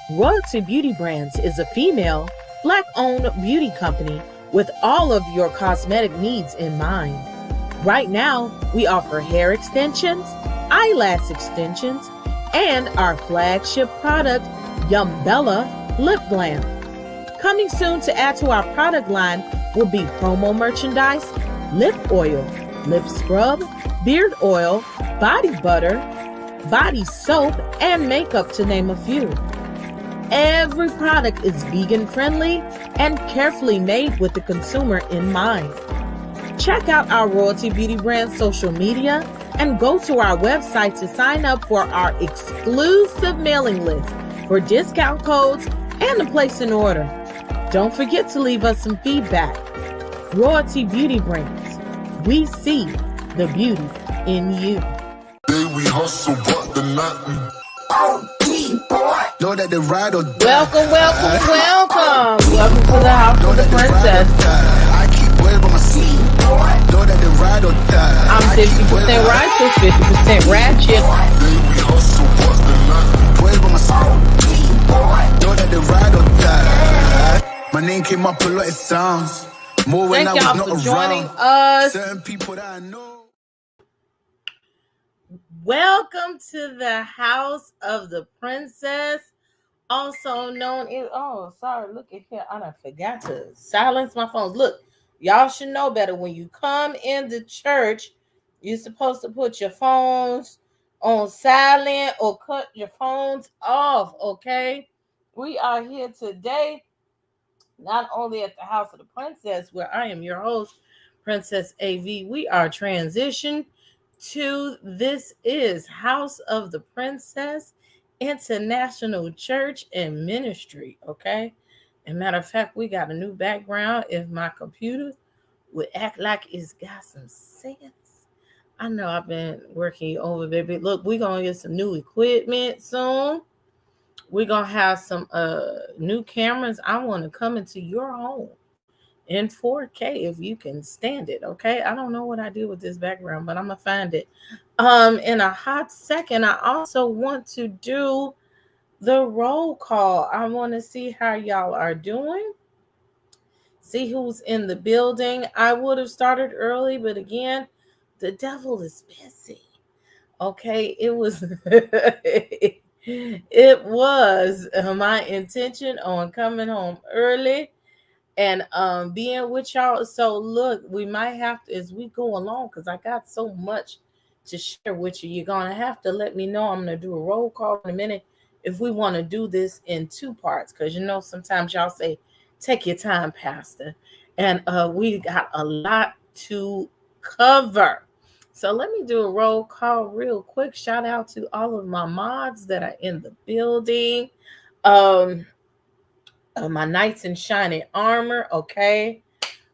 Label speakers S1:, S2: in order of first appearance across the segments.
S1: Royalty Beauty Brands is a female, Black-owned beauty company with all of your cosmetic needs in mind. Right now, we offer hair extensions, eyelash extensions, and our flagship product, Yumbella Lip Glam. Coming soon to add to our product line will be promo merchandise, lip oil, lip scrub, beard oil, body butter, body soap, and makeup, to name a few. Every product is vegan friendly and carefully made with the consumer in mind. Check out our Royalty Beauty Brand social media and go to our website to sign up for our exclusive mailing list for discount codes and to place an order. Don't forget to leave us some feedback. Royalty Beauty Brands. We see the beauty in you.
S2: We hustle, but the night know that the ride or die.
S1: Welcome to the House of the Princess.
S2: I keep waiting on my seat. Know that the ride or die.
S1: I'm 50% righteous, 50% ratchet.
S2: We hustle, but the night waiting on my seat. Know that the ride or die. My name came up a lot of sounds. More when
S1: Thank
S2: I
S1: y'all
S2: was not
S1: for joining
S2: around.
S1: us.
S2: Certain people that I know.
S1: Welcome to the House of the Princess, also known as, look at here. I done forgot to silence my phones. Look, y'all should know better. When you come into church, you're supposed to put your phones on silent or cut your phones off, okay? We are here today, not only at the House of the Princess, where I am your host, Princess A.V. We are transitioned to this is House of the Princess International Church and Ministry, okay? And matter of fact, we got a new background. If my computer would act like it's got some sense. I know I've been working over, baby. Look, we're going to get some new equipment soon. We're going to have some new cameras. I want to come into your home in 4K if you can stand it, okay? I don't know what I do with this background, but I'm gonna find it in a hot second. I also want to do the roll call. I want to see how y'all are doing, see who's in the building. I would have started early, but again, the devil is busy, okay? It was it was my intention on coming home early and being with y'all. So look, we might have to, as we go along, because I got so much to share with you, you're gonna have to let me know. I'm gonna do a roll call in a minute if we want to do this in two parts, because sometimes y'all say take your time, Pastor, and we got a lot to cover. So let me do a roll call real quick. Shout out to all of my mods that are in the building. My knights in shining armor, okay?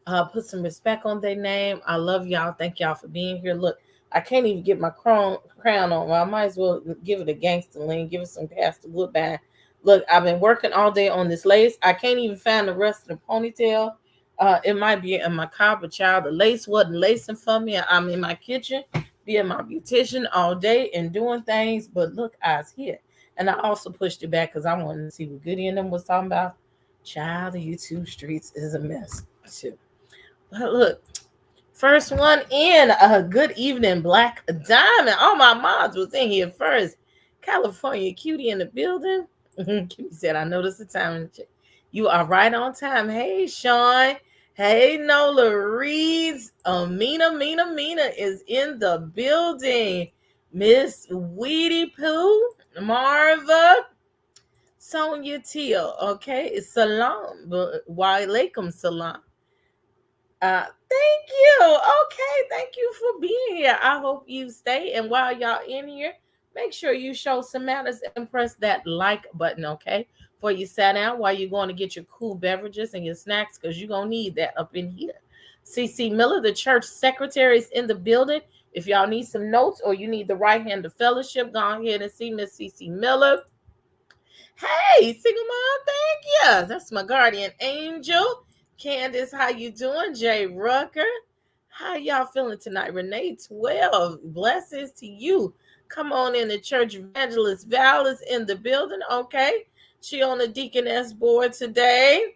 S1: Put some respect on their name. I love y'all. Thank y'all for being here. Look, I can't even get my crown on. Well, I might as well give it a gangster lean, give it some Pastor Woodbine. Look, I've been working all day on this lace. I can't even find the rest of the ponytail. It might be in my car, but child, the lace wasn't lacing for me. I'm in my kitchen, being my beautician all day and doing things. But look, I was here. And I also pushed it back because I wanted to see what Goody and them was talking about. Child, the YouTube streets is a mess too. But look, first one in. Good evening, Black Diamond. All my moms was in here first. California Cutie in the building. Cutie said, I noticed the time. You are right on time. Hey, Sean. Hey, Nola Reeds. Mina is in the building. Miss Weedy Pooh. Marva. Sonia Teal, okay? It's salam. Wa alaikum salam. Thank you. Okay, thank you for being here. I hope you stay. And while y'all in here, make sure you show some manners and press that like button, okay? Before you sat down, while you're going to get your cool beverages and your snacks, because you're going to need that up in here. CC Miller, the church secretary, is in the building. If y'all need some notes or you need the right hand of fellowship, go ahead and see Miss CC Miller. Hey, single mom, thank you. That's my guardian angel. Candace, how you doing? Jay Rucker, how y'all feeling tonight? Renee 12, blessings to you. Come on in, the church evangelist Val is in the building, okay? She on the Deaconess board today.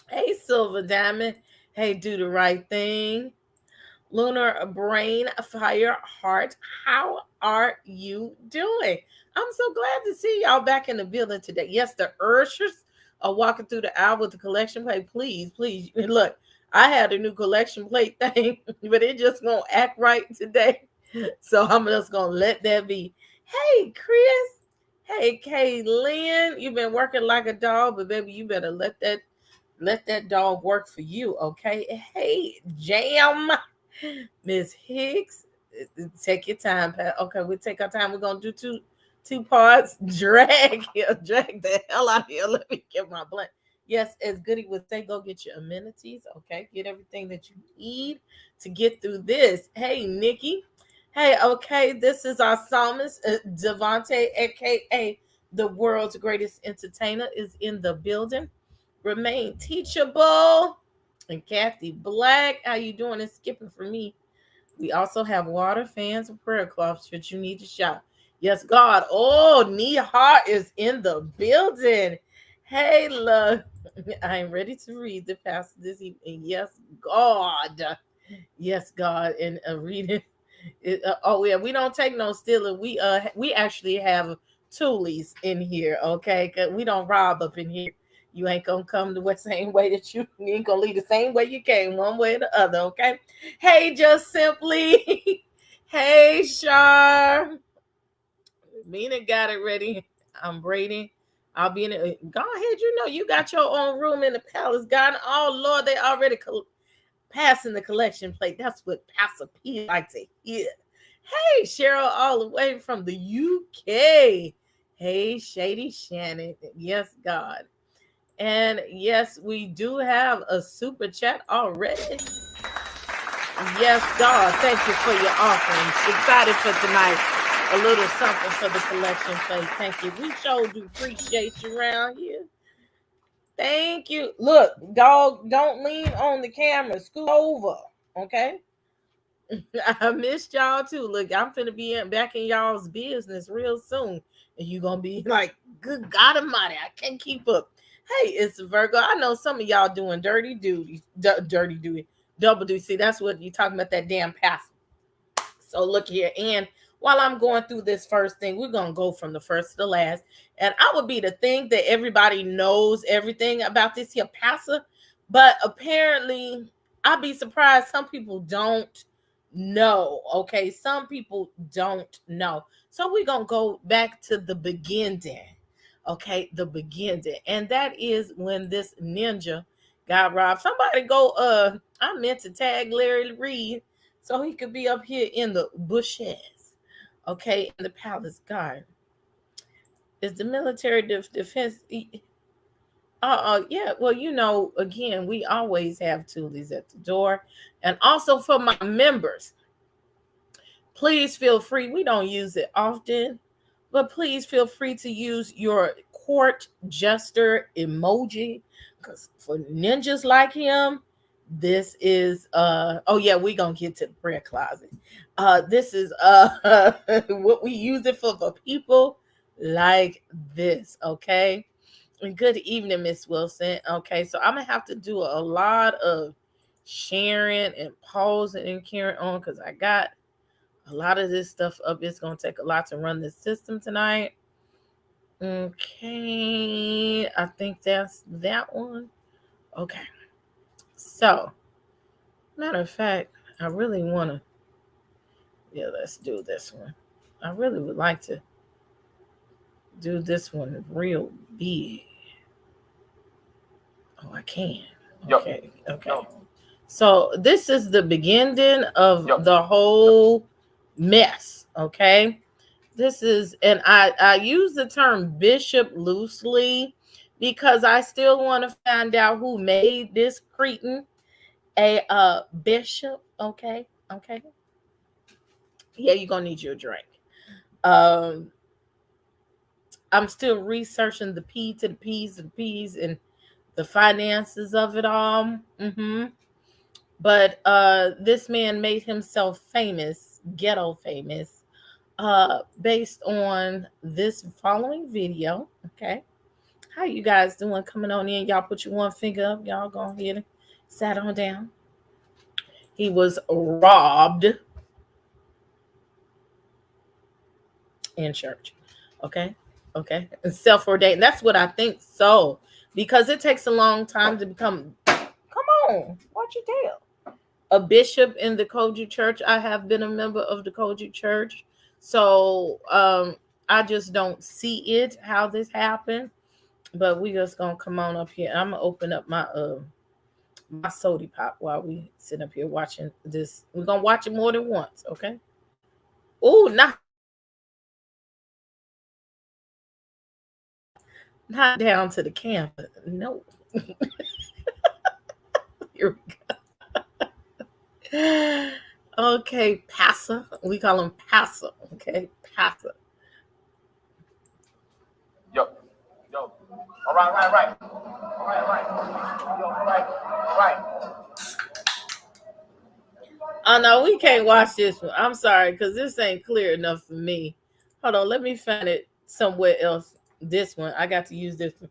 S1: Hey, Silver Diamond. Hey, do the right thing. Lunar Brain Fire Heart. How are you doing? I'm so glad to see y'all back in the building today. Yes, the Urshers are walking through the aisle with the collection plate. Please, please. Look, I had a new collection plate thing, but it just won't act right today. So I'm just going to let that be. Hey, Chris. Hey, Kaylin. You've been working like a dog, but baby, you better let that dog work for you, okay? Hey, Jam. Miss Hicks, take your time, Pat. Okay, we take our time. We're gonna do two parts. Drag the hell out of here. Let me get my blunt. Yes, as Goody would say, go get your amenities. Okay, get everything that you need to get through this. Hey, Nikki. Hey, okay, this is our psalmist, Devontae, aka the world's greatest entertainer, is in the building. Remain teachable. And Kathy Black, how you doing? It's skipping for me. We also have water, fans, and prayer cloths should you need to shop. Yes, God. Oh, Nia Hart is in the building. Hey, look. I am ready to read the passage this evening. Yes, God. Yes, God. And reading. Oh yeah, we don't take no stealing. We actually have toolies in here, okay? 'Cause we don't rob up in here. You ain't gonna come the same way that you ain't gonna leave the same way you came, one way or the other, okay? Hey, just simply. Hey, Shar. Mina got it ready. I'm Brady. I'll be in it. Go ahead, you know you got your own room in the palace, God. Oh Lord, they already passing the collection plate. That's what Pastor P like to hear. Hey, Cheryl, all the way from the UK. Hey, Shady Shannon. Yes, God. And yes, we do have a super chat already. Yes, God, thank you for your offerings. Excited for tonight. A little something for the collection plate. Thank you. We sure do appreciate you around here. Thank you. Look, dog, don't lean on the camera. Scoot over. Okay. I missed y'all too. Look, I'm finna be back in y'all's business real soon. And you're gonna be like, good God Almighty, I can't keep up. Hey, it's Virgo. I know some of y'all doing dirty duty, double duty. See, that's what you're talking about, that damn pass. So look here, and while I'm going through this first thing, we're gonna go from the first to the last. And I would be to think that everybody knows everything about this here passer, but apparently I'd be surprised some people don't know. Okay, some people don't know. So we're gonna go back to the beginning. Okay, the beginning, and that is when this ninja got robbed. Somebody go, I meant to tag Larry Reed so he could be up here in the bushes, okay, in the palace guard. Is the military defense? Yeah. Well, you know, again, we always have toolies at the door, and also for my members, please feel free. We don't use it often, but please feel free to use your court jester emoji, because for ninjas like him, this is oh yeah, we gonna get to the prayer closet. This is what we use it for people like this, okay? And good evening, Miss Wilson. Okay, so I'm gonna have to do a lot of sharing and pausing and carrying on because I got a lot of this stuff up. It's gonna take a lot to run this system tonight. Okay, I think that's that one. Okay, so matter of fact, I really want to, yeah, let's do this one. I really would like to do this one real big. Oh, I can. Okay, okay. So this is the beginning of the whole mess, okay? This is, and I use the term bishop loosely because I still want to find out who made this cretin a bishop, okay? Okay. Yeah, you're gonna need your drink. Um, I'm still researching the P to the P's to the P's and the finances of it all. But this man made himself famous, ghetto famous, based on this following video. Okay. How you guys doing? Coming on in. Y'all put your one finger up. Y'all go ahead and sat on down. He was robbed in church. Okay. Okay. And self-ordained. That's what I think so. Because it takes a long time to become, come on, watch your tail. A bishop in the Kojic church. I have been a member of the Kojic church. So I just don't see it, how this happened. But we just gonna come on up here. I'm gonna open up my soda pop while we sit up here watching this. We're gonna watch it more than once, okay? Oh, not down to the campus. No. Here we go. Okay, Passer. We call him Passer. Okay, Passer.
S3: Yo. All right. Yo, all right.
S1: Oh no, we can't watch this one. I'm sorry, because this ain't clear enough for me. Hold on, let me find it somewhere else. This one. I got to use this one.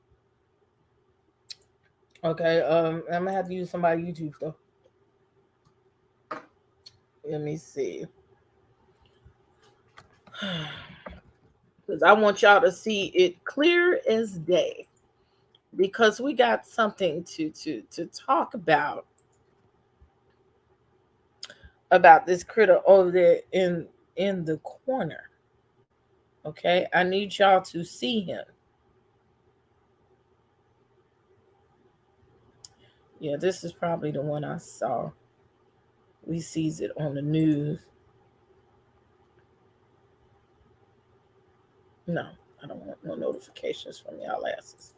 S1: Okay, I'm gonna have to use somebody YouTube stuff. Let me see. Because I want y'all to see it clear as day. Because we got something to talk about this critter over there in the corner. Okay, I need y'all to see him. Yeah, this is probably the one I saw. We sees it on the news. No, I don't want no notifications from y'all asses.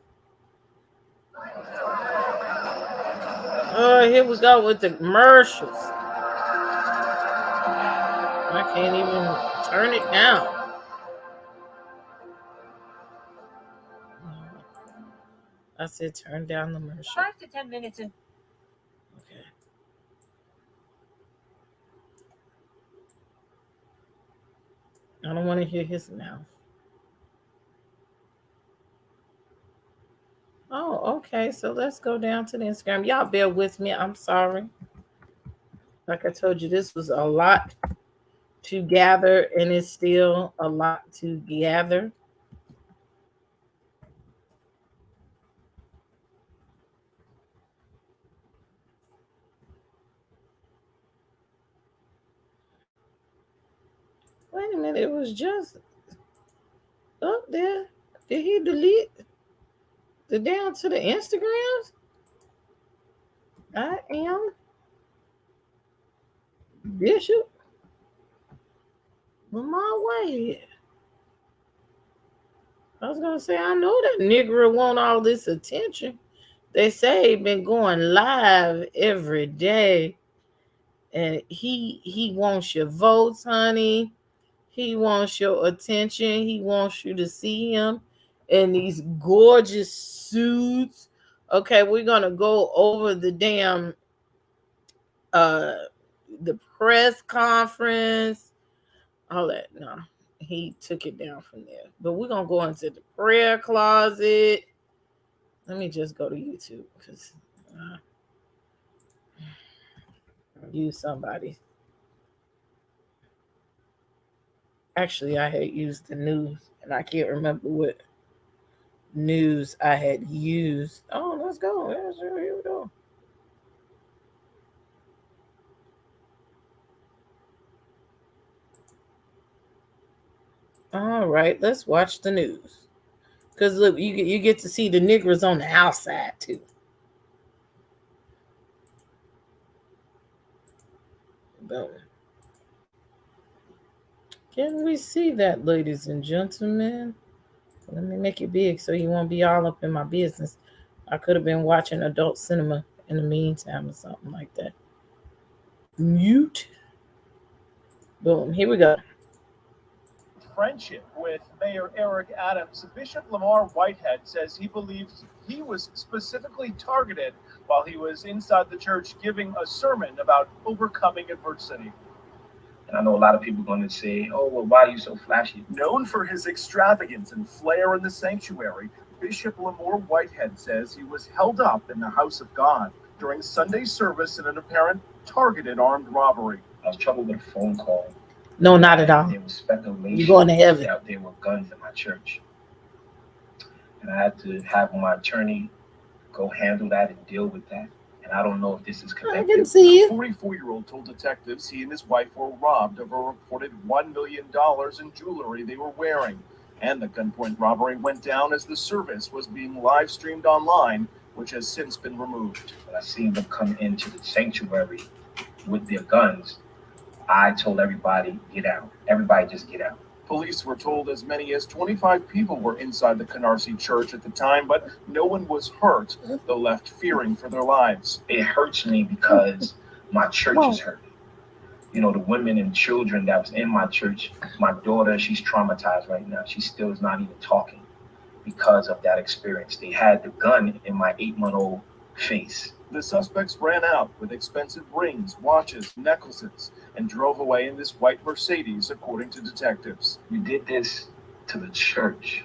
S1: Oh, here we go with the commercials. I can't even turn it down. I said turn down the commercial.
S4: 5 to 10 minutes in.
S1: Okay. I don't want to hear his mouth. Oh, okay. So let's go down to the Instagram. Y'all bear with me. I'm sorry. Like I told you, this was a lot to gather, and it's still a lot to gather. Wait a minute. It was just up there. Did he delete the down to the Instagrams? I am Bishop Lamor Whitehead. I was gonna say, I know that nigger want all this attention. They say he been going live every day, and he wants your votes, honey. He wants your attention. He wants you to see him in these gorgeous suits. Okay, we're gonna go over the damn the press conference, all that. No, he took it down from there. But we're gonna go into the prayer closet. Let me just go to YouTube because use somebody. Actually, I had used the news, and I can't remember what news I had used. Oh, let's go. Here we go. All right, let's watch the news. Because look, you get to see the niggers on the outside too. Boom. Can we see that, ladies and gentlemen? Let me make it big so you won't be all up in my business. I could have been watching adult cinema in the meantime or something like that. Mute. Boom. Here we go.
S3: Friendship with Mayor Eric Adams, Bishop Lamor Whitehead says he believes he was specifically targeted while he was inside the church giving a sermon about overcoming adversity.
S5: And I know a lot of people are going to say, oh, well, why are you so flashy?
S3: Known for his extravagance and flair in the sanctuary, Bishop Lamor Whitehead says he was held up in the house of God during Sunday service in an apparent targeted armed robbery.
S5: I was troubled with a phone call.
S1: No, not at all.
S5: There was speculation
S1: You're going to heaven.
S5: that there were guns in my church. And I had to have my attorney go handle that and deal with that. And I don't know if this is connected.
S1: I can see it.
S3: The 44-year-old told detectives he and his wife were robbed of a reported $1 million in jewelry they were wearing. And the gunpoint robbery went down as the service was being live streamed online, which has since been removed.
S5: When I seen them come into the sanctuary with their guns, I told everybody, get out. Everybody just get out.
S3: Police were told as many as 25 people were inside the Canarsie church at the time, but no one was hurt, though left fearing for their lives.
S5: It hurts me because my church is hurting. You know, the women and children that was in my church, my daughter, she's traumatized right now. She still is not even talking because of that experience. They had the gun in my 8-month-old face.
S3: The suspects ran out with expensive rings, watches, necklaces, and drove away in this white Mercedes, according to detectives.
S5: You did this to the church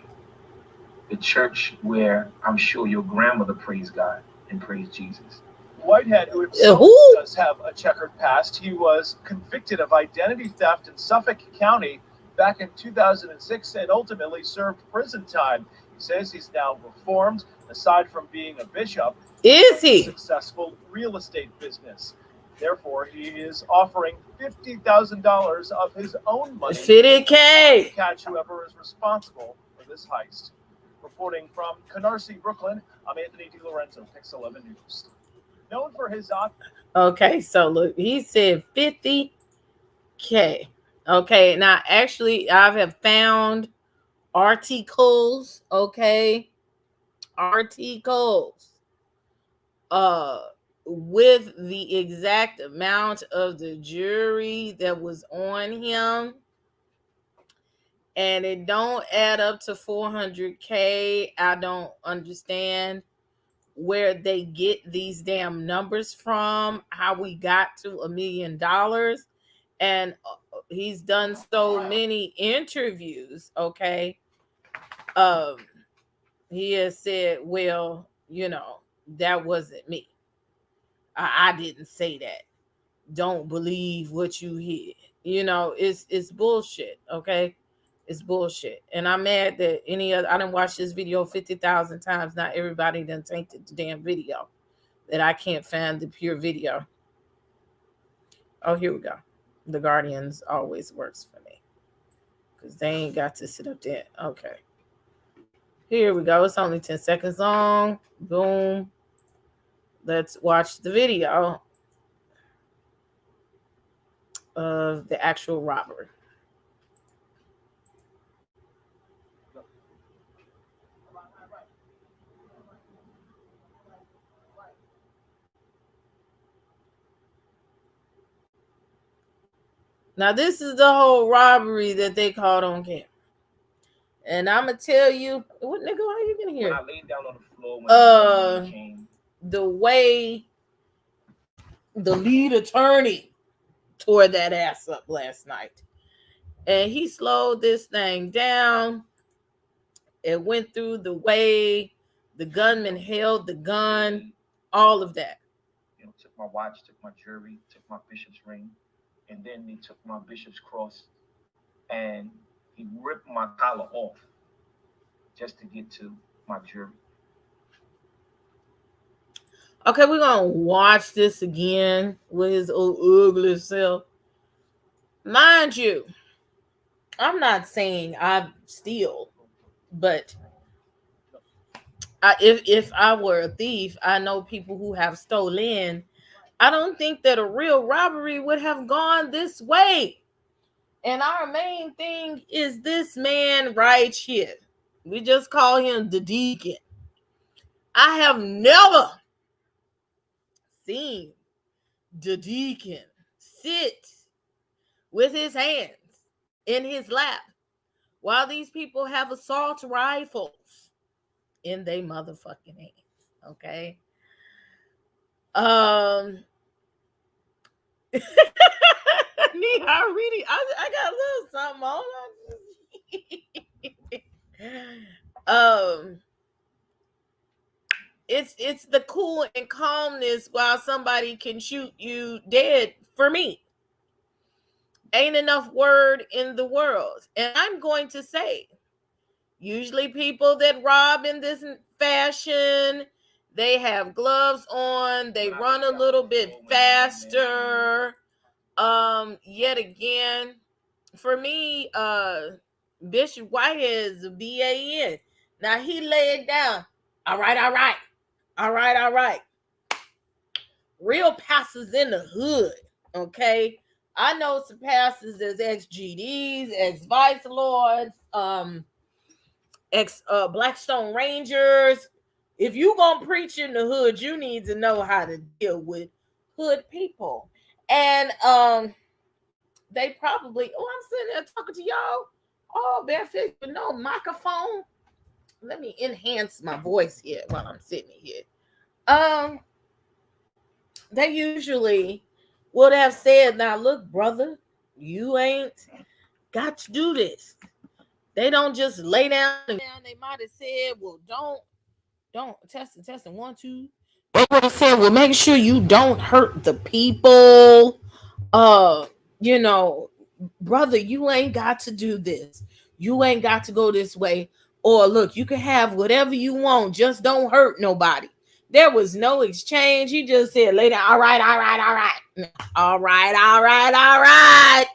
S5: where I'm sure your grandmother praised God and praised Jesus.
S3: Whitehead, who himself does have a checkered past, he was convicted of identity theft in Suffolk County back in 2006 and ultimately served prison time. He says he's now reformed. Aside from being a bishop,
S1: is he
S3: successful real estate business. Therefore, he is offering $50,000 of his own money
S1: $50K
S3: to catch whoever is responsible for this heist. Reporting from Canarsie, Brooklyn, I'm Anthony DiLorenzo, Pix 11 News. Known for his
S1: Okay, so look, he said $50K. Okay, now actually I have found articles, with the exact amount of the jewelry that was on him, and it don't add up to $400K. I don't understand where they get these damn numbers from, how we got to $1 million. And he's done so many interviews, he has said, well, that wasn't me. I didn't say that. Don't believe what you hear. It's bullshit, okay? It's bullshit. And I'm mad that I done watched this video 50,000 times. Not everybody done tainted the damn video. That I can't find the pure video. Oh, here we go. The Guardians always works for me. Because they ain't got to sit up there. Okay. Here we go. It's only 10 seconds long. Boom. Let's watch the video of the actual robbery. Now, this is the whole robbery that they caught on camera. And I'm going to tell you, what nigga, how you going to hear?
S5: When I laid down on the floor when came.
S1: The way the lead attorney tore that ass up last night. And he slowed this thing down. It went through the way the gunman held the gun, all of that.
S5: Took my watch, took my jewelry, took my bishop's ring, and then they took my bishop's cross, and he ripped my collar off just to get to my jewelry.
S1: Okay, we're going to watch this again with his old ugly self. Mind you, I'm not saying I steal, but if I were a thief, I know people who have stolen. I don't think that a real robbery would have gone this way. And our main thing is this man right here. We just call him the deacon. I have never seen the deacon sit with his hands in his lap while these people have assault rifles in their motherfucking hands. Okay. I got a little something on. it's the cool and calmness while somebody can shoot you dead. For me, ain't enough word in the world. And I'm going to say, usually people that rob in this fashion, they have gloves on, they run a little bit faster. Yet again, for me, Bishop Whitehead is a BAN. Now he laid down. All right, all right. All right, all right. Real pastors in the hood, okay? I know some pastors as ex-GDs, ex-vice lords, ex-Blackstone Rangers. If you gonna preach in the hood, you need to know how to deal with hood people. And they probably, oh, I'm sitting there talking to y'all. Oh, barefoot with no microphone. Let me enhance my voice here while I'm sitting here. They usually would have said, now look, brother, you ain't got to do this. They don't just lay down and they might have said, well, don't testing 1 2. They would have said, well, make sure you don't hurt the people. You know, brother, you ain't got to do this. You ain't got to go this way. Or look, you can have whatever you want, just don't hurt nobody. There was no exchange. He just said, lay down, all right, all right, all right. All right, all right, all right.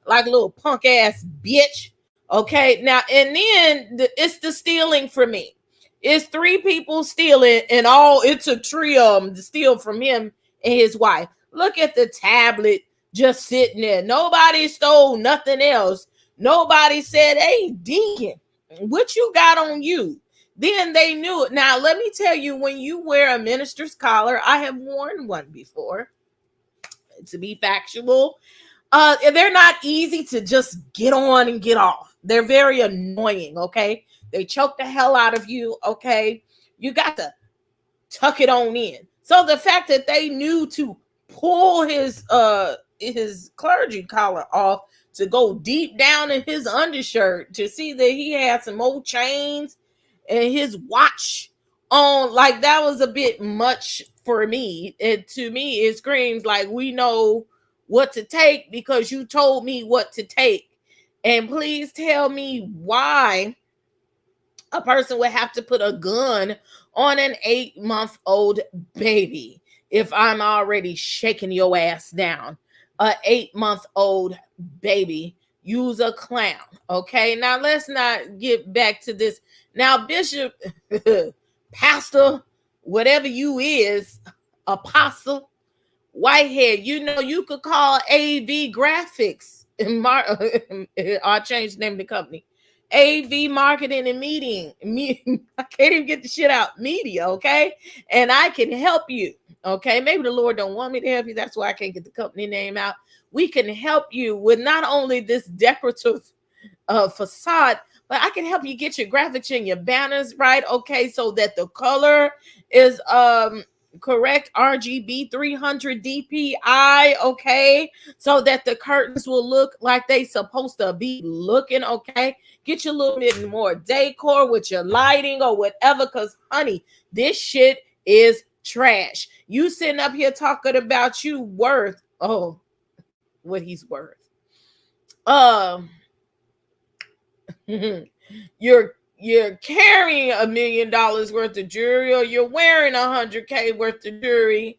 S1: Like a little punk ass bitch. Okay, now and then it's the stealing for me. It's 3 people stealing, and all it took 3 of them to steal from him and his wife. Look at the tablet just sitting there. Nobody stole nothing else. Nobody said, hey, Deacon, what you got on you? Then they knew it. Now, let me tell you, when you wear a minister's collar, I have worn one before, to be factual. They're not easy to just get on and get off. They're very annoying, okay? They choke the hell out of you, okay? You got to tuck it on in. So the fact that they knew to pull his clergy collar off, to go deep down in his undershirt to see that he had some old chains and his watch on, like that was a bit much for me. To me, it screams like, we know what to take because you told me what to take. And please tell me why a person would have to put a gun on an 8-month-old baby if I'm already shaking your ass down. A 8-month-old baby. Use a clown. Okay, now let's not get back to this. Now, Bishop, Pastor, whatever you is, Apostle Whitehead, you know, you could call AV Graphics. I'll change the name of the company. AV Marketing and Meeting. I can't even get the shit out. Media, okay? And I can help you, okay? Maybe the Lord don't want me to help you. That's why I can't get the company name out. We can help you with not only this decorative facade, but I can help you get your graphics and your banners right, okay? So that the color is correct RGB 300 DPI, okay? So that the curtains will look like they supposed to be looking, okay? Get you a little bit more decor with your lighting or whatever, because honey, this shit is trash. You sitting up here talking about you worth, oh, what he's worth. You're carrying $1 million worth of jewelry, or you're wearing $100K worth of jewelry,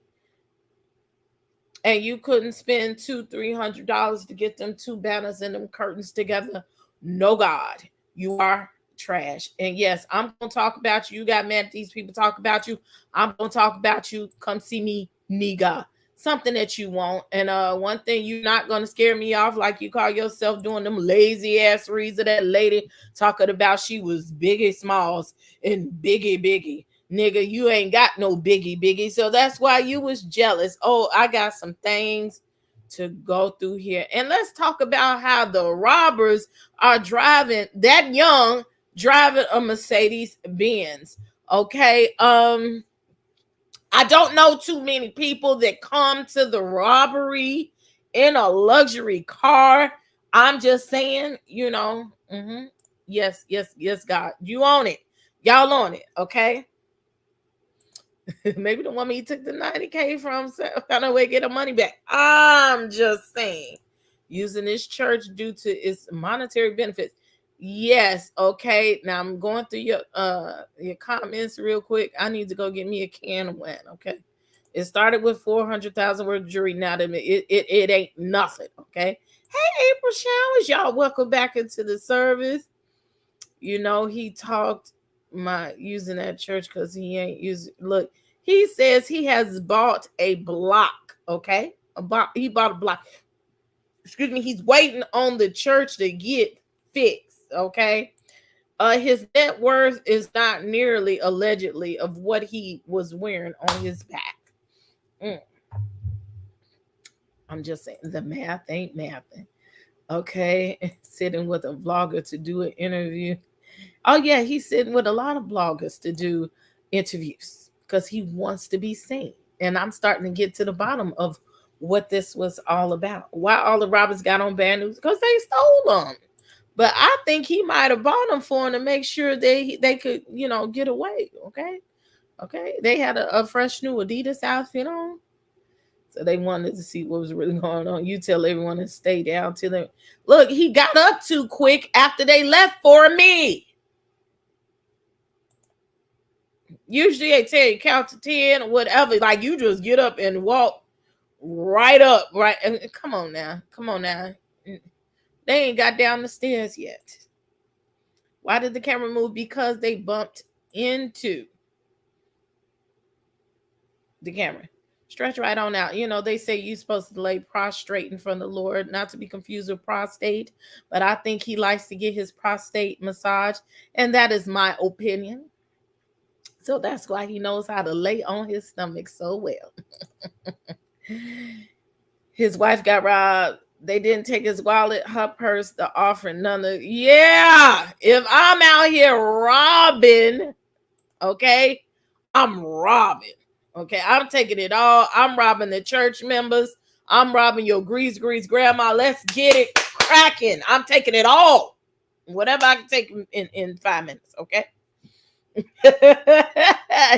S1: and you couldn't spend $200-$300 to get them 2 banners and them curtains together. No, God, you are trash. And yes, I'm gonna talk about you. You got mad at these people talk about you. I'm gonna talk about you. Come see me, nigga. Something that you want. And one thing, you're not gonna scare me off like you call yourself doing them lazy ass reads of that lady talking about she was Biggie Smalls and Biggie. Nigga, you ain't got no Biggie. So that's why you was jealous. Oh, I got some things to go through here. And let's talk about how the robbers are driving, that young, driving a Mercedes Benz. Okay. I don't know too many people that come to the robbery in a luxury car. I'm just saying, you know, yes, God, you own it. Y'all on it, okay? Maybe the woman he took the 90K from found a way to get her money back. I'm just saying, using this church due to its monetary benefits. Yes, okay. Now I'm going through your comments real quick. I need to go get me a can of wine. Okay, it started with 400,000 worth of jewelry. Now it ain't nothing. Okay. Hey, April Showers, y'all welcome back into the service. You know, he talked my using that church because he ain't using. Look, he says he has bought a block. Okay, he bought a block. Excuse me. He's waiting on the church to get fixed. Okay. His net worth is not nearly allegedly of what he was wearing on his back. I'm just saying the math ain't mathing. Okay, sitting with a vlogger to do an interview. Oh yeah, he's sitting with a lot of bloggers to do interviews because he wants to be seen. And I'm starting to get to the bottom of what this was all about. Why all the robbers got on bad news? Because they stole them. But I think he might have bought them for him to make sure they could, get away. Okay. They had a fresh new Adidas outfit on. So they wanted to see what was really going on. You tell everyone to stay down till they look. He got up too quick after they left for me. Usually they tell you count to 10 or whatever. Like you just get up and walk right up, right? Come on now. They ain't got down the stairs yet. Why did the camera move? Because they bumped into the camera. Stretch right on out. They say you're supposed to lay prostrate in front of the Lord, not to be confused with prostate, but I think he likes to get his prostate massage, and that is my opinion. So that's why he knows how to lay on his stomach so well. His wife got robbed. They didn't take his wallet, her purse, the offering, none of. Yeah, if I'm out here robbing, okay, I'm robbing. Okay, I'm taking it all. I'm robbing the church members. I'm robbing your grease grandma. Let's get it cracking. I'm taking it all. Whatever I can take in 5 minutes, okay?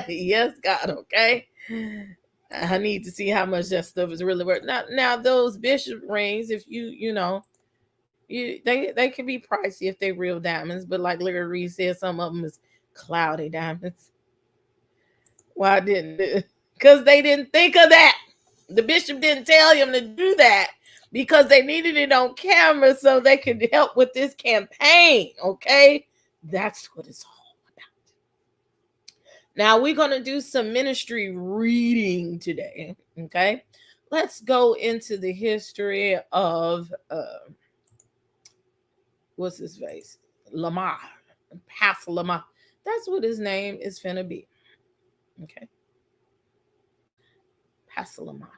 S1: Yes, God, okay? I need to see how much that stuff is really worth. Now those bishop rings, if they can be pricey if they're real diamonds, but like Larry Reed said, some of them is cloudy diamonds. Why didn't it? Because they didn't think of that. The bishop didn't tell him to do that because they needed it on camera so they could help with this campaign. Okay, that's what it's all about. Now we're going to do some ministry reading today. Okay, let's go into the history of what's his face, Lamar, Pastor Lamar. That's what his name is finna be. Okay. Pastor Lamar.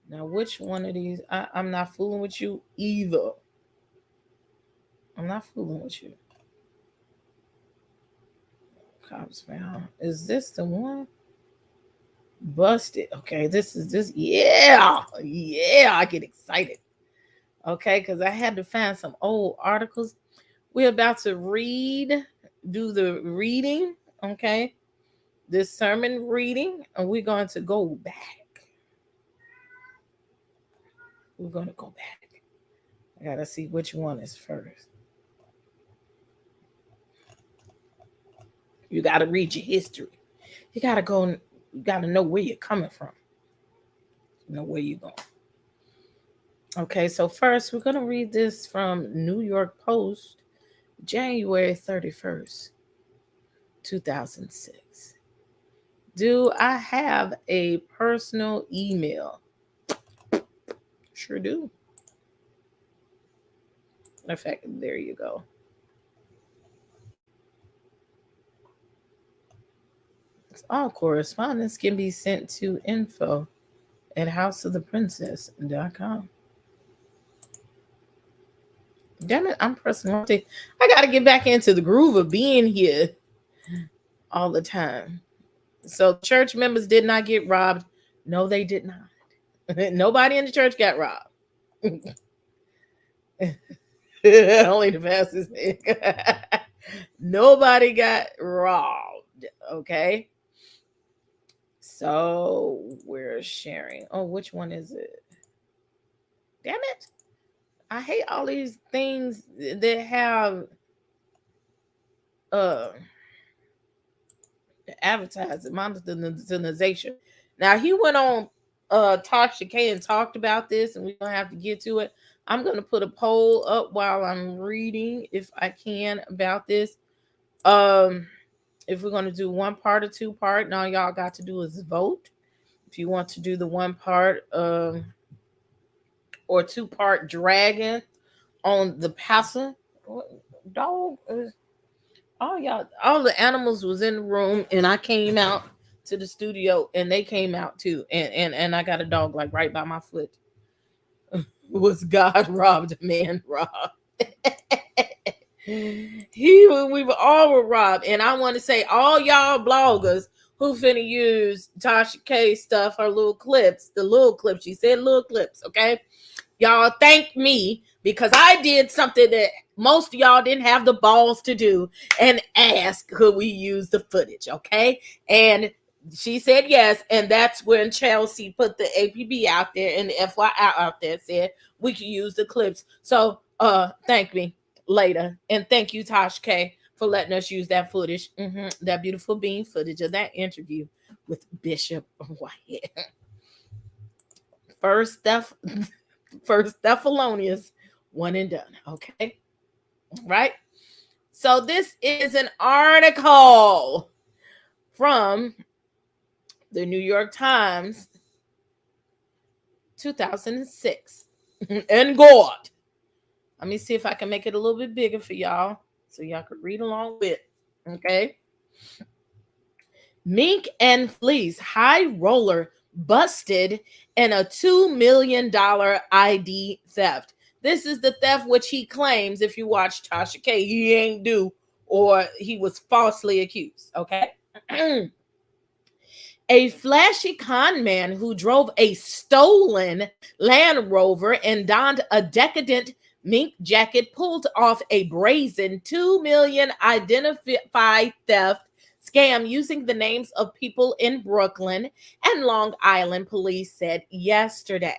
S1: Now, which one of these? I'm not fooling with you either. I'm not fooling with you. Cops found. Is this the one? Busted. Okay, this is this. Yeah. I get excited. Okay, because I had to find some old articles. We're about to do the reading. Okay. This sermon reading, and we're going to go back. We're going to go back. I got to see which one is first. You got to read your history. You got to go, you got to know where you're coming from. You know where you're going. Okay, so first we're going to read this from New York Post, January 31st, 2006. Do I have a personal email? Sure do. In fact, there you go. All correspondence can be sent to info@hausoftheeprincess.com. Damn it, I'm pressing one thing. I got to get back into the groove of being here all the time. So church members did not get robbed. No, they did not. Nobody in the church got robbed. Only the pastors. Nobody got robbed. Okay. So we're sharing. Oh, which one is it? Damn it. I hate all these things that have uh advertising monetization. Now he went on Tasha K and talked about this, and we're gonna have to get to it. I'm gonna put a poll up while I'm reading, if I can, about this. If we're gonna do one part or two part, now y'all got to do is vote. If you want to do the one part or two part dragon on the passer dog. All the animals was in the room, and I came out to the studio, and they came out too. And I got a dog like right by my foot. Was God robbed? Man robbed. We were all robbed, and I want to say all y'all bloggers who finna use Tasha K stuff, her little clips, the little clips. She said little clips, okay? Y'all thank me because I did something that most of y'all didn't have the balls to do and ask, could we use the footage, okay? And she said yes, and that's when Chelsea put the APB out there and the FYI out there, said we could use the clips. So thank me later, and thank you, Tosh K, for letting us use that footage, that beautiful bean footage of that interview with Bishop Whitehead. First Thessalonians, one and done. Okay, right? So this is an article from the New York Times, 2006. And God, let me see if I can make it a little bit bigger for y'all so y'all can read along with. Okay. Mink and fleece high roller busted in a $2 million ID theft. This is the theft which he claims, if you watch Tasha K, he ain't do, or he was falsely accused. Okay. A flashy con man who drove a stolen Land Rover and donned a decadent mink jacket pulled off a brazen $2 million identified theft scam using the names of people in Brooklyn and Long Island, police said yesterday.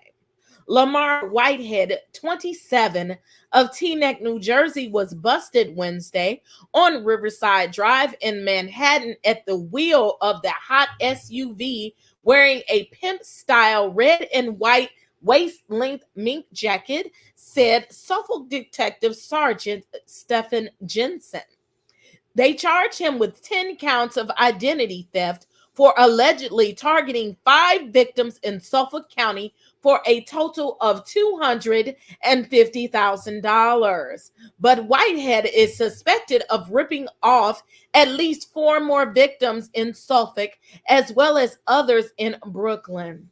S1: Lamor Whitehead, 27, of Teaneck, New Jersey, was busted Wednesday on Riverside Drive in Manhattan at the wheel of the hot SUV wearing a pimp-style red and white waist-length mink jacket, said Suffolk Detective Sergeant Stephen Jensen. They charged him with 10 counts of identity theft for allegedly targeting 5 victims in Suffolk County for a total of $250,000. But Whitehead is suspected of ripping off at least 4 more victims in Suffolk, as well as others in Brooklyn,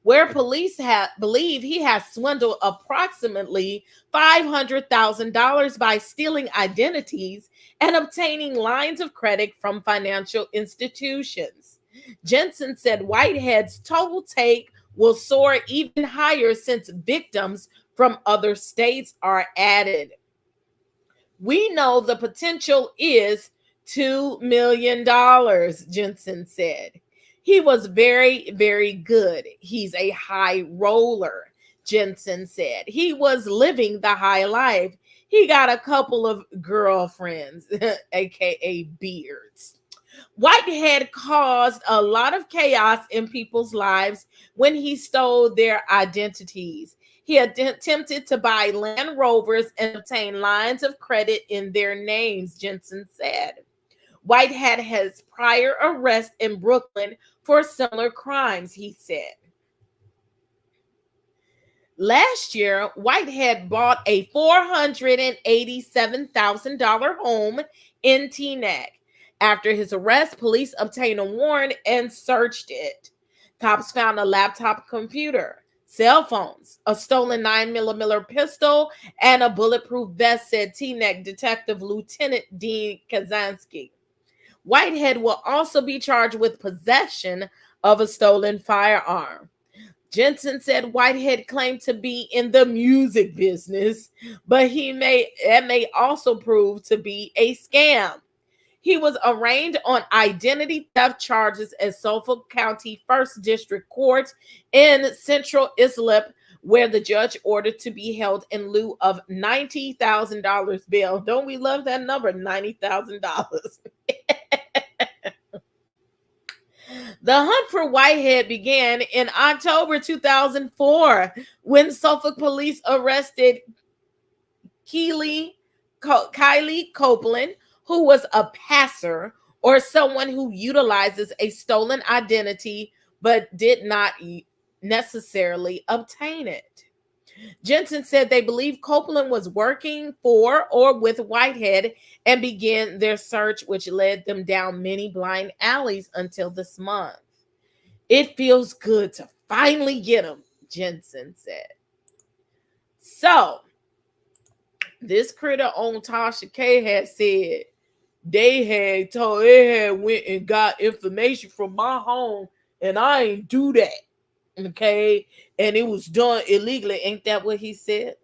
S1: where police believe he has swindled approximately $500,000 by stealing identities and obtaining lines of credit from financial institutions. Jensen said Whitehead's total take will soar even higher since victims from other states are added. We know the potential is $2 million, Jensen said. He was very, very good. He's a high roller, Jensen said. He was living the high life. He got a couple of girlfriends, aka beards. Whitehead caused a lot of chaos in people's lives when he stole their identities. He attempted to buy Land Rovers and obtain lines of credit in their names, Jensen said. Whitehead has prior arrests in Brooklyn for similar crimes, he said. Last year, Whitehead bought a $487,000 home in Teaneck. After his arrest, police obtained a warrant and searched it. Cops found a laptop computer, cell phones, a stolen 9mm pistol, and a bulletproof vest, said Teaneck Detective Lieutenant Dean Kazansky. Whitehead will also be charged with possession of a stolen firearm. Jensen said Whitehead claimed to be in the music business, but it may also prove to be a scam. He was arraigned on identity theft charges at Suffolk County First District Court in Central Islip, where the judge ordered to be held in lieu of $90,000 bail. Don't we love that number, $90,000? The hunt for Whitehead began in October 2004 when Suffolk police arrested Kylie Copeland, who was a passer or someone who utilizes a stolen identity but did not necessarily obtain it. Jensen said they believe Copeland was working for or with Whitehead and began their search, which led them down many blind alleys until this month. It feels good to finally get him, Jensen said. So, this critter on Tasha K had said they had went and got information from my home and I ain't do that. Okay, and it was done illegally. Ain't that what he said?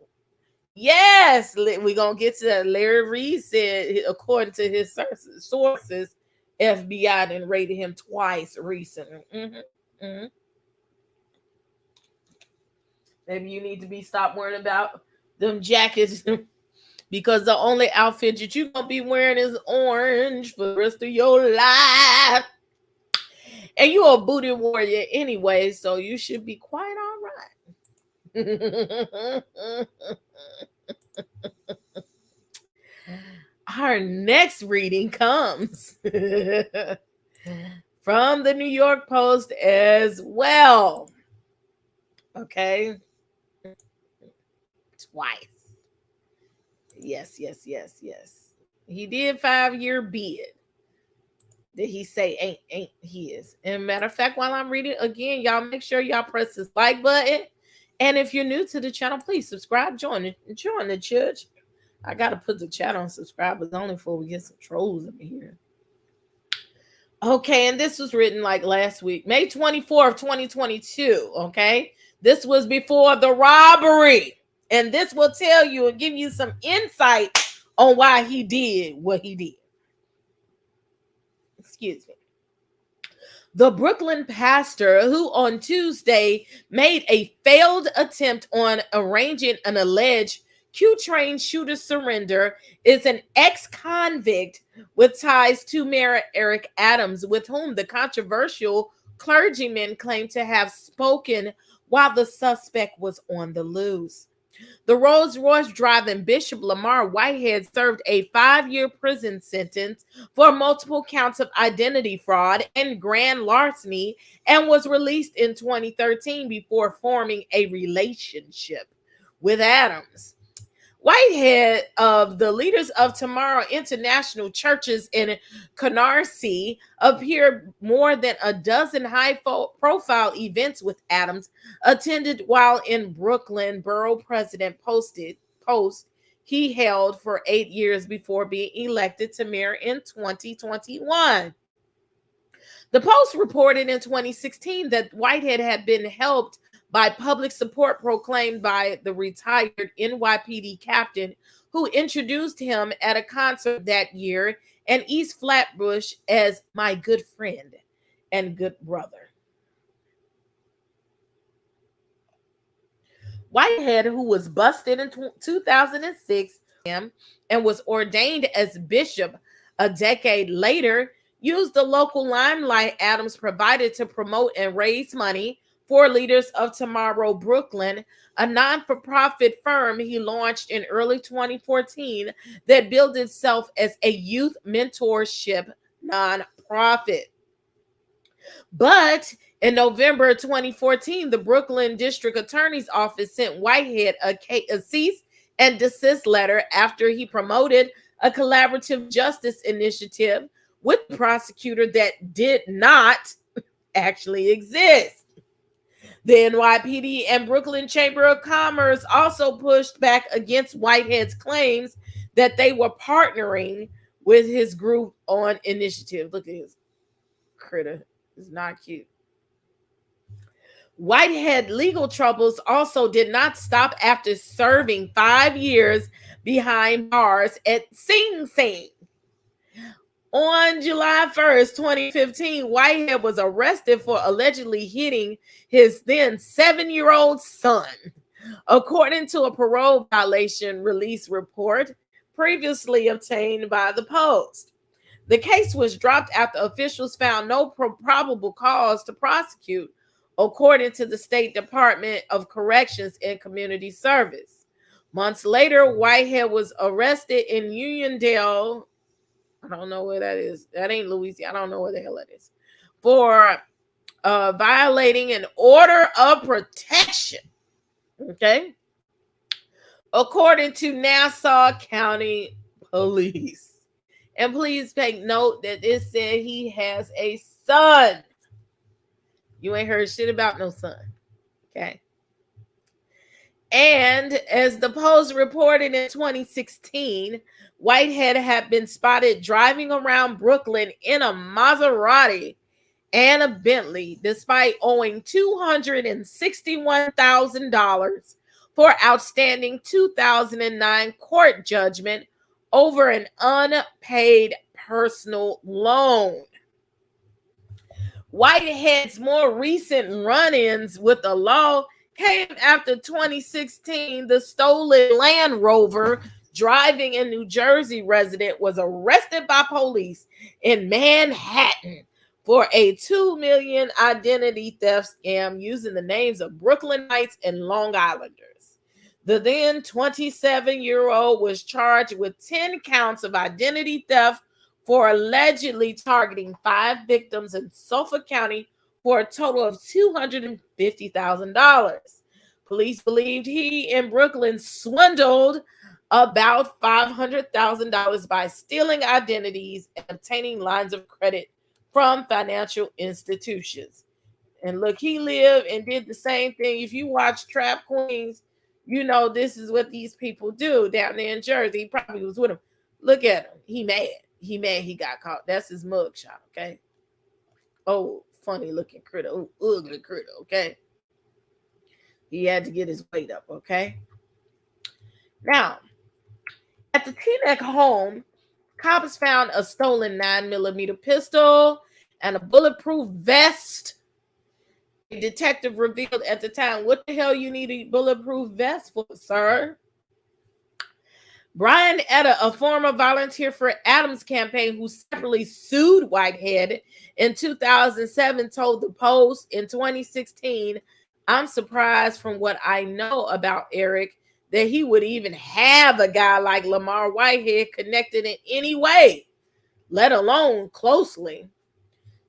S1: Yes, we're gonna get to that. Larry Reed said, according to his sources, FBI then raided him twice recently. Maybe you need to be stopped worrying about them jackets because the only outfit that you're gonna be wearing is orange for the rest of your life. And you're a booty warrior anyway, so you should be quite all right. Our next reading comes from the New York Post as well. Okay. Twice. Yes. He did 5-year bid. Did he say ain't his? And matter of fact, while I'm reading again, y'all make sure y'all press this like button. And if you're new to the channel, please subscribe, join the church. I gotta put the chat on subscribers only before we get some trolls in here. Okay, and this was written like last week, May 24th, 2022. Okay, this was before the robbery. And this will tell you and give you some insight on why he did what he did. Excuse me. The Brooklyn pastor who on Tuesday made a failed attempt on arranging an alleged Q-train shooter surrender is an ex-convict with ties to Mayor Eric Adams, with whom the controversial clergyman claimed to have spoken while the suspect was on the loose. The Rolls-Royce driving Bishop Lamor Whitehead served a 5-year prison sentence for multiple counts of identity fraud and grand larceny and was released in 2013 before forming a relationship with Adams. Whitehead of the Leaders of Tomorrow International Churches in Canarsie appeared more than a dozen high-profile events with Adams attended while in Brooklyn. Borough President post he held for 8 years before being elected to mayor in 2021. The Post reported in 2016 that Whitehead had been helped by public support proclaimed by the retired NYPD captain who introduced him at a concert that year in East Flatbush as my good friend and good brother. Whitehead, who was busted in 2006 and was ordained as bishop a decade later, used the local limelight Adams provided to promote and raise money for Leaders of Tomorrow Brooklyn, a non-for-profit firm he launched in early 2014 that billed itself as a youth mentorship nonprofit. But in November 2014, the Brooklyn District Attorney's Office sent Whitehead a cease and desist letter after he promoted a collaborative justice initiative with the prosecutor that did not actually exist. The NYPD and Brooklyn Chamber of Commerce also pushed back against Whitehead's claims that they were partnering with his group on initiative. Look at his critter. It's not cute. Whitehead legal troubles also did not stop after serving 5 years behind bars at Sing Sing. On July 1st, 2015, Whitehead was arrested for allegedly hitting his then 7-year-old son, according to a parole violation release report previously obtained by the Post. The case was dropped after officials found no probable cause to prosecute, according to the State Department of Corrections and Community Service. Months later, Whitehead was arrested in Uniondale. I don't know where that is. That ain't Louisiana. I don't know where the hell it is. For violating an order of protection. Okay. According to Nassau County Police. And please take note that it said he has a son. You ain't heard shit about no son. Okay. And as the Post reported in 2016, Whitehead had been spotted driving around Brooklyn in a Maserati and a Bentley, despite owing $261,000 for outstanding 2009 court judgment over an unpaid personal loan. Whitehead's more recent run-ins with the law came after 2016. The stolen Land Rover driving in New Jersey resident was arrested by police in Manhattan for a $2 million identity theft scam using the names of Brooklynites and Long Islanders. The then 27-year-old was charged with 10 counts of identity theft for allegedly targeting 5 victims in Suffolk County for a total of $250,000. Police believed he in Brooklyn swindled about $500,000 by stealing identities and obtaining lines of credit from financial institutions. And look, he lived and did the same thing. If you watch Trap Queens, you know this is what these people do down there in Jersey. He probably was with him. Look at him. He mad. He mad he got caught. That's his mugshot, okay? Oh, funny looking critter. Oh, ugly critter, okay? He had to get his weight up, okay? Now, at the Teaneck home, cops found a stolen 9mm pistol and a bulletproof vest. A detective revealed at the time, what the hell you need a bulletproof vest for, sir? Brian Etta, a former volunteer for Adams' campaign who separately sued Whitehead in 2007, told the Post in 2016, I'm surprised from what I know about Eric that he would even have a guy like Lamor Whitehead connected in any way, let alone closely.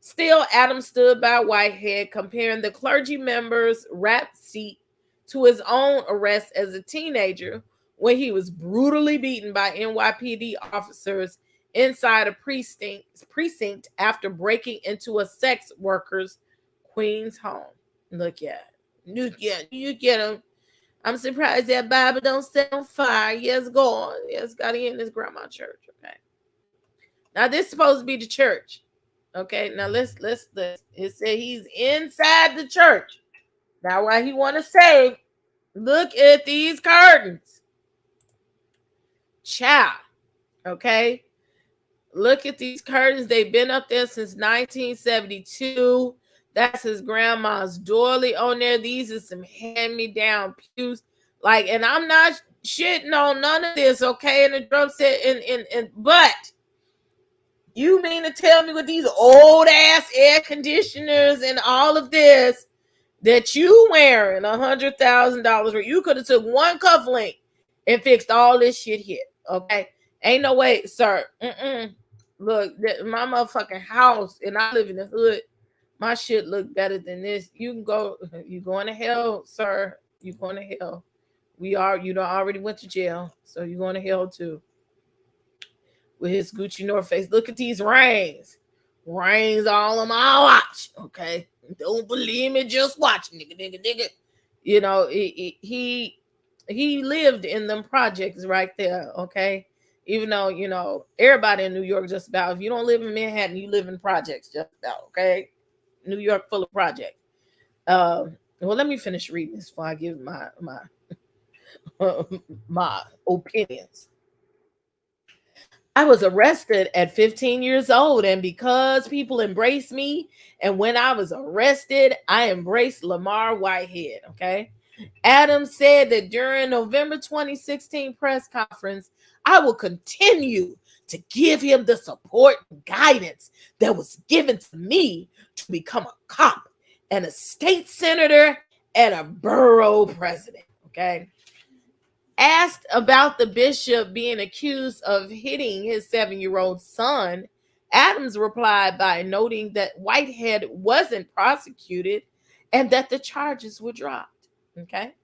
S1: Still, Adams stood by Whitehead, comparing the clergy member's rap sheet to his own arrest as a teenager when he was brutally beaten by NYPD officers inside a precinct after breaking into a sex worker's Queens home. Look at it. You get him. I'm surprised that Bible don't set on fire. Yes, God. Yes, God in his grandma church. Okay. Now this is supposed to be the church. Okay. Now let's. It said he's inside the church. Now what he want to say? Look at these curtains. Child. Okay. Look at these curtains. They've been up there since 1972. That's his grandma's doily on there. These are some hand-me-down pews. Like, and I'm not shitting on none of this, okay? And the drum set, but you mean to tell me with these old ass air conditioners and all of this that you wearing $100,000 where you could have took one cufflink and fixed all this shit here, okay? Ain't no way, sir. Look, my motherfucking house, and I live in the hood. My shit look better than this. You going to hell, sir. You going to hell. You done already went to jail, so you're going to hell too. With his Gucci North Face. Look at these rings. Rings all on my watch. Okay. Don't believe me, just watch, nigga. You know, he lived in them projects right there, okay? Even though, you know, everybody in New York just about, if you don't live in Manhattan, you live in projects just about, okay? New York full of projects. Well, let me finish reading this before I give my my opinions. I was arrested at 15 years old, and because people embraced me, and when I was arrested, I embraced Lamor Whitehead. Okay. Adams said that during November 2016 press conference, I will continue to give him the support and guidance that was given to me to become a cop and a state senator and a borough president. Okay. Asked about the bishop being accused of hitting his 7-year-old son, Adams replied by noting that Whitehead wasn't prosecuted and that the charges were dropped. Okay.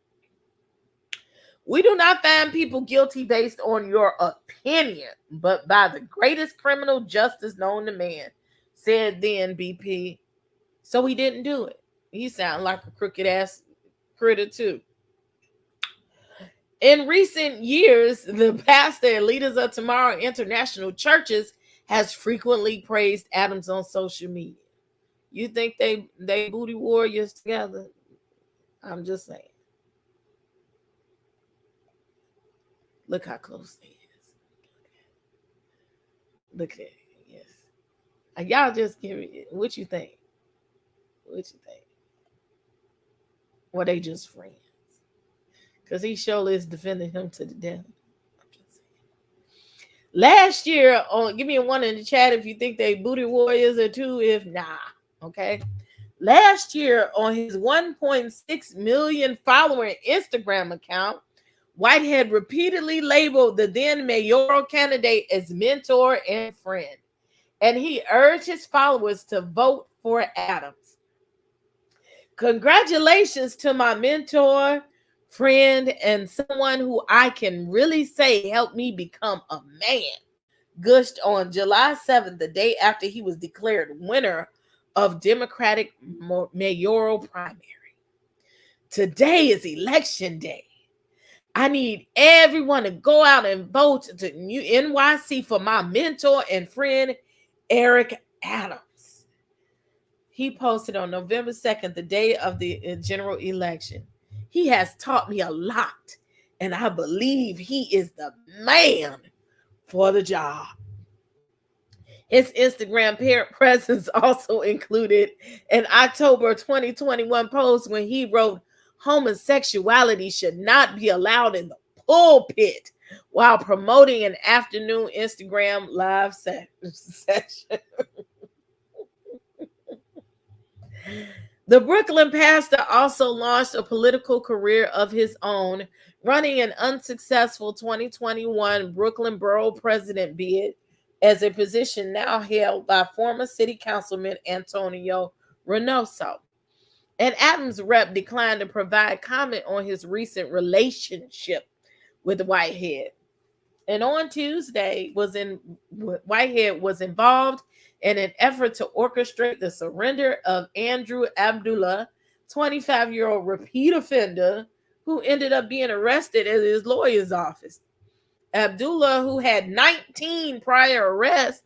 S1: We do not find people guilty based on your opinion, but by the greatest criminal justice known to man, said then BP. So he didn't do it. He sounded like a crooked ass critter too. In recent years, the pastor and leaders of Tomorrow International Churches has frequently praised Adams on social media. You think they booty warriors together? I'm just saying. Look how close they is. Look at it. Yes. And y'all just give me what you think. What you think? Well, they just friends. Because he surely is defending him to the death. Last year, give me a one in the chat if you think they booty warriors or two. If nah, okay. Last year, on his 1.6 million follower Instagram account, Whitehead repeatedly labeled the then mayoral candidate as mentor and friend, and he urged his followers to vote for Adams. Congratulations to my mentor, friend, and someone who I can really say helped me become a man, gushed on July 7th, the day after he was declared winner of Democratic mayoral primary. Today is election day. I need everyone to go out and vote to NYC for my mentor and friend, Eric Adams. He posted on November 2nd, the day of the general election. He has taught me a lot, and I believe he is the man for the job. His Instagram presence also included an October 2021 post when he wrote, "Homosexuality should not be allowed in the pulpit," while promoting an afternoon Instagram live session. The Brooklyn pastor also launched a political career of his own, running an unsuccessful 2021 Brooklyn Borough President bid as a position now held by former city councilman Antonio Reynoso. An Adams rep declined to provide comment on his recent relationship with Whitehead. And on Tuesday, Whitehead was involved in an effort to orchestrate the surrender of Andrew Abdullah, 25-year-old repeat offender who ended up being arrested at his lawyer's office. Abdullah, who had 19 prior arrests,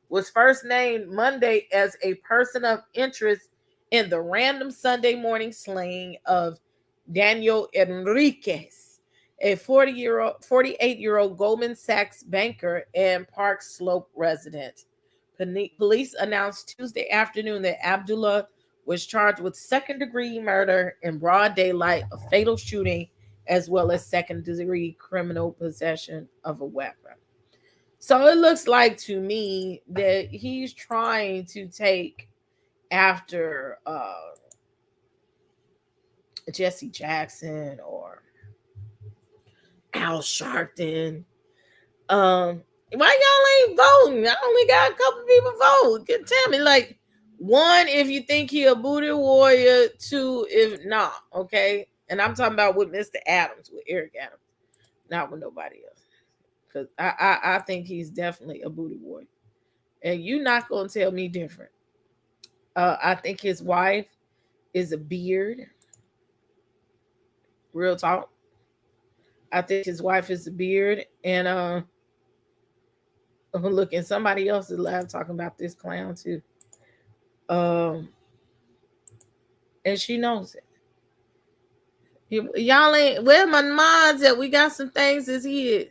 S1: was first named Monday as a person of interest in the random Sunday morning slaying of Daniel Enriquez, a 48-year-old Goldman Sachs banker and Park Slope resident. Police announced Tuesday afternoon that Abdullah was charged with second-degree murder in broad daylight, a fatal shooting, as well as second-degree criminal possession of a weapon. So it looks like to me that he's trying to take after Jesse Jackson or Al Sharpton. Why y'all ain't voting? I only got a couple people vote. Tell me, like, one, if you think he a booty warrior, two, if not, okay? And I'm talking about with Mr. Adams, with Eric Adams, not with nobody else. Because I think he's definitely a booty warrior. And you're not going to tell me different. I think his wife is a beard. Real talk. I think his wife is a beard. And look, and somebody else is live talking about this clown too. And she knows it. Y'all ain't, where my mods at? We got some things that's here.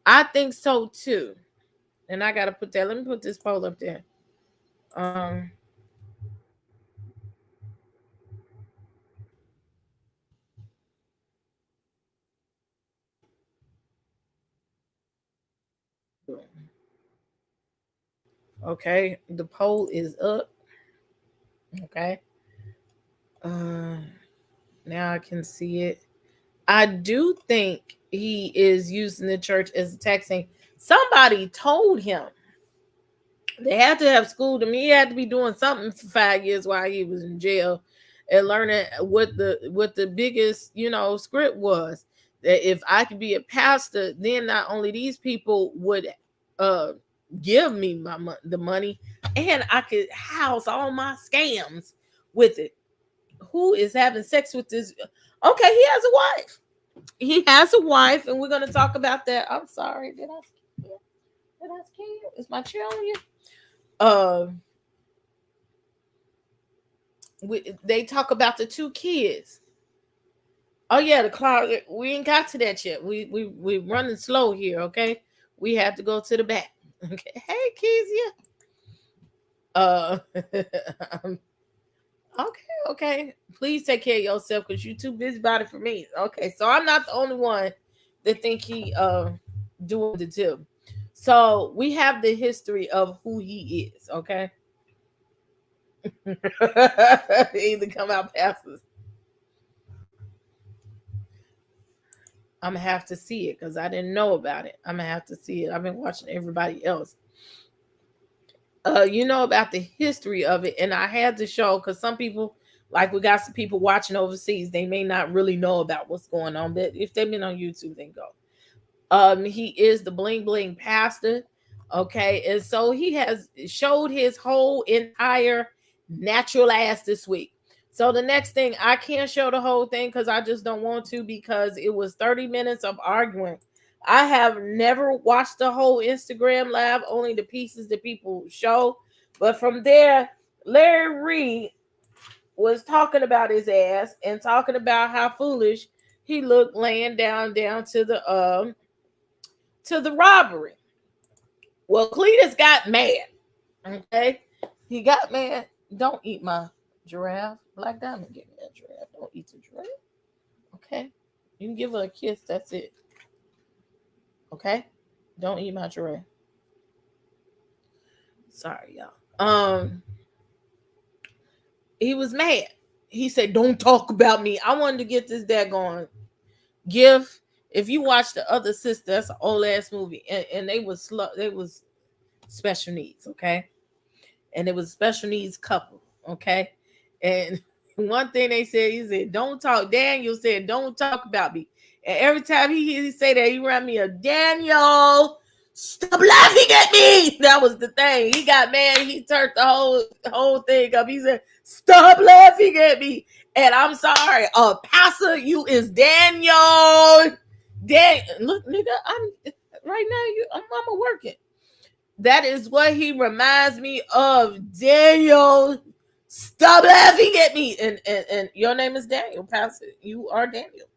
S1: I think so too. And I gotta put that. Let me put this poll up there. Um, okay, the poll is up. Okay. Uh, now I can see it. I do think he is using the church as a taxing. Somebody told him they had to have schooled him. He had to be doing something for 5 years while he was in jail and learning what the biggest, script was. That if I could be a pastor, then not only these people would uh give me the money, and I could house all my scams with it. Who is having sex with this? Okay, he has a wife. He has a wife, and we're gonna talk about that. I'm sorry, did I scare you? Is my chair on you? They talk about the 2 kids. Oh yeah, the cloud. We ain't got to that yet. We running slow here. Okay, we have to go to the back. Okay, hey Kezia. Okay. Please take care of yourself because you're too busybody for me. Okay, so I'm not the only one that think he doing the too. So we have the history of who he is. Okay. Either come out pastors. I'm gonna have to see it because I didn't know about it. I'm gonna have to see it. I've been watching everybody else. You know about the history of it, and I had to show because some people, like we got some people watching overseas, they may not really know about what's going on. But if they've been on YouTube, then go. He is the bling bling pastor. Okay, and so he has showed his whole entire natural ass this week. So the next thing, I can't show the whole thing because I just don't want to, because it was 30 minutes of arguing. I have never watched the whole Instagram live, only the pieces that people show. But from there, Larry Reed was talking about his ass and talking about how foolish he looked laying down to the robbery. Well, Cletus got mad. Okay, he got mad. Don't eat my giraffe. Black Diamond, give me that giraffe. Don't eat the giraffe. Okay, you can give her a kiss. That's it. Okay, don't eat my giraffe. Sorry, y'all. He was mad. He said, "Don't talk about me." I wanted to get this daggone gift. If you watch the other sister, that's an old ass movie, and they was special needs, okay, and it was a special needs couple, okay, and one thing they said, he said, "Don't talk." Daniel said, "Don't talk about me," and every time he say that, he remind me of Daniel. Stop laughing at me. That was the thing. He got mad. He turned the whole thing up. He said, "Stop laughing at me." And I'm sorry, pastor, you is Daniel. Look, nigga, I'm right now. I'm working. That is what he reminds me of. Daniel, stop laughing at me. And your name is Daniel, pastor. You are Daniel.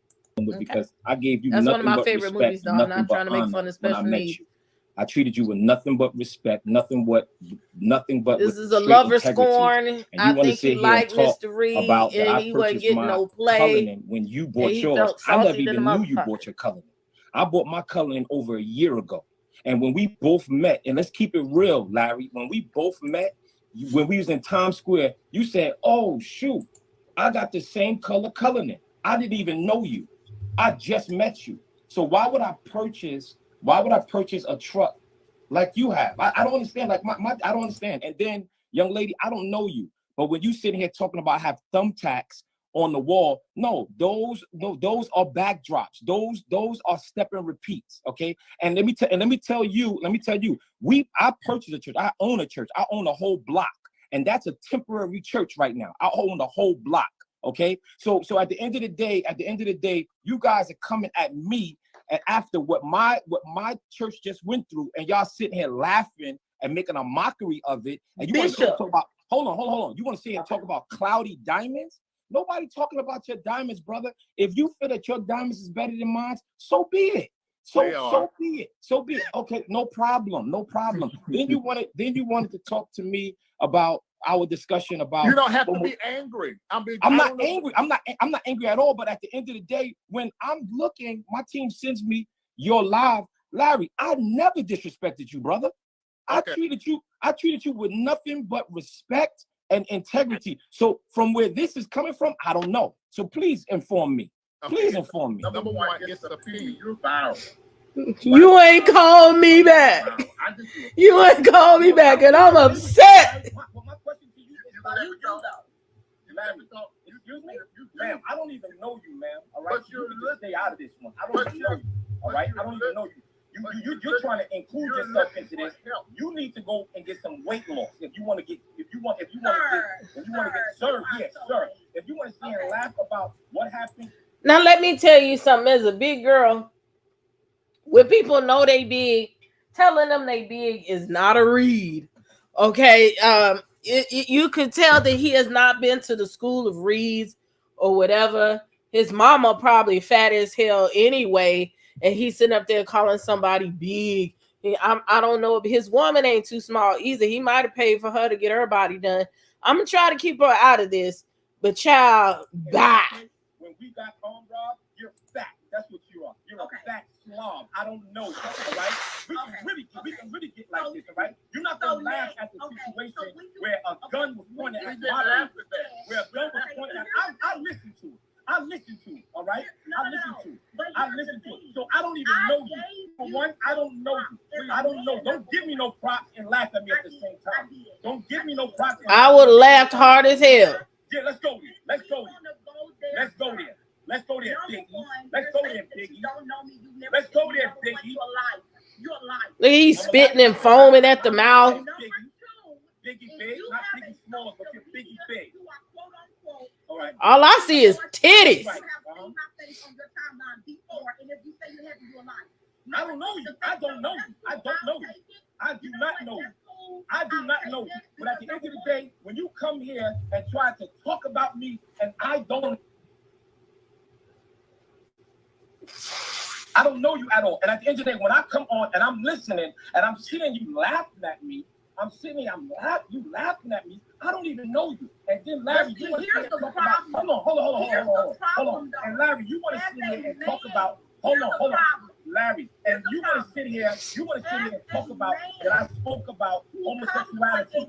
S4: Because I gave you
S1: That's
S4: nothing
S1: one of my
S4: but
S1: favorite
S4: respect,
S1: movies, though. I'm not trying to make
S4: honor
S1: fun of
S4: when I
S1: special
S4: met
S1: needs.
S4: you. I treated you with nothing but respect, nothing but
S1: this is a lover scorn.
S4: And you
S1: I
S4: want to
S1: think he
S4: sit here
S1: liked
S4: and talk
S1: Mr. Reed,
S4: about that
S1: and
S4: I
S1: he wasn't
S4: purchased
S1: getting
S4: my
S1: no play.
S4: coloring when you bought yours. I never even knew you bought your coloring. I bought my coloring over a year ago. And when we both met, and let's keep it real, Larry, when we both met, when we was in Times Square, you said, "Oh, shoot, I got the same color coloring. I didn't even know you. I just met you. So why would I purchase a truck like you have? I don't understand. Like I don't understand. And then, young lady, I don't know you. But when you sitting here talking about have thumbtacks on the wall, no, those are backdrops. Those are step and repeats. Okay. And let me tell you, I purchased a church. I own a church. I own a whole block. And that's a temporary church right now. I own the whole block. Okay. So at the end of the day, you guys are coming at me and after what my church just went through, and y'all sitting here laughing and making a mockery of it. And you want to talk about, hold on. You want to sit here and talk about cloudy diamonds? Nobody talking about your diamonds, brother. If you feel that your diamonds is better than mine, so be it. So be it. So be it. Okay, no problem. Then you wanted to talk to me about our discussion about.
S6: You don't have to be angry.
S4: I'm not angry. I'm not angry at all. But at the end of the day, when I'm looking, my team sends me your live, Larry. I never disrespected you, brother. Okay. I treated you with nothing but respect and integrity. So from where this is coming from, I don't know. So please inform me. Please inform me.
S6: Number one, it's a opinion. You're viral.
S1: You ain't called me back. You ain't called me back, and I'm upset.
S4: My question to you is about you, though. Excuse me, ma'am. I don't even know you, ma'am. All right, you can just stay out of this one. I don't even know you. All right, I don't even know you. You're trying to include yourself into this. You need to go and get some weight loss if you want to get served. Yes, sir. If you want to sit and laugh about what happened.
S1: Now let me tell you something. As a big girl, when people know they big, telling them they big is not a read. Okay, you could tell that he has not been to the school of reads or whatever. His mama probably fat as hell anyway. And he's sitting up there calling somebody big. I don't know if his woman ain't too small either. He might have paid for her to get her body done. I'm going to try to keep her out of this. But child, bye.
S4: When we got home, Rob, you're fat. That's what you are. You're a fat slob. I don't know. All right? We can really get like this, all right? You're not going to laugh at the situation where a gun was pointed at my life. Where a gun was pointed at. I listened to it. All right? I listen to it. So I don't even know you. For one, I don't know you. I don't know. Don't give me no props and laugh at me at the same time. Don't give me no props.
S1: I would have laughed hard as hell.
S4: Yeah, let's go there. Let's go there, Biggie. Let's go there, Biggie.
S1: Look, he's spitting and foaming at the mouth.
S4: Biggie big, not Biggie small, but you're Biggie big. All right.
S1: All I see is titties.
S4: I don't know you. I do not know you. But at the end of the day, when you come here and try to talk about me and I don't know you at all. And at the end of the day, when I come on and I'm listening and I'm sitting you laughing at me, you laughing at me. I don't even know you. And then Larry, you want to talk about. Hold on. And Larry, you want to sit here and talk about. Hold on. Larry, and you want to sit here and talk about that I spoke about homosexuality.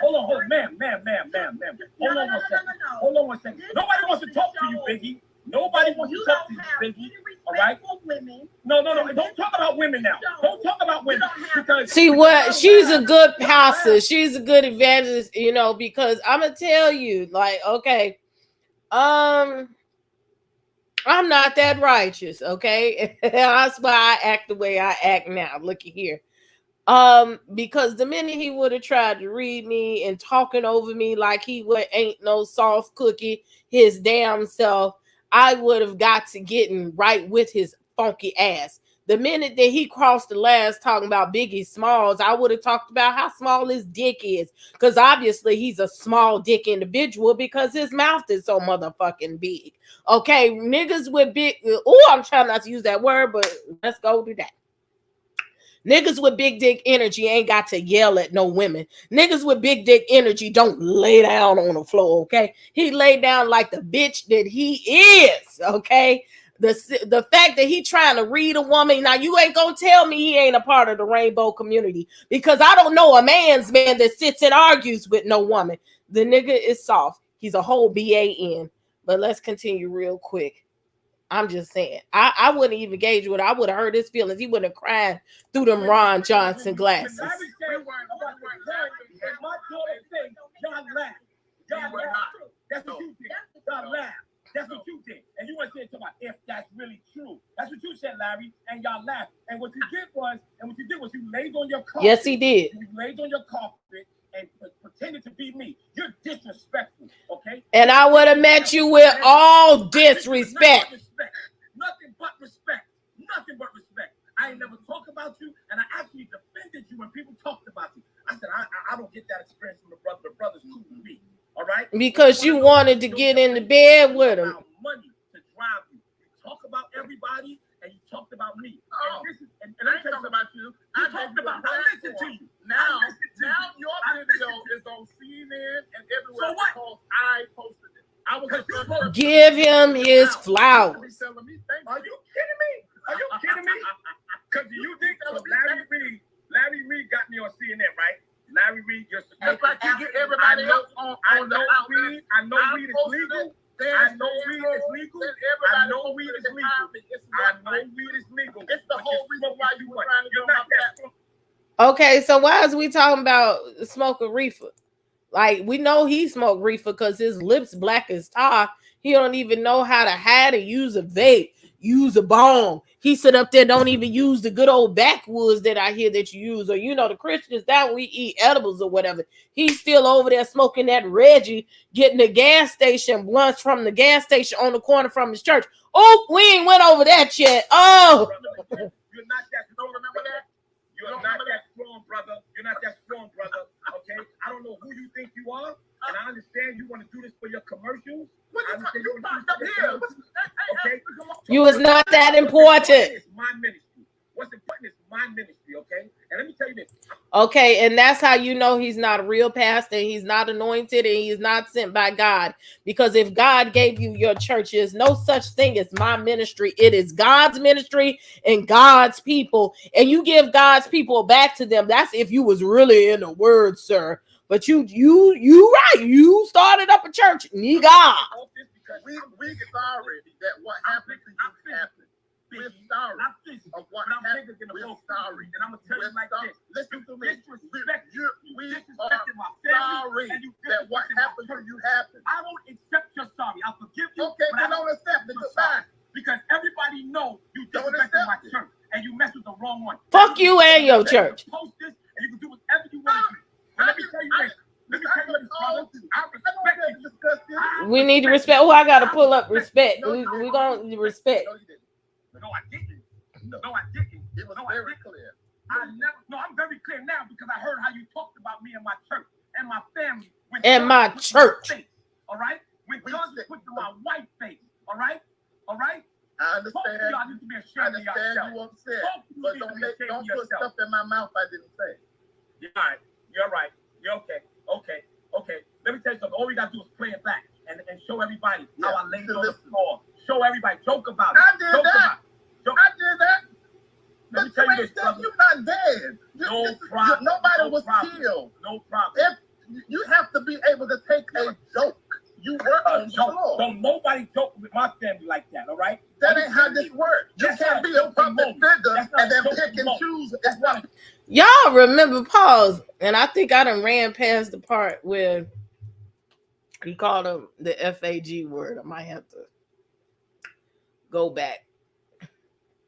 S4: Hold on, ma'am. Hold on one second. Nobody wants to talk to you, Biggie. Nobody wants to talk to you, Biggie. All right? No. Don't talk about women now. Don't talk about women. Because
S1: see what? She's a good pastor. She's a good evangelist, because I'm going to tell you, like, okay, I'm not that righteous, okay? That's why I act the way I act now. Looky here. Because the minute he would have tried to read me and talking over me like he ain't no soft cookie, his damn self, I would have got to getting right with his funky ass. The minute that he crossed the last talking about Biggie Smalls, I would have talked about how small his dick is. Because obviously he's a small dick individual because his mouth is so motherfucking big. Okay, niggas with big... Oh, I'm trying not to use that word, but let's go to that. Niggas with big dick energy ain't got to yell at no women. Niggas with big dick energy don't lay down on the floor, okay? He laid down like the bitch that he is, okay? The fact that he trying to read a woman, now you ain't gonna tell me he ain't a part of the rainbow community because I don't know a man's man that sits and argues with no woman. The nigga is soft. He's a whole BAN. But let's continue real quick. I'm just saying. I wouldn't even engage with it. I would have hurt his feelings. He wouldn't have cried through them Ron Johnson glasses.
S4: That's what you did. And you want to say about if that's really true. That's what you said, Larry, and y'all laughed. And what you did was you laid on your carpet.
S1: Yes, he did.
S4: You laid on your carpet and pretended to be me. You're disrespectful, okay?
S1: And I would have met you with all disrespect.
S4: Nothing but respect. I ain't never talked about you, and I actually defended you when people talked about you. I said, I don't get that experience from the brother. The brother's cool with me. All right?
S1: Because you wanted to get in the bed with him.
S4: Money to drive you. You talk about everybody and you talked about me.
S1: Give him his flowers.
S6: Are you kidding me? Are you kidding me? Because you think Larry Reed got me on CNN, right? Larry Reed, you're supposed to get everybody else on the outlet. I know weed is legal. I know weed is legal. I know weed is legal. It's the whole reason why you were trying to get on my platform.
S1: Okay, so why is we talking about smoking reefer? Like, we know he smoked reefer because his lips black as tar. He don't even know how to hide and use a vape, use a bong. He sit up there, don't even use the good old backwoods that I hear that you use. Or, you know, the Christians, that we eat edibles or whatever. He's still over there smoking that Reggie, getting the gas station blunts from the gas station on the corner from his church. Oh, we ain't went over that yet. Oh.
S6: You're not that. You don't remember that? You're not that strong, brother. You're not that strong, brother. Okay? I don't know who you think you are, and I understand you want to do this for your commercials. You popped up here. Okay?
S1: You was not that important.
S6: It's my ministry. What's important is my ministry, okay? And let me tell you this.
S1: Okay, and that's how you know he's not a real pastor, he's not anointed, and he's not sent by God. Because if God gave you your church, there's no such thing as my ministry. It is God's ministry and God's people. And you give God's people back to them. That's if you was really in the word, sir. But you right. You started up a church. Me God.
S6: We sorry that what happened to you happened. We're sorry of what happened. We're sorry.
S3: And I'm going to tell you like this.
S6: Listen to me. We are sorry that what happened to you happened.
S3: I don't accept your sorry. I'll forgive you.
S6: Okay, then don't accept it. Goodbye.
S3: Because everybody knows you disrespected my church and you messed with the wrong one.
S1: Fuck you and your church.
S3: You post this and you can do whatever you want to do. But let me tell you this. Let me tell you this, brother. I respect you.
S1: We need to respect. Oh, I got to pull up respect. We going to respect.
S3: No, I didn't. No, I didn't.
S6: It was very clear.
S3: I'm very clear now because I heard how you talked about me and my church and my family.
S1: And my church.
S3: All right? When God put to my white face. All right? All right?
S6: I understand.
S3: Y'all need to be ashamed of yourself.
S6: You upset. But don't put stuff in my mouth I didn't say.
S3: You're right. You're right. You're okay. Okay. Let me tell you something. All we got to do is play it back and show everybody how I laid on the floor. Show everybody. Joke about it.
S6: I did that. I did that.
S3: Let me tell you this, brother.
S6: You're not dead.
S3: No problem.
S6: Nobody was killed.
S3: No problem.
S6: You have to be able to take a joke. You were on joke.
S3: Don't nobody joke with my family like that, all right?
S6: That ain't how this works. You can't be a public figure and then pick and choose. That's what.
S1: Y'all remember, pause, and I think I done ran past the part where he called him the FAG word. I might have to go back.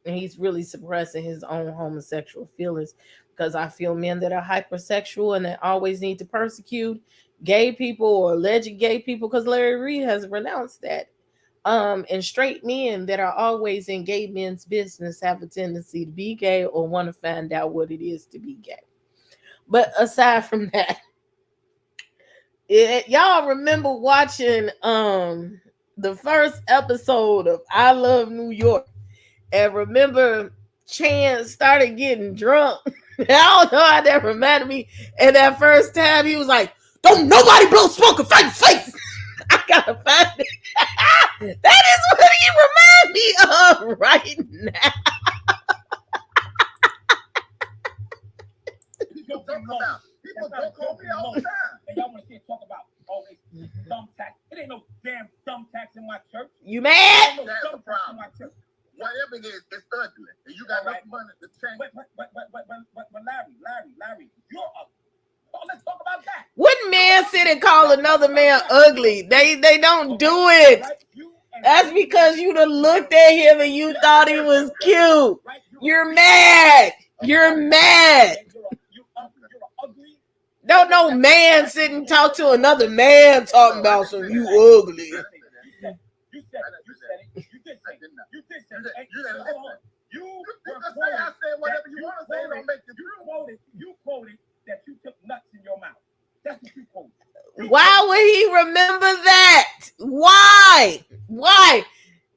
S1: And he's really suppressing his own homosexual feelings because I feel men that are hypersexual and that always need to persecute gay people or alleged gay people, because Larry Reed has renounced that. And straight men that are always in gay men's business have a tendency to be gay or want to find out what it is to be gay. But aside from that, y'all remember watching the first episode of I Love New York, and remember Chance started getting drunk. I don't know how that reminded me. And that first time he was like, "Don't nobody blow smoke in my face." I gotta find it. That is what he reminds me of right now.
S6: People talk about me all the time.
S3: And y'all want to talk about all this thumbtack. It ain't no damn thumbtacks in my church.
S1: You mad?
S6: That's the problem. Whatever it is, it's ugly. And you got enough money to change.
S3: But Larry, you're a... Oh, let's talk about that.
S1: Wouldn't man sit and call another man ugly? They don't do it. That's because you done looked at him and you thought he was cute. You're mad. You're mad. Don't no man sit and talk to another man talking about some you ugly.
S3: You said it. You did say it.
S6: I said whatever you want to say. Don't make it true.
S3: You quoted that you took nuts in your mouth. That's what you quoted.
S1: Why would he remember that? Why?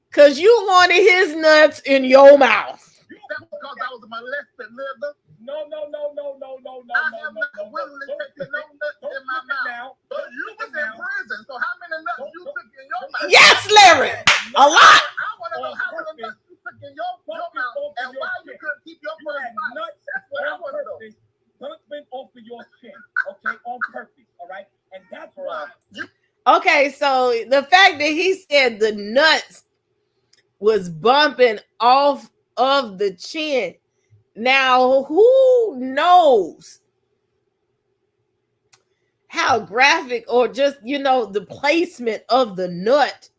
S1: Because you wanted his nuts in your mouth.
S6: That's because I was molested, nigga.
S3: No.
S6: I have not willingly taken no nuts in my mouth. But you was in prison, so how many nuts you took in your mouth?
S1: Yes,
S4: your chin, okay, on purpose, all right? And that's why.
S1: Okay, so the fact that he said the nuts was bumping off of the chin. Now, who knows how graphic or just, the placement of the nut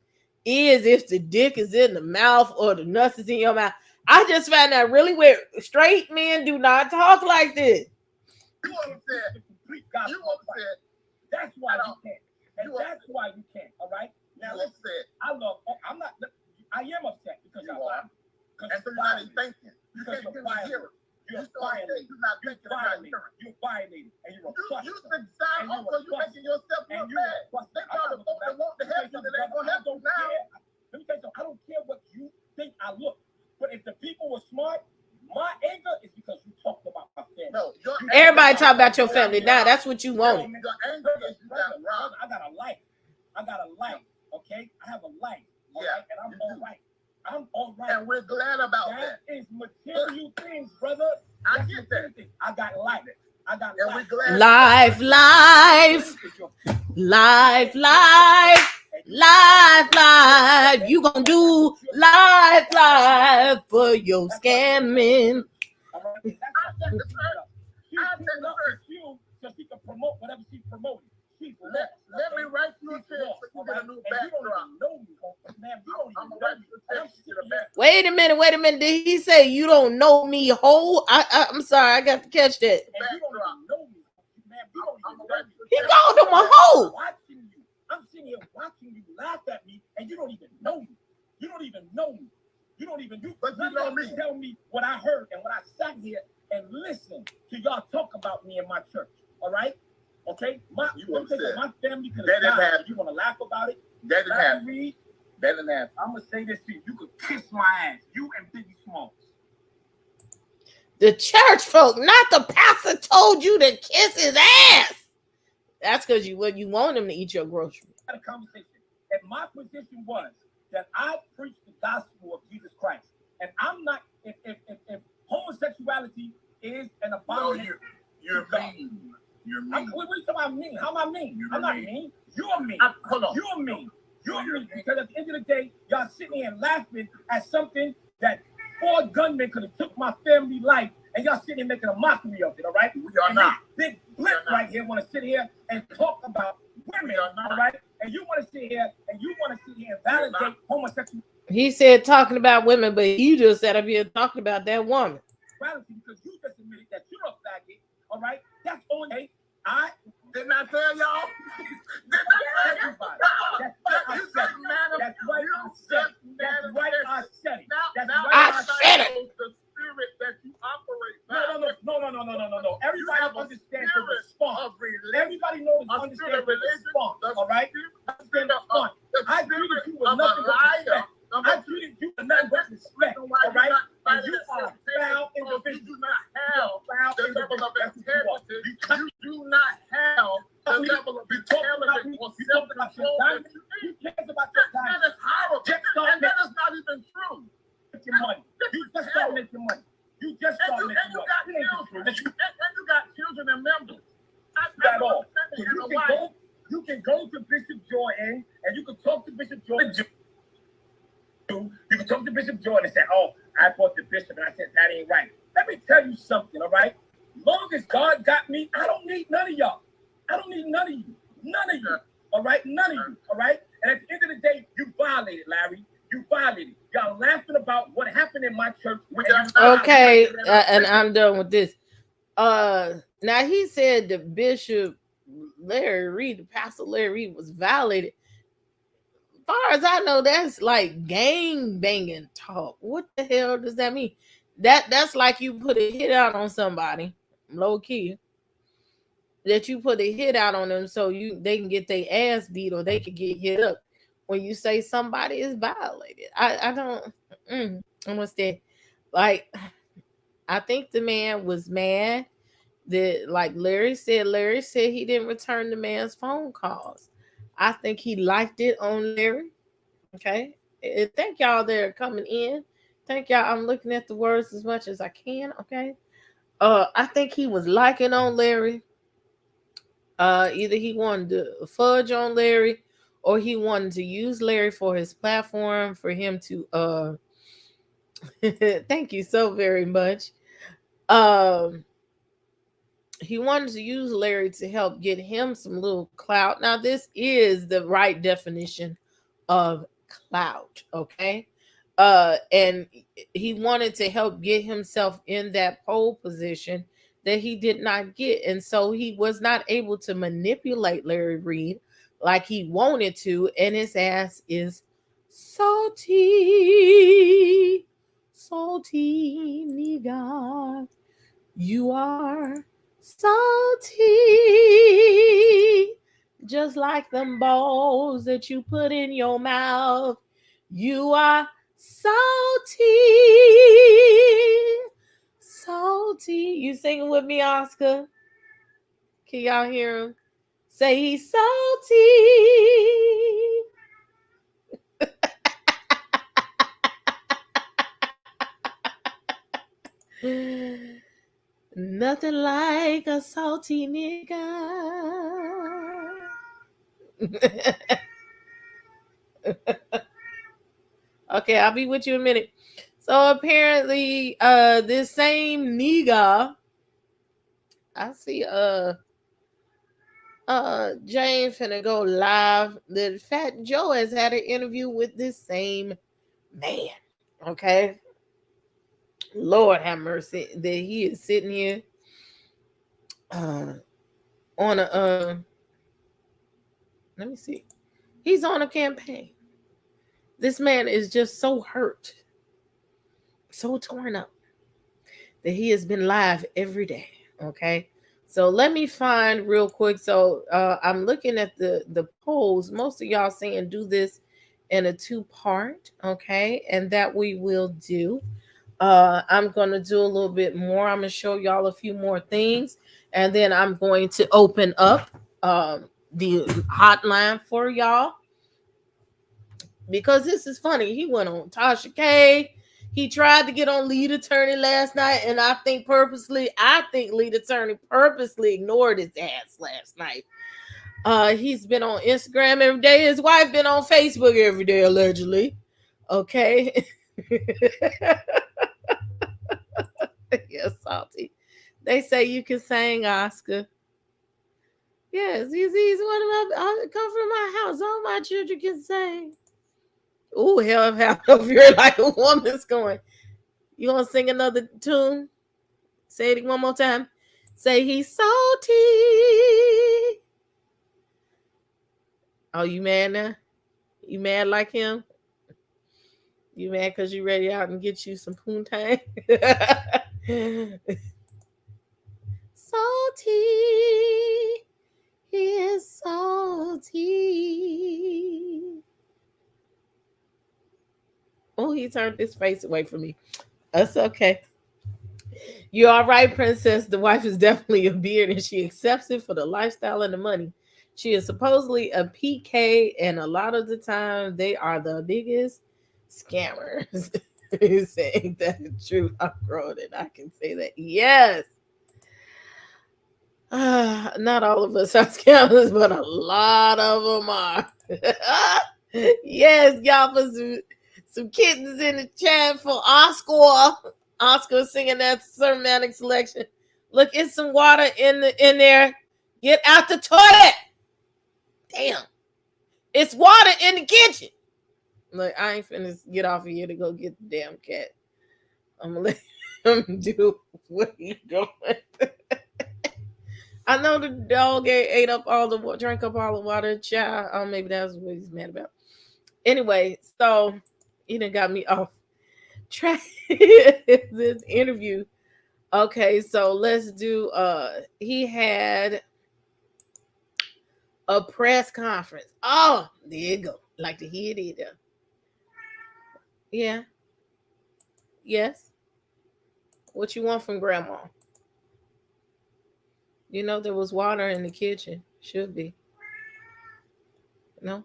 S1: is if the dick is in the mouth or the nuts is in your mouth. I just found that really weird. Straight men do not talk like this.
S6: You upset.
S4: That's why you can't. And that's why you can't, all right? Now,
S6: you upset.
S4: I am upset because
S6: you are. And so you're not even thinking. You can't hear it. You're violating. You're not thinking about it.
S4: You're violating. And you're a buster.
S6: You should sign off because you're making yourself look bad. They try to vote and want to help you, and they ain't gonna help you now.
S4: Let me tell you something. I don't care what you think I look. But if the people were smart, my anger is because you talked about my family.
S6: No,
S1: everybody talk about your family now. That's what you wanted.
S6: Your anger is
S4: I got a life. Okay? I have a life.
S6: Yeah.
S4: Right? And I'm all right. I'm all right.
S6: And we're glad about that.
S4: That is material things, brother.
S6: I get that.
S4: I got life.
S6: And we're glad.
S1: Life. You gonna do life for your scamming.
S4: She can promote whatever she's promoting.
S6: Let me write you a check so you get a new backdrop.
S1: Wait a minute. Did he say you don't know me whole? I'm sorry, I got to catch that. He called him a hoe.
S4: I'm sitting here watching you laugh at me, and you don't even know me. You don't even know me. But you know me. Tell me what I heard and what I sat here and listened to y'all talk about me in my church. All right? Okay? My family could have died. You want to laugh about it?
S6: That didn't happen.
S4: I'm going to say this to you. You could kiss my ass. You and Biggie Smalls.
S1: The church folk, not the pastor, told you to kiss his ass. That's because you want him to eat your groceries.
S4: I had a conversation. And my position was that I preach the gospel of Jesus Christ. And I'm not, if homosexuality is an abomination.
S6: You're mean. You're mean.
S4: What are you talking about mean? How am I mean? I'm not mean. You're mean.
S6: Hold on.
S4: You're mean. Because at the end of the day, y'all sitting here laughing at something that 4 gunmen could have took my family life, and y'all sitting here making a mockery of it, all right?
S6: We are not.
S4: Big blip right here want to sit here and talk about women, all right? And you want to sit here and validate homosexuality.
S1: He said talking about women, but you just sat up here talking about that woman.
S4: Because you just admitted that you're a faggot, all right? That's only I
S6: didn't I tell y'all?
S4: That's right. I said it.
S6: The spirit that you operate.
S4: No. Everybody understands the response. Everybody knows understands the response. All right? Understand the response. I treated you with nothing but respect. I treated you with nothing but respect. All right? And you are a foul individual.
S6: You do not have the level of integrity. You do not have the level of intelligence or self-control.
S4: You cares about your time.
S6: That is horrible. And that is not even true.
S4: You just start making money. You just start making money.
S6: And you got children and members.
S4: That's all. You can go to Bishop Jordan and you can talk to Bishop Jordan. You can talk to Bishop Jordan and say, "Oh, I fought the bishop," and I said that ain't right. Let me tell you something, all right? Long as God got me, I don't need none of y'all. I don't need none of you. None of you. All right? None of you. All right? And at the end of the day, you violated, Larry. You violated. Y'all laughing about what happened in my church.
S1: Okay, and I'm done with this. Now he said the Bishop Larry Reed, the Pastor Larry Reed, was violated. As far as I know, that's like gang banging talk. What the hell does that mean? That's like you put a hit out on somebody, low key. That you put a hit out on them so they can get their ass beat or they can get hit up. When you say somebody is violated, I don't understand. Like, I think the man was mad that, like Larry said he didn't return the man's phone calls. I think he liked it on Larry. Okay. And thank y'all that are coming in. Thank y'all. I'm looking at the words as much as I can. Okay. I think he was liking on Larry. Either he wanted to fudge on Larry, or he wanted to use Larry for his platform for him to thank you so very much. He wanted to use Larry to help get him some little clout. Now, this is the right definition of clout, okay? And he wanted to help get himself in that pole position that he did not get. And so he was not able to manipulate Larry Reed like he wanted to, and his ass is salty. Salty nigga. You are salty, just like them balls that you put in your mouth. You are salty, salty. You singing with me, Oscar? Can y'all hear him? Say he's salty. Nothing like a salty nigga. Okay, I'll be with you in a minute. So apparently, this same nigga, I see Jane finna go live. The Fat Joe has had an interview with this same man. Okay. Lord have mercy that he is sitting here on a let me see. He's on a campaign. This man is just so hurt, so torn up that he has been live every day. Okay. So let me find real quick. So I'm looking at the polls. Most of y'all saying do this in a 2-part. Okay. And that we will do. I'm going to do a little bit more. I'm going to show y'all a few more things. And then I'm going to open up the hotline for y'all. Because this is funny. He went on Tasha K. He tried to get on Lead Attorney last night. And I think Lead Attorney purposely ignored his ass last night. He's been on Instagram every day. His wife been on Facebook every day, allegedly. Okay. Yes, salty. They say you can sing, Oscar. Yes, he's one of my. I come from my house. All my children can sing. Ooh, hell, half of here like a woman's going. You gonna sing another tune? Say it one more time. Say he's salty. Oh, you mad now? You mad like him? You mad because you ready out and get you some poontang? Salty. He is salty. Oh, he turned his face away from me. That's okay. You're all right, princess. The wife is definitely a beard and she accepts it for the lifestyle and the money. She is supposedly a PK, and a lot of the time they are the biggest scammers. Saying that is true. I'm grown and I can say that. Yes. Not all of us are scammers, but a lot of them are. Yes, y'all put some kittens in the chat for Oscar. Oscar singing that sermonic selection. Look, it's some water in there. Get out the toilet. Damn. It's water in the kitchen. Look, I ain't finna get off of here to go get the damn cat. I'm gonna let him do what he's doing. I know the dog drank up all the water. Child, maybe that's what he's mad about. Anyway, so he done got me off track this interview. Okay, so let's do. He had a press conference. Oh, there you go. Like to hear it either. Yeah. Yes. What you want from grandma? You know there was water in the kitchen. Should be. No?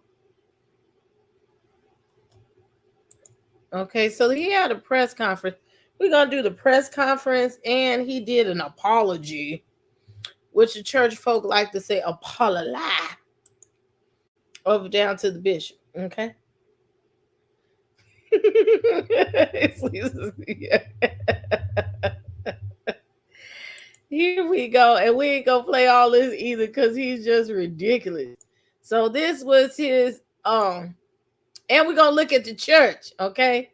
S1: Okay, so he had a press conference. We're going to do the press conference, and he did an apology which the church folk like to say apologize, over down to the bishop. Okay. Here we go, and we ain't gonna play all this either because he's just ridiculous. So this was his and we're gonna look at the church, okay?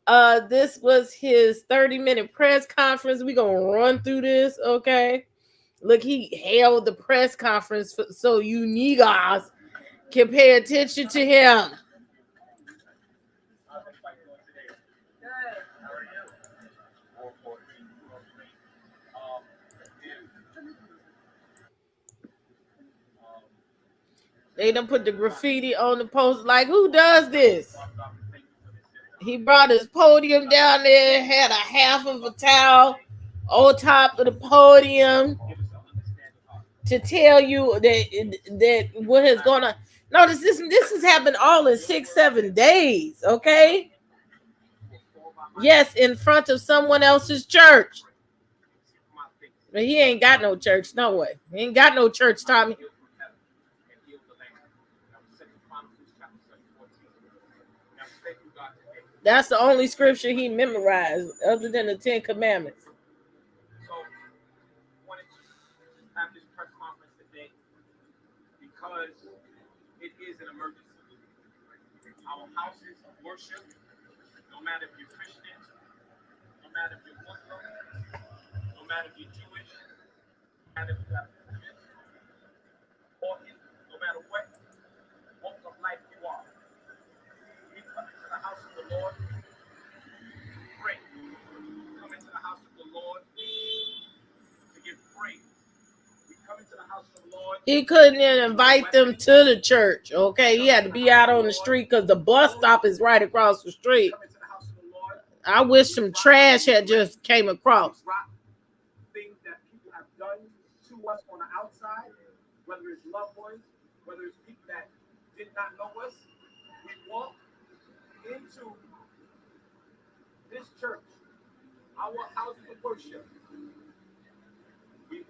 S1: This was his 30-minute press conference. We're gonna run through this, okay? Look, he held the press conference so you niggas can pay attention to him. They done put the graffiti on the post. Like, who does this? He brought his podium down there, had a half of a towel on top of the podium to tell you that what is gonna notice this has happened all in 6-7 days, okay? Yes, in front of someone else's church. But he ain't got no church, no way. He ain't got no church, Tommy. That's the only scripture he memorized, other than the 10 Commandments.
S4: So, I wanted to have this press conference today because it is an emergency. Our houses of worship, no matter if you're Christian, no matter if you're Muslim, no matter if you're Jewish, no matter if you're Buddhist, or no matter what walk of life you are, we come into the house of the Lord. Pray. Come into the house of the Lord to give praise. We come into the house of the Lord.
S1: He couldn't even invite them to the church, okay? He had to be out on the street because the bus stop is right across the street. I wish some trash had just came across.
S4: Things that people have done to us on the outside, whether it's loved ones, whether it's people that did not know us, we walk into this church, our houses of worship. We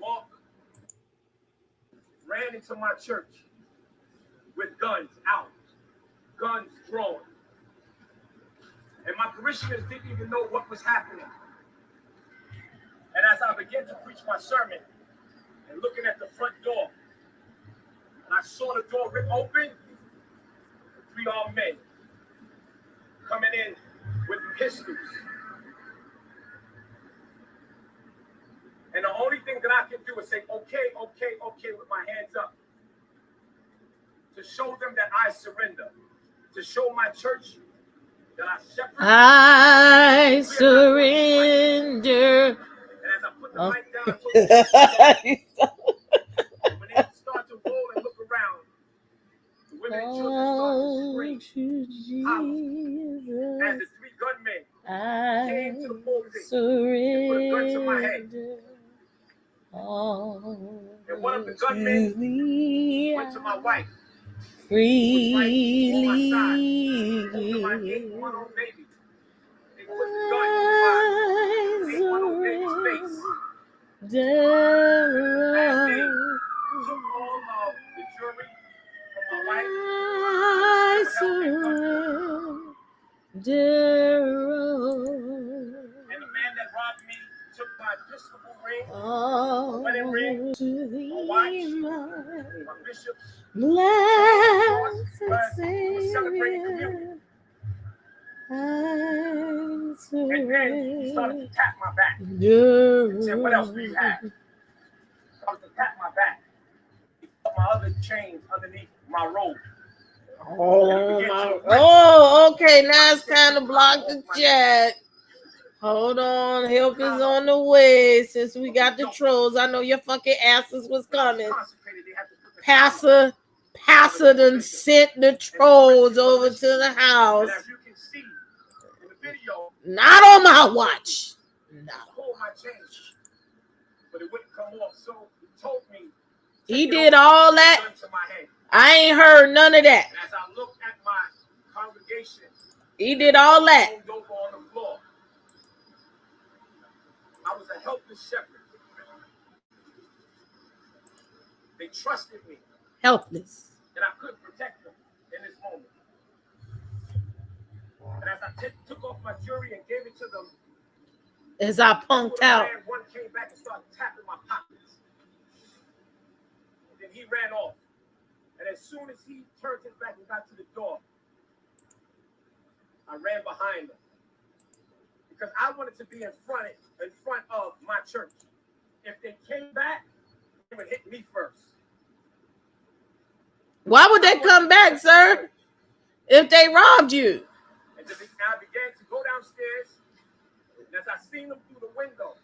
S4: ran into my church with guns out, guns drawn. And my parishioners didn't even know what was happening. And as I began to preach my sermon and looking at the front door, and I saw the door rip open, 3 armed men coming in with pistols. And the only thing that I can do is say, okay, with my hands up. To show them that I surrender. To show my church that I separate.
S1: I surrender.
S4: And as I put the mic down, I told when they start to roll and look around, the women and children start to scream. As the 3 gunmen came to the pulpit and put a gun to my head. And one of the gunmen went to my wife. Freely. Right on my 8-month-old baby. They put the gun in my 8-month-old baby's face. As they took all of the jewelry from my wife. And the man that robbed me took my Episcopal ring, wedding ring, my watch, my bishop's. Celebrating communion. And then he started to tap my back. He said, what else do you have? He started to tap my back. He put my other chains underneath my robe.
S1: Oh, okay. Now it's kind of blocked the chat. Hold on. Help is on the way. Since we got the trolls, I know your fucking asses was coming. Pastor done sent the trolls over to the house.
S4: As you can see in the video,
S1: not on my watch.
S4: My change, but it wouldn't come off. So he told me
S1: he did all that. I ain't heard none of that.
S4: As I looked at my congregation,
S1: he did all that.
S4: Over on the floor. I was a helpless shepherd.
S6: They trusted me.
S1: Helpless.
S6: And I couldn't protect them in this moment. And as I took off my jewelry and gave it to them,
S1: as I punked out,
S6: one came back and started tapping my pockets. And then he ran off. And as soon as he turned his back and got to the door, I ran behind him. Because I wanted to be in front of my church. If they came back, they would hit me first.
S1: Why would they come back, sir? If they robbed you?
S6: And I began to go downstairs. And as I seen them through the window,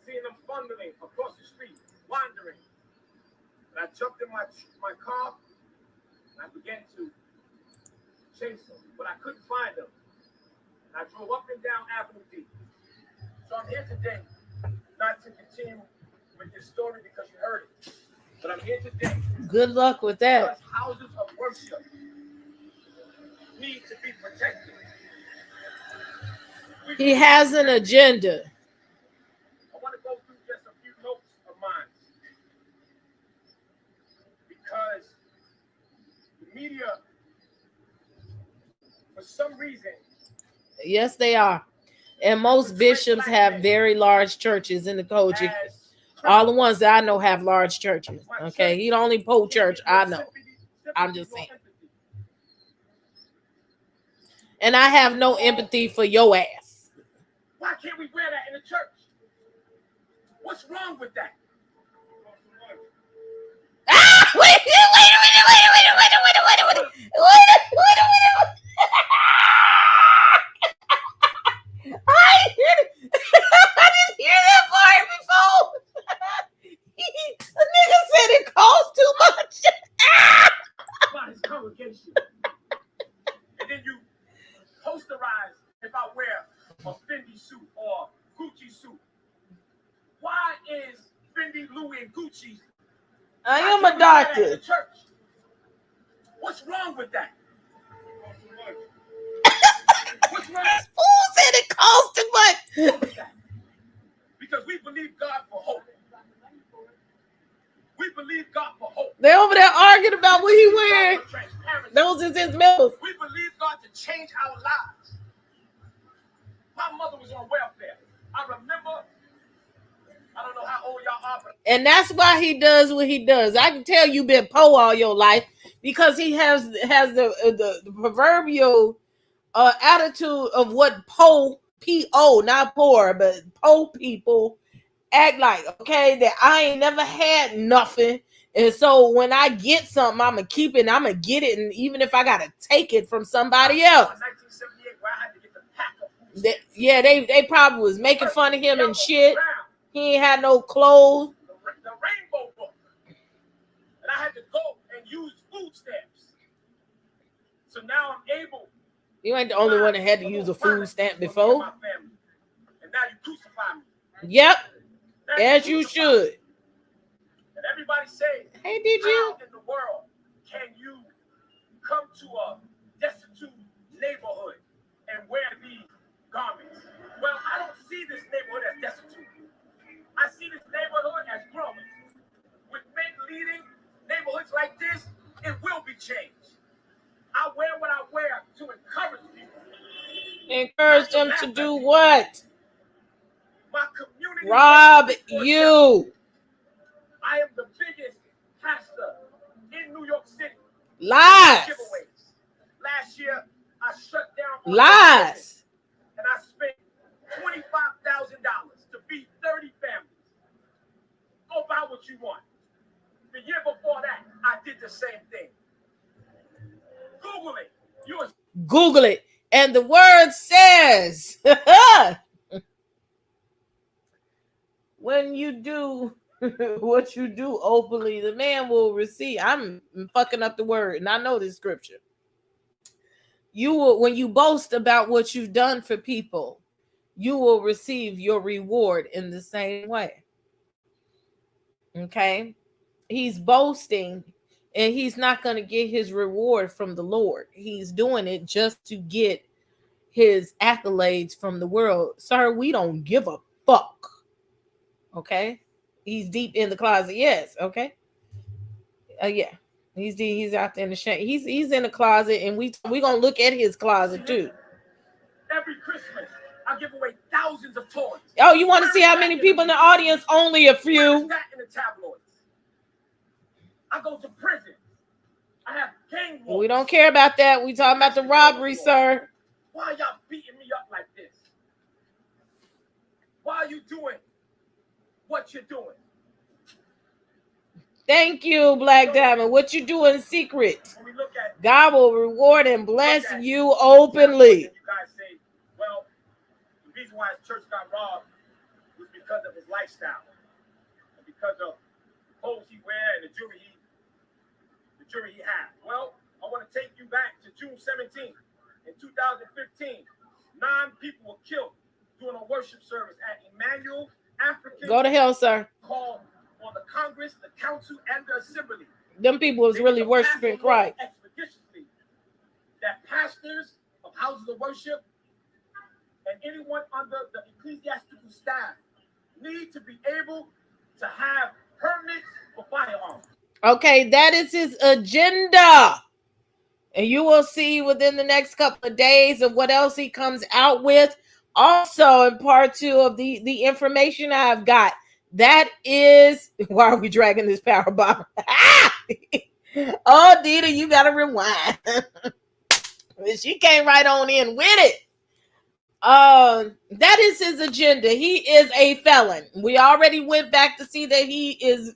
S6: seeing them fumbling across the street, wandering, and I jumped in my car and I began to chase them, but I couldn't find them. And I drove up and down Avenue D. So I'm here today, not to continue with this story because you heard it, but I'm here today.
S1: Good luck with that.
S6: Because houses of worship need to be protected.
S1: He has an agenda.
S6: I want to go through just a few notes of mine. Because the media, for some reason...
S1: Yes, they are. And most bishops have very large churches in the culture. All the ones that I know have large churches. Okay, he the only Pope church I know. I'm just saying. And I have no empathy for your ass.
S6: Why can't we wear that in the church? What's wrong with that?
S1: Ah! Wait a minute. I didn't hear that part before. The nigga said it costs too much.
S6: By his congregation. And then you posterize if I wear a Fendi suit or Gucci suit. Why is Fendi, Louis, and Gucci?
S1: I am a doctor.
S6: Church? What's wrong with that? What's wrong?
S1: Who said it costs too much?
S6: Because we believe God for hope. We believe God for hope.
S1: They over there arguing about what he wearing. Those is his medals.
S6: We believe God to change our lives. My mother was on welfare. I remember, I don't know how old y'all are, but...
S1: And that's why he does what he does. I can tell you've been poor all your life because he has the proverbial attitude of what poor, P-O, not poor, but poor people act like, okay, that I ain't never had nothing. And so when I get something, I'm going to keep it and I'm going to get it. And even if I got to take it from somebody else.
S6: 1978, where I had to get the pack of
S1: yeah, they probably was making fun of him and shit. He ain't had no clothes.
S6: The rainbow book. And I had to go and use food stamps. So now I'm able.
S1: You ain't the only one that had to use a food stamp before.
S6: And now you crucify me.
S1: Yep. As you should.
S6: And everybody say,
S1: hey, did you?
S6: How in the world can you come to a destitute neighborhood and wear these garments? Well, I don't see this neighborhood as destitute. I see this neighborhood as growing. With men leading neighborhoods like this, it will be changed. I wear what I wear to encourage people.
S1: Encourage them to do what?
S6: My community.
S1: Rob you.
S6: I am the biggest pastor in New York City.
S1: Lies.
S6: Last year, I shut down.
S1: Lies.
S6: And I spent $25,000 to feed 30 families. Go buy what you want. The year before that, I did the same thing. Google it.
S1: Google it. And the word says, when you do what you do openly, the man will receive. I'm fucking up the word, and I know this scripture. You will, when you boast about what you've done for people, you will receive your reward in the same way. Okay? He's boasting, and he's not going to get his reward from the Lord. He's doing it just to get his accolades from the world. Sir, we don't give a fuck. Okay? He's deep in the closet. Yes. Okay. Yeah. He's out there in the shade. He's in the closet, and we gonna look at his closet too.
S6: Every Christmas, I give away thousands of toys.
S1: Oh, you want to see how many people in the audience? Only a few.
S6: Where is that in the tabloids? I go to prison. I have gang wars.
S1: We don't care about that. We talking about the robbery, sir.
S6: Why are y'all beating me up like this? Why are you doing what you're doing?
S1: Thank you, Black Diamond. What you do in secret, God will reward and bless you openly.
S6: You guys say, well, the reason why his church got robbed was because of his lifestyle, and because of the clothes he wear and the jewelry he has. Well, I want to take you back to June 17th in 2015. 9 people were killed during a worship service at Emmanuel African.
S1: Go to hell, sir.
S6: Called on the Congress, the Council, and the Assembly.
S1: Them people was really worshiping Christ.
S6: Expeditiously, that pastors of houses of worship and anyone under the ecclesiastical staff need to be able to have permits for firearms.
S1: Okay, that is his agenda. And you will see within the next couple of days of what else he comes out with. Also, in part 2 of the information I've got, that is, why are we dragging this power bomb? Oh, Dita, you got to rewind. She came right on in with it. That is his agenda. He is a felon. We already went back to see that he is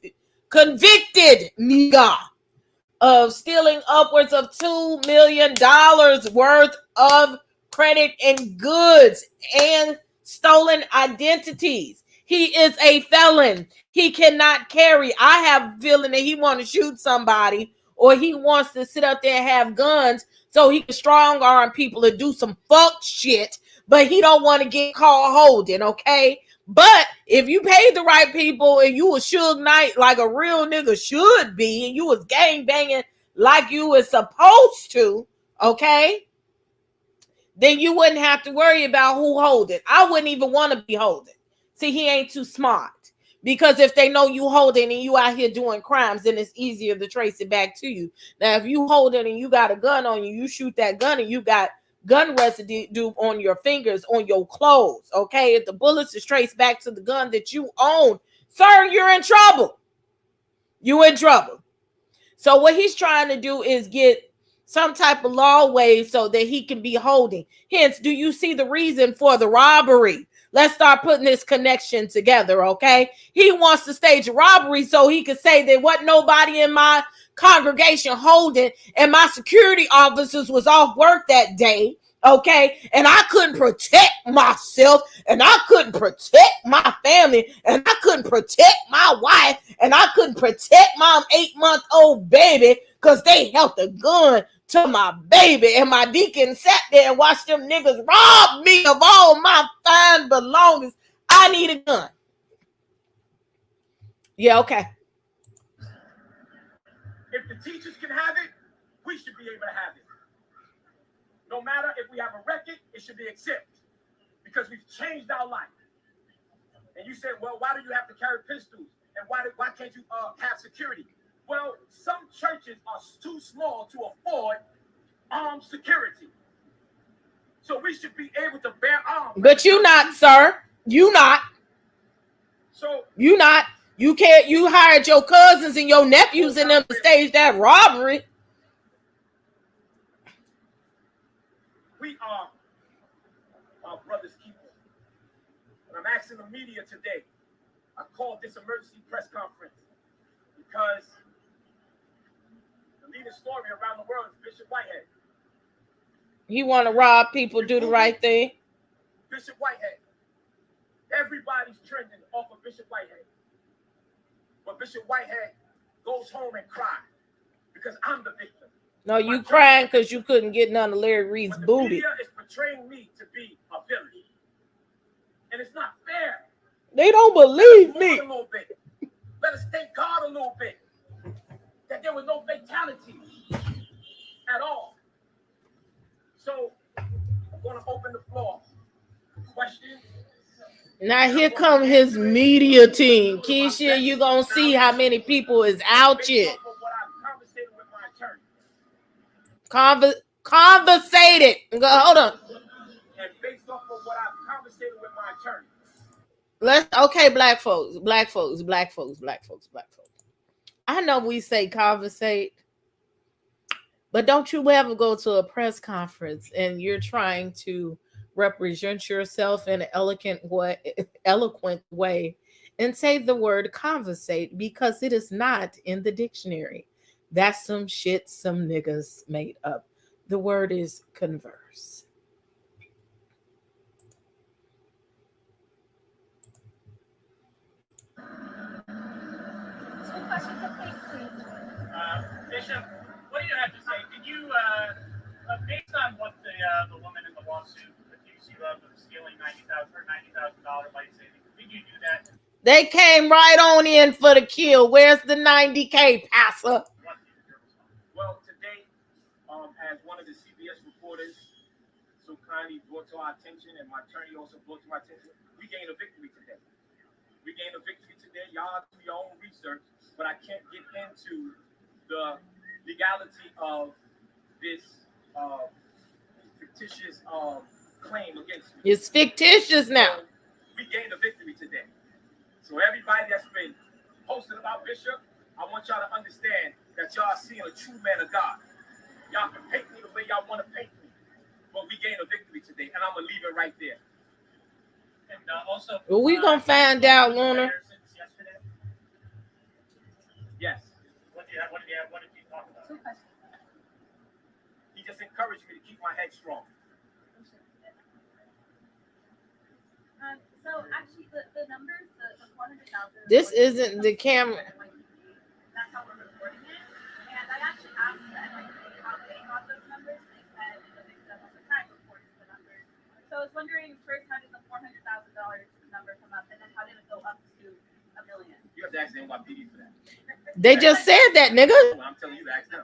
S1: convicted, nigga, of stealing upwards of $2 million worth of credit and goods and stolen identities. He is a felon. He cannot carry. I have a feeling that he wants to shoot somebody, or he wants to sit up there and have guns so he can strong arm people and do some fuck shit, but he don't want to get caught holding, okay? But if you paid the right people and you was Suge Knight like a real nigga should be, and you was gang banging like you was supposed to, okay, then you wouldn't have to worry about who holding. I wouldn't even want to be holding. See, he ain't too smart, because if they know you holding and you out here doing crimes, then it's easier to trace it back to you. Now, if you holding and you got a gun on you, you shoot that gun and you got gun residue on your fingers, on your clothes, okay? If the bullets is traced back to the gun that you own, sir, you're in trouble. You in trouble. So what he's trying to do is get some type of law waived so that he can be holding. Hence, do you see the reason for the robbery? Let's start putting this connection together, okay? He wants to stage a robbery so he can say there wasn't nobody in my congregation holding, and my security officers was off work that day, okay? And I couldn't protect myself, and I couldn't protect my family, and I couldn't protect my wife, and I couldn't protect my 8-month-old baby because they held a gun to my baby, and my deacon sat there and watched them niggas rob me of all my fine belongings. I need a gun. Yeah, okay.
S6: If the teachers can have it, we should be able to have it. No matter if we have a record, it should be exempt, because we've changed our life. And you said, well, why do you have to carry pistols? And why can't you have security? Well, some churches are too small to afford armed security. So we should be able to bear arms.
S1: But you not, sir. You not.
S6: So
S1: you not. You can't. You hired your cousins and your nephews in them to stage that robbery.
S6: We are our brother's keepers. And I'm asking the media today. I called this emergency press conference because the leading story around the world is Bishop Whitehead.
S1: He want to rob people, do the right thing.
S6: Bishop Whitehead. Everybody's trending off of Bishop Whitehead. But Bishop Whitehead goes home and cries because I'm the victim.
S1: No, you crying because you couldn't get none of Larry Reed's booty.
S6: The media is portraying me to be a villain. And it's not fair.
S1: They don't believe me.
S6: A little bit. Let us thank God a little bit that there was no fatality at all. So I'm going to open the floor for questions,
S1: Now here come his media team. Keisha, you gonna see how many people is out here. Conversated. Hold on.
S6: And based off of what I've conversated with my attorney.
S1: Black folks. I know we say conversate, but don't you ever go to a press conference and you're trying to represent yourself in an eloquent way and say the word conversate, because it is not in the dictionary. That's some shit some niggas made up. The word is converse.
S3: Bishop, what do you have to say? Did you, based on what the woman in the lawsuit accused you of stealing $90,000 by saying, did you do that?
S1: They came right on in for the kill. Where's the 90K, Pastor?
S6: Well, today, as one of the CBS reporters so kindly brought to our attention, and my attorney also brought to our attention, we gained a victory today. Y'all do your own research, but I can't get into the legality of this fictitious claim against me.
S1: It's fictitious now.
S6: So we gained a victory today. So everybody that's been posting about Bishop, I want y'all to understand that y'all are seeing a true man of God. Y'all can paint me the way y'all want to paint me, but we gained a victory today, and I'm going to leave it right there.
S3: And also,
S1: well, we going to find out, Warner.
S6: Yes.
S3: What did you talk about?
S6: He just encouraged me to keep my head strong.
S7: So actually, the numbers, the 400,000.
S1: This isn't the camera.
S7: That's how we're reporting it. And I actually asked the NYPD how they got those numbers. They said the victim of the crime reports the numbers. So I was wondering, first, how did the $400,000 number come up, and then how did it go up to $1 million?
S6: You have to ask the NYPD for that.
S1: They just said that, nigga.
S6: I'm telling you to ask them.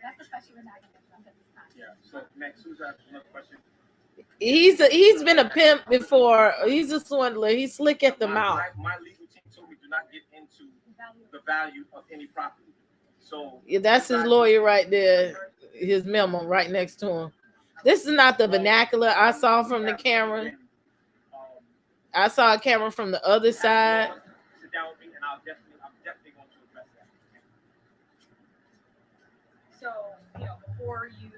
S7: That's the question we're not getting from this time.
S6: Yeah. So next, who's got another question?
S1: He's been a pimp before. He's a swindler. He's slick at the mouth.
S6: My legal team told me do not get into the value of any property. So
S1: yeah, that's his lawyer right there. His memo right next to him. This is not the vernacular I saw from the camera. I saw a camera from the other side.
S6: Sit down with me, and I'm definitely going to address that.
S8: So, before you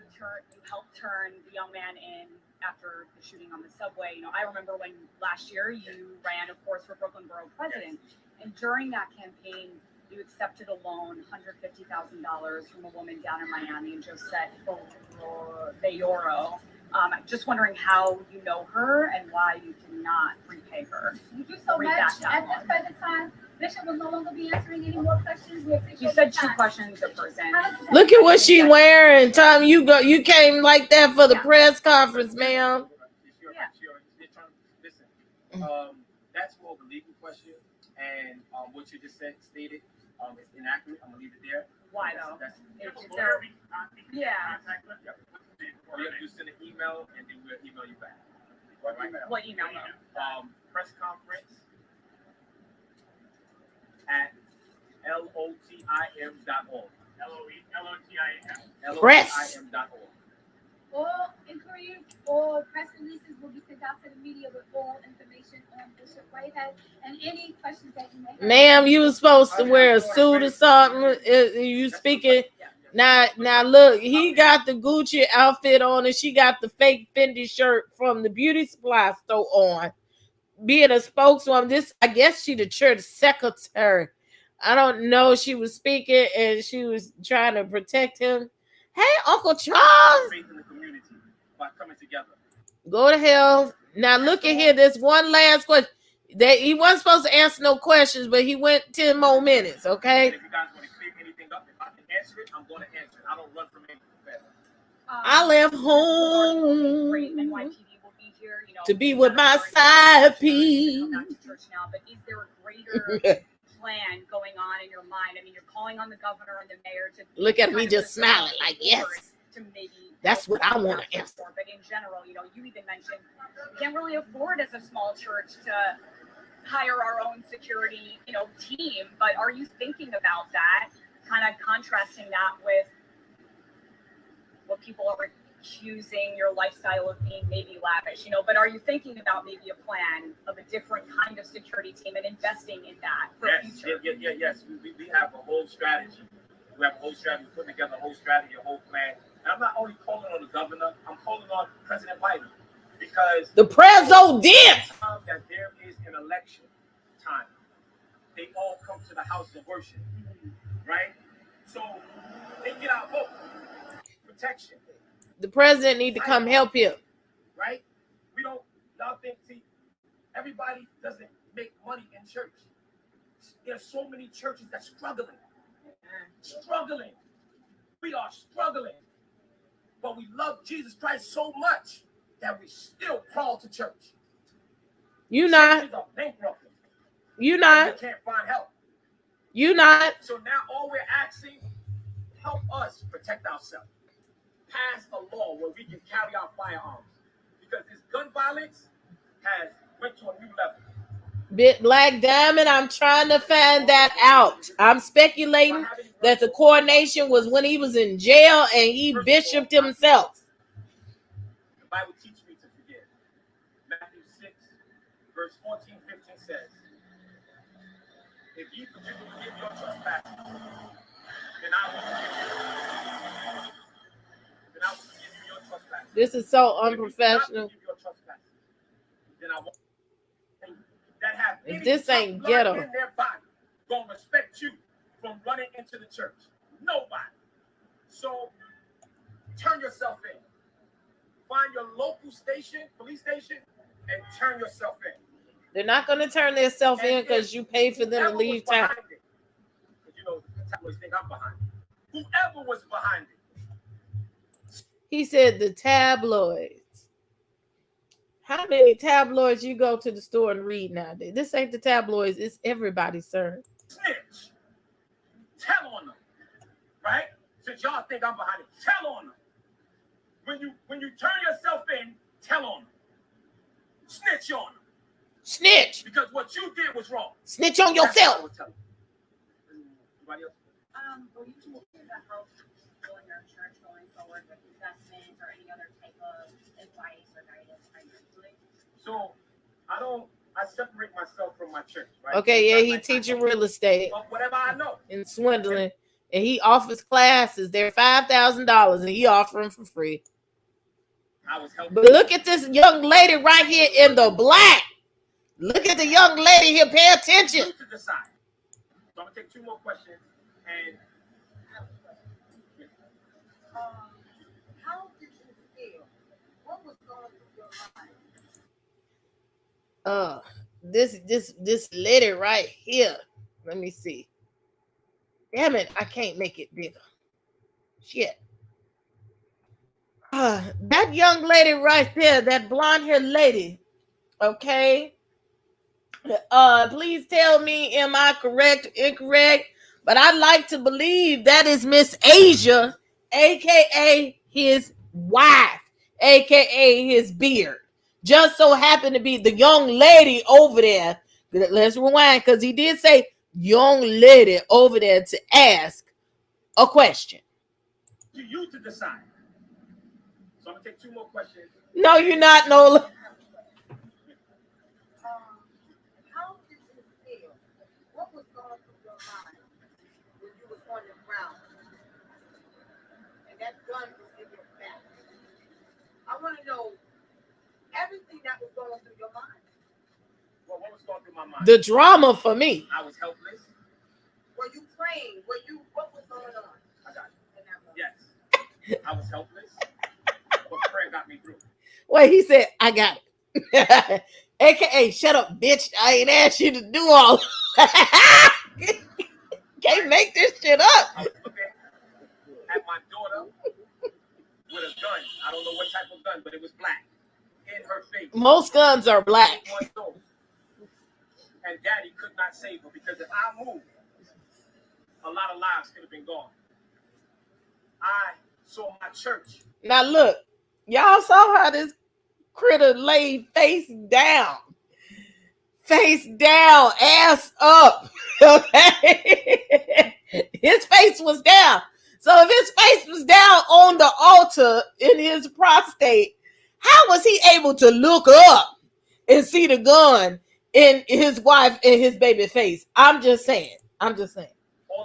S8: helped turn the young man in after the shooting on the subway, I remember when last year you ran, of course, for Brooklyn Borough President. And during that campaign, you accepted a loan, $150,000 from a woman down in Miami, Josette Bayoro. Just wondering how you know her and why you did not repay her.
S7: Thank you so much. At this present time, Bishop will no longer be answering any more questions. We appreciate
S8: you said 2 questions a person.
S1: Look at what she wearing, Tom. You came like that for the press conference, ma'am.
S6: Listen, that's more of a legal question, and what you just stated is inaccurate. I'm gonna leave it there.
S8: Why though?
S6: You send an email, and then we'll email you back.
S8: What email?
S6: Press conference at LOTIM.org. LOTIM.
S1: Press.
S7: All inquiries or press releases will be sent out to the media with all information on Bishop Whitehead and any questions that you may have.
S1: Ma'am, you were supposed to wear a suit or something. You speaking? Now look, he got the Gucci outfit on and she got the fake Fendi shirt from the beauty supply store on. Being a spokeswoman, I guess she the church secretary. I don't know. She was speaking and she was trying to protect him. Hey, Uncle Charles.
S6: Faith in the community by coming together.
S1: Go to hell. Now look at here. This one last question. He wasn't supposed to answer no questions, but he went 10 more minutes, okay?
S6: If you guys want to clear anything up, if I can answer it, I'm going to answer it. I don't run from anything better.
S1: I left home
S8: NYPD will be here,
S1: to be with my side piece.
S8: Not to church now, but is there a greater plan going on in your mind? I mean, you're calling on the governor and the mayor to
S1: look at me just smiling like yes.
S8: To maybe
S1: That's what I want to answer.
S8: But in general, you even mentioned we can't really afford as a small church to hire our own security, team. But are you thinking about that? Kind of contrasting that with what people are accusing your lifestyle of being maybe lavish, but are you thinking about maybe a plan of a different kind of security team and investing in that for future?
S6: Yes. We have a whole strategy. We have a whole strategy, putting together a whole strategy, a whole plan. And I'm not only calling on the governor, I'm calling on President Biden, because
S1: the president
S6: that there is an election time, they all come to the house of worship, right? So they get our vote, protection.
S1: The president need to come help him.
S6: Right? Y'all think, everybody doesn't make money in church. There's so many churches that's struggling. We are struggling. But we love Jesus Christ so much that we still crawl to church.
S1: You not.
S6: Churches are bankrupt.
S1: You not.
S6: We can't find help.
S1: You not.
S6: So now all we're asking, help us protect ourselves. Pass a law where we can carry our firearms, because this gun violence has went to a new level.
S1: Black Diamond, I'm trying to find that out. I'm speculating that the coronation was when he was in jail and he bishoped himself.
S6: The Bible teaches me to forgive. Matthew 6, verse 14, 15 says, if ye forgive your trespasses, then I will forgive you.
S1: This is so unprofessional. If this ain't ghetto,
S6: in their body, gonna respect you from running into the church. Nobody. So turn yourself in. Find your local station, police station, and turn yourself in.
S1: They're not gonna turn themselves in because you pay for them to leave town.
S6: The tabloids think I'm behind it. Whoever was behind it.
S1: He said the tabloids. How many tabloids you go to the store and read nowadays? This ain't the tabloids. It's everybody, sir.
S6: Snitch. Tell on them. Right? Since y'all think I'm behind it, tell on them. When you turn yourself in, tell on them. Snitch on them.
S1: Snitch.
S6: Because what you did was wrong.
S1: Snitch on yourself.
S6: Anybody else?
S8: Will you consider the help in your church going forward with investments or any other type of advice or guidance financially?
S6: So I separate myself from my church, right?
S1: Okay, yeah, he teaching real estate.
S6: Whatever I know.
S1: And swindling. And he offers classes. They're $5,000 and he offers them for free. But look at this young lady right here in the black. Look at the young lady here. Pay attention.
S6: You to decide. So I'm going to take two more questions. And
S9: how did you feel? What was going through your mind?
S1: This lady right here. Let me see. Damn it, I can't make it bigger. Shit. That young lady right there, that blonde haired lady. Okay. Please tell me, am I correct or incorrect? But I'd like to believe that is Miss Asia, aka his wife, aka his beard. Just so happened to be the young lady over there. Let's rewind, because he did say young lady over there to ask a question.
S6: To you to decide. So I'm gonna take two more questions.
S1: No, you're not, Nola.
S9: How did you feel? What was going through your mind when you was on the ground and that gun was in your back? I want to know everything that was going through your mind.
S6: Well, what was going through my mind?
S1: The drama for me.
S6: I was helpless.
S9: Were you praying? What was going on?
S6: I got it. Yes. I was helpless. But prayer got me through.
S1: Wait, he said, I got it. AKA, shut up, bitch. I ain't asked you to do all. Can't make this shit up.
S6: I was looking at my daughter with a gun. I don't know what type of gun, but it was black. In her face.
S1: Most guns are black.
S6: And daddy could not save her, because if I moved, a lot of lives could have been gone. I So my church.
S1: Now look, y'all saw how this critter laid face down, ass up. Okay, his face was down. So if his face was down on the altar in his prostate, how was he able to look up and see the gun in his wife and his baby face? I'm just saying.
S6: All of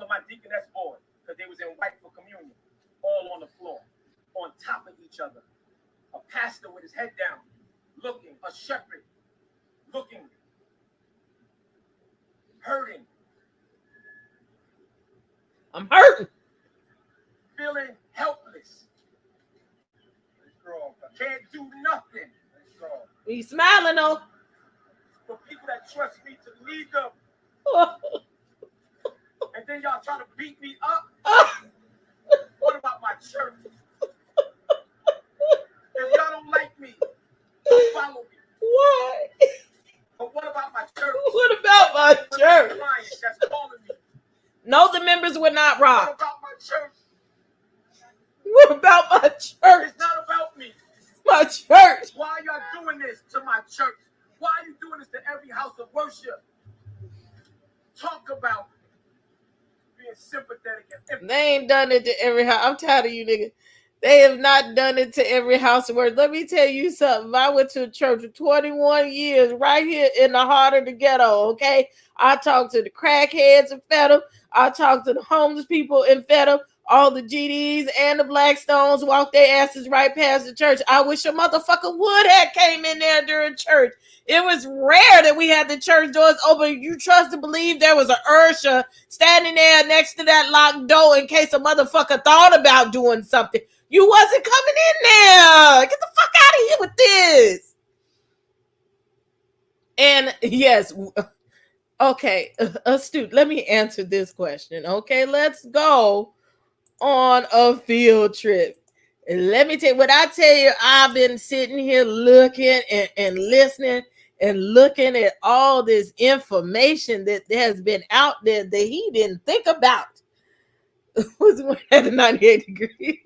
S6: my deaconess boys, because they was in white for communion, all on the floor, on top of each other. A pastor with his head down, looking, a shepherd, looking, hurting.
S1: I'm hurting.
S6: Feeling helpless. Can't do nothing.
S1: He's smiling though.
S6: For people that trust me to lead them. And then y'all try to beat me up. What about my church? If y'all don't like me, don't follow me.
S1: Why?
S6: But what about my church?
S1: What about my church?
S6: That's calling me.
S1: No, the members were not robbed.
S6: What about my church?
S1: What about my church?
S6: It's not about me.
S1: My church.
S6: Why are y'all doing this to my church? Why are you doing this to every house of worship? Talk about being sympathetic and
S1: they ain't done it to every house. I'm tired of you niggas. They have not done it to every house of worship. Let me tell you something. I went to a church for 21 years right here in the heart of the ghetto, okay? I talked to the crackheads and fed them. I talked to the homeless people and fed them. All the GDs and the Blackstones walked their asses right past the church. I wish a motherfucker would have came in there during church. It was rare that we had the church doors open. You trust to believe there was an Ursha standing there next to that locked door in case a motherfucker thought about doing something. You wasn't coming in there. Get the fuck out of here with this. And yes, okay, astute. Let me answer this question. Okay, let's go on a field trip. And let me tell you what I tell you. I've been sitting here looking and listening and looking at all this information that has been out there that he didn't think about. Was one at a 98 degree.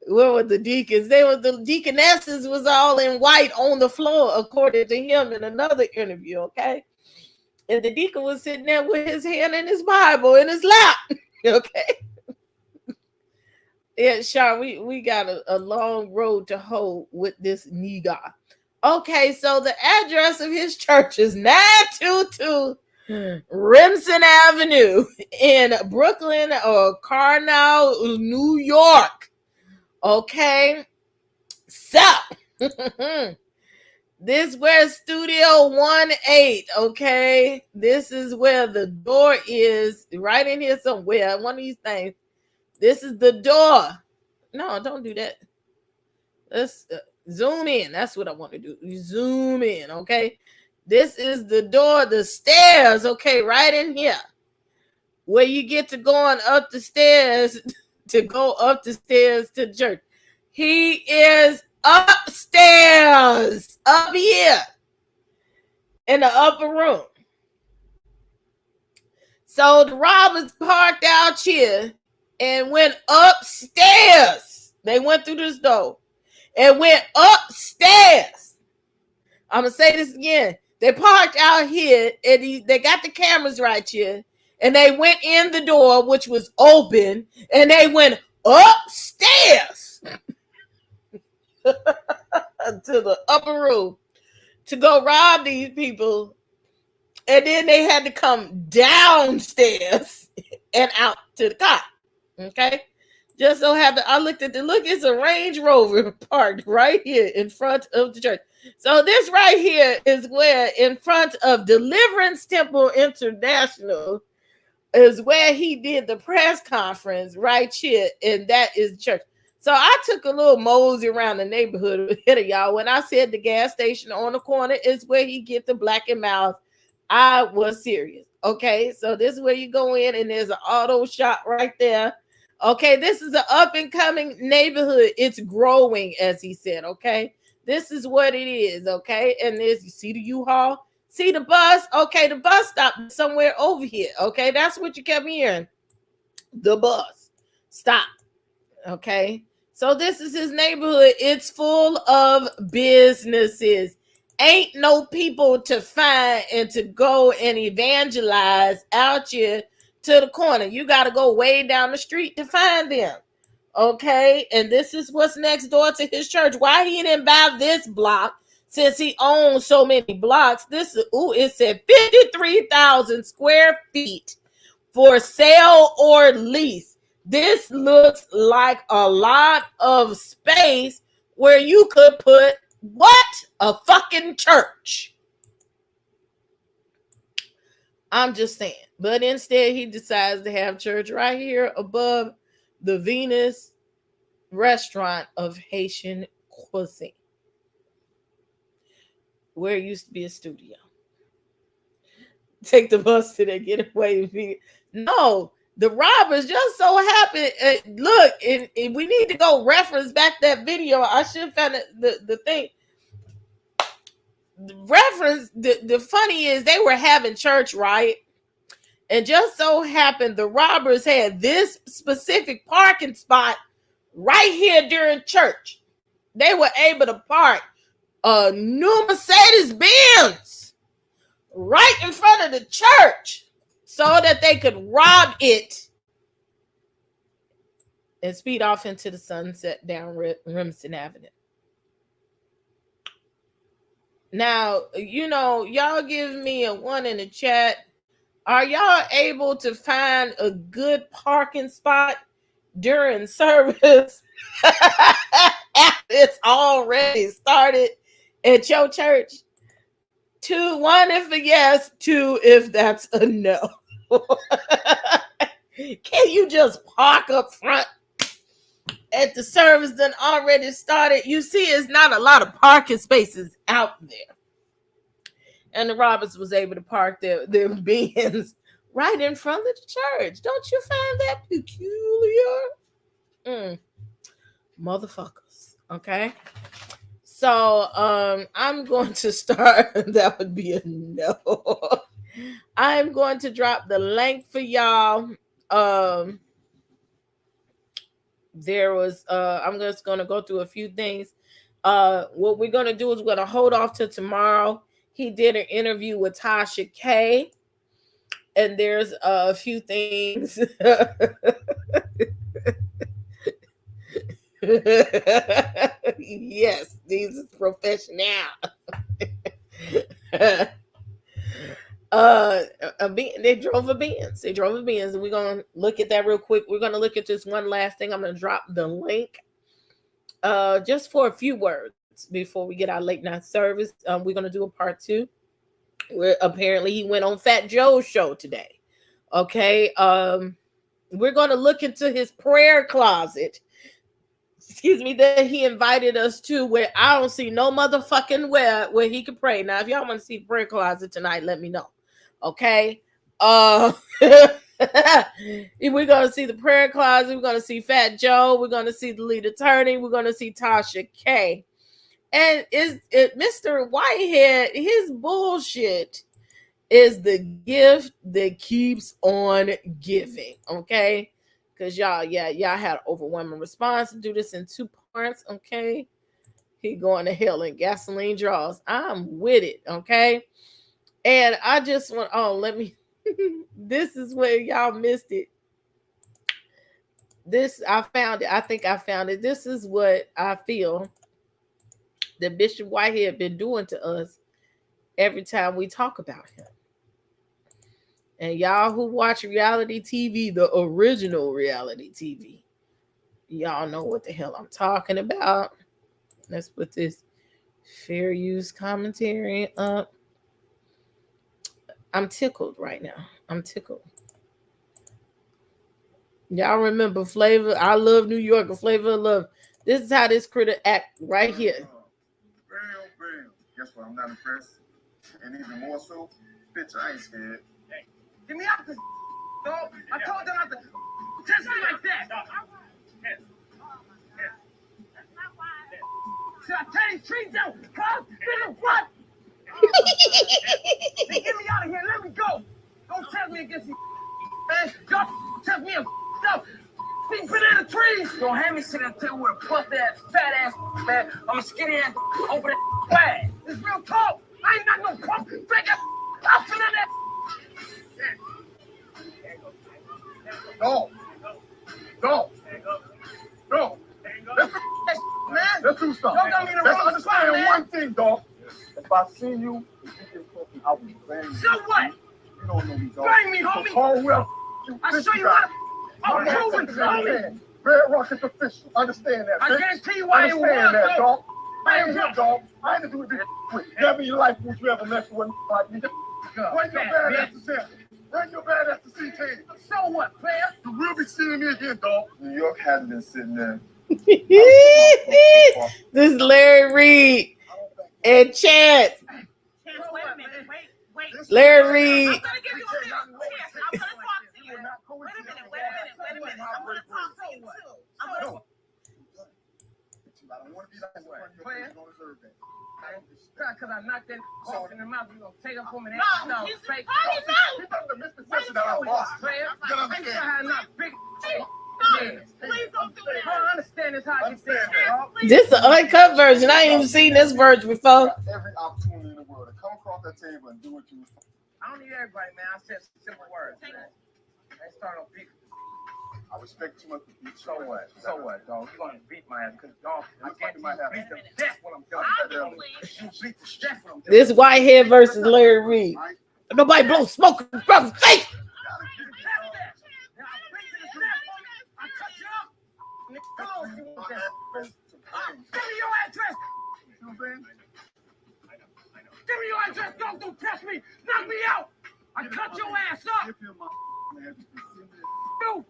S1: Where were the deacons? The deaconesses was all in white on the floor, according to him in another interview, okay? And the deacon was sitting there with his hand in his Bible in his lap, okay? Yeah, Sean, we got a long road to hoe with this nigga. Okay, so the address of his church is 922 Remsen Avenue in Brooklyn or Carnell, New York. Okay, so this where Studio 18. Okay, this is where the door is, right in here somewhere. One of these things. This is the door. No, don't do that. Let's zoom in. That's what I want to do. You zoom in. Okay. This is the door, the stairs, okay, right in here. Where you get to going up the stairs to go up the stairs to church. He is upstairs, up here in the upper room. So the robbers parked out here and went upstairs. They went through this door and went upstairs. I'm going to say this again. They parked out here and they got the cameras right here. And they went in the door, which was open, and they went upstairs to the upper room to go rob these people. And then they had to come downstairs and out to the car. Okay? Just so happened, I looked at it's a Range Rover parked right here in front of the church. So this right here is where in front of Deliverance Temple International is where he did the press conference right here, and that is church. So I took a little mosey around the neighborhood with y'all. When I said the gas station on the corner is where he get the Black and Miles, I was serious. Okay, so this is where you go in, and there's an auto shop right there. Okay, this is an up-and-coming neighborhood. It's growing, as he said, okay? This is what it is, okay? And there's, you see the U-Haul? See the bus? Okay, the bus stop is somewhere over here, okay? That's what you kept hearing. The bus. Stop. Okay. So this is his neighborhood. It's full of businesses. Ain't no people to find and to go and evangelize out here to the corner. You got to go way down the street to find them. Okay. And this is what's next door to his church. Why he didn't buy this block since he owns so many blocks? This is, it said 53,000 square feet for sale or lease. This looks like a lot of space where you could put what? A fucking church. I'm just saying. But instead, he decides to have church right here above the Venus restaurant of Haitian cuisine, where it used to be a studio. Take the bus to the getaway. No, the robbers just so happened. Look, and we need to go reference back that video. I should find the thing. The reference. The funny is they were having church, right? And just so happened the robbers had this specific parking spot right here during church. They were able to park a new Mercedes Benz right in front of the church so that they could rob it and speed off into the sunset down Remsen Avenue. Now, y'all give me a 1 in the chat. Are y'all able to find a good parking spot during service after it's already started at your church? 2, 1 if a yes, 2 if that's a no. Can you just park up front at the service that already started? You see, it's not a lot of parking spaces out there. And the robbers was able to park their Benz right in front of the church. Don't you find that peculiar? Motherfuckers. Okay. So I'm going to start. That would be a no. I'm going to drop the link for y'all. There was I'm just going to go through a few things. What we're going to do is we're going to hold off till tomorrow. He did an interview with Tasha K, and there's a few things. Yes, these is professional. They drove a Benz. And we're gonna look at that real quick. We're gonna look at this one last thing. I'm gonna drop the link just for a few words before we get our late night service. We're gonna do a part 2 where apparently he went on Fat Joe's show today. Okay. We're gonna look into his prayer closet, that he invited us to, where I don't see no motherfucking where he could pray. Now, if y'all want to see the prayer closet tonight, let me know. Okay. We're gonna see the prayer closet. We're gonna see Fat Joe. We're gonna see the lead attorney. We're gonna see Tasha K. And Mr. Whitehead, his bullshit is the gift that keeps on giving. Okay. Because y'all had an overwhelming response to do this in 2 parts, okay? He going to hell in gasoline draws. I'm with it, okay? And I just want, this is where y'all missed it. I found it. I think I found it. This is what I feel that Bishop Whitehead been doing to us every time we talk about him. And y'all who watch reality TV, the original reality TV, y'all know what the hell I'm talking about. Let's put this fair use commentary up. I'm tickled right now. I'm tickled. Y'all remember Flavor? I Love New York, Flavor of Love. This is how this critter act right here.
S6: Bam. Guess what? I'm not impressed. And even more so, bitch, I ain't scared. Get me out this, dog. I told them not to test me like that. Should I tear these trees down? Come, what? Hey, get me out of here. Let me go. Don't test me against you, man. Y'all test me Don't have me sitting there with a puff ass, fat ass, man. I'm a skinny ass over that bag. It's real talk. I ain't got no pump. Fake ass. I'm feeling that.
S10: No. Let's do something. Let's understand one thing, dog. If I see you, if you get cooking, I will bang you.
S6: So what?
S10: You don't know me, dog.
S6: Bang me, homie.
S10: Oh, well.
S6: I'll show you how. I'm proving, homie.
S10: Red Rock is official. Understand that,
S6: I
S10: bitch.
S6: guarantee you I ain't
S10: Understand that,
S6: though.
S10: dog. I ain't here, dog. I ain't to do with this quick. Never in your life would you ever mess with like me. Bring your bad ass to Sam. Bring your bad ass to CT.
S6: So what, player?
S10: You will be seeing me again, dog. New York hasn't been sitting there.
S1: This is Larry Reed and Chance.
S7: Wait a minute. Wait.
S1: Larry Reed.
S7: I'm gonna give you a minute. I'm gonna talk to you. Wait a minute. I'm gonna talk to you too.
S10: I don't want to be like that. You don't deserve that.
S6: Because I knocked that off in the mouth, you gonna take it from me.
S7: No, he's
S6: fake.
S10: He better the misconception that I'm boss.
S6: Player.
S10: You gotta
S6: I
S10: understand.
S6: not big.
S7: Please don't do that.
S6: I understand this how you think.
S1: This is an uncut version. I ain't even seen this version before.
S10: Every opportunity in the world to come across that table and do what you.
S6: I don't need everybody, man. I said simple words, man. Let's start on beat.
S10: I respect too much to beat.
S6: So what? So what, dog? You gonna beat my ass? Cause dog, I can't
S10: my
S6: beat the death when I'm done. You beat the death when I'm done.
S1: This Whitehead versus Larry Reed. Nobody blow smoke in brother's face.
S6: Give me your address. Give me your address. Don't touch me. Knock me out. I cut your ass up.
S10: No.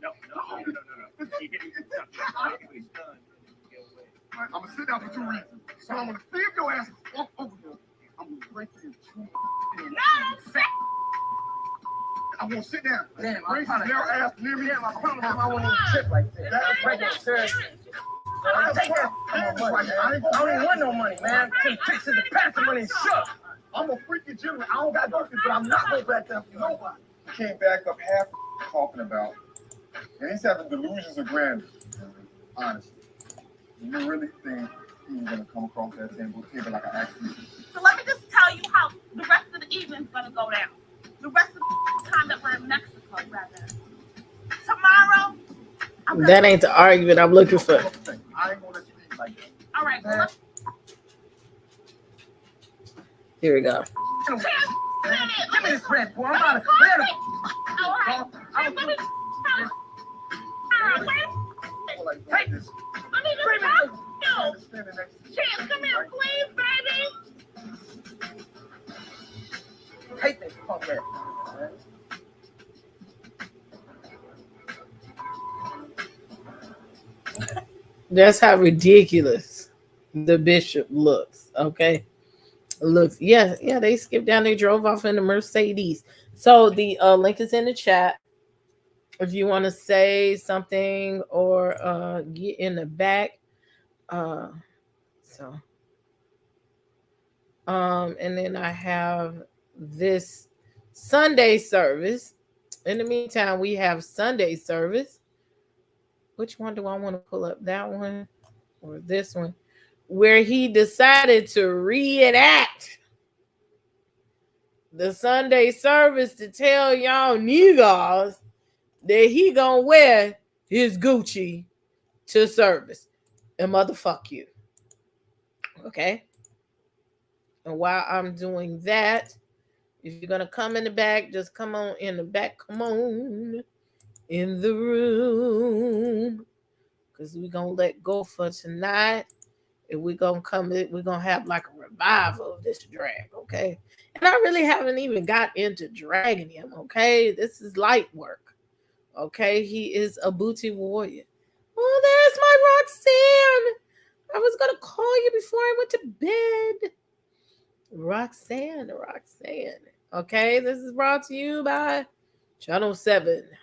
S10: I'm gonna sit down for 2 reasons. So I'm gonna see if your ass is off over here. I'm gonna break you in 2. I'm gonna sit down.
S6: Damn,
S10: Bring your ass near me.
S6: Damn, I promise I won't even trip like that. That's regular, serious. I don't even want no money, man. Them chicks in the past the money shook.
S10: I'm a freaking gentleman. I don't got nothing, but I'm not gonna back down for nobody. You can't back up half talking about. And he's having delusions of grandeur. Honestly. You really think he's gonna come across that table like an accident?
S7: So let me just tell you how the rest of the evening's gonna go down. The rest of the time that we're in Mexico, rather. Tomorrow.
S1: That ain't the argument I'm looking for.
S10: I ain't gonna let you eat like that.
S7: All right. Well,
S1: Here we go.
S6: Give me this bread, boy. I'm out of
S7: Take this. Let me just talk to you. Chance, come here, please, baby.
S6: Hate this punk ass.
S1: That's how ridiculous the bishop looks. Okay. Looks, yeah, they skipped down, they drove off in the Mercedes. So the link is in the chat if you want to say something or get in the back. And then I have this Sunday service. In the meantime, we have Sunday service. Which one do I want to pull up? That one or this one? Where he decided to reenact the Sunday service to tell y'all niggas that he gonna wear his Gucci to service and motherfuck you. Okay? And while I'm doing that, if you're gonna come in the back, just come on in the back. Come on in the room. Because we're gonna let go for tonight. And we're gonna have like a revival of this drag, okay? And I really haven't even got into dragging him, okay? This is light work, okay? He is a booty warrior. Oh, there's my Roxanne. I was gonna call you before I went to bed. Roxanne. Okay, this is brought to you by Channel 7.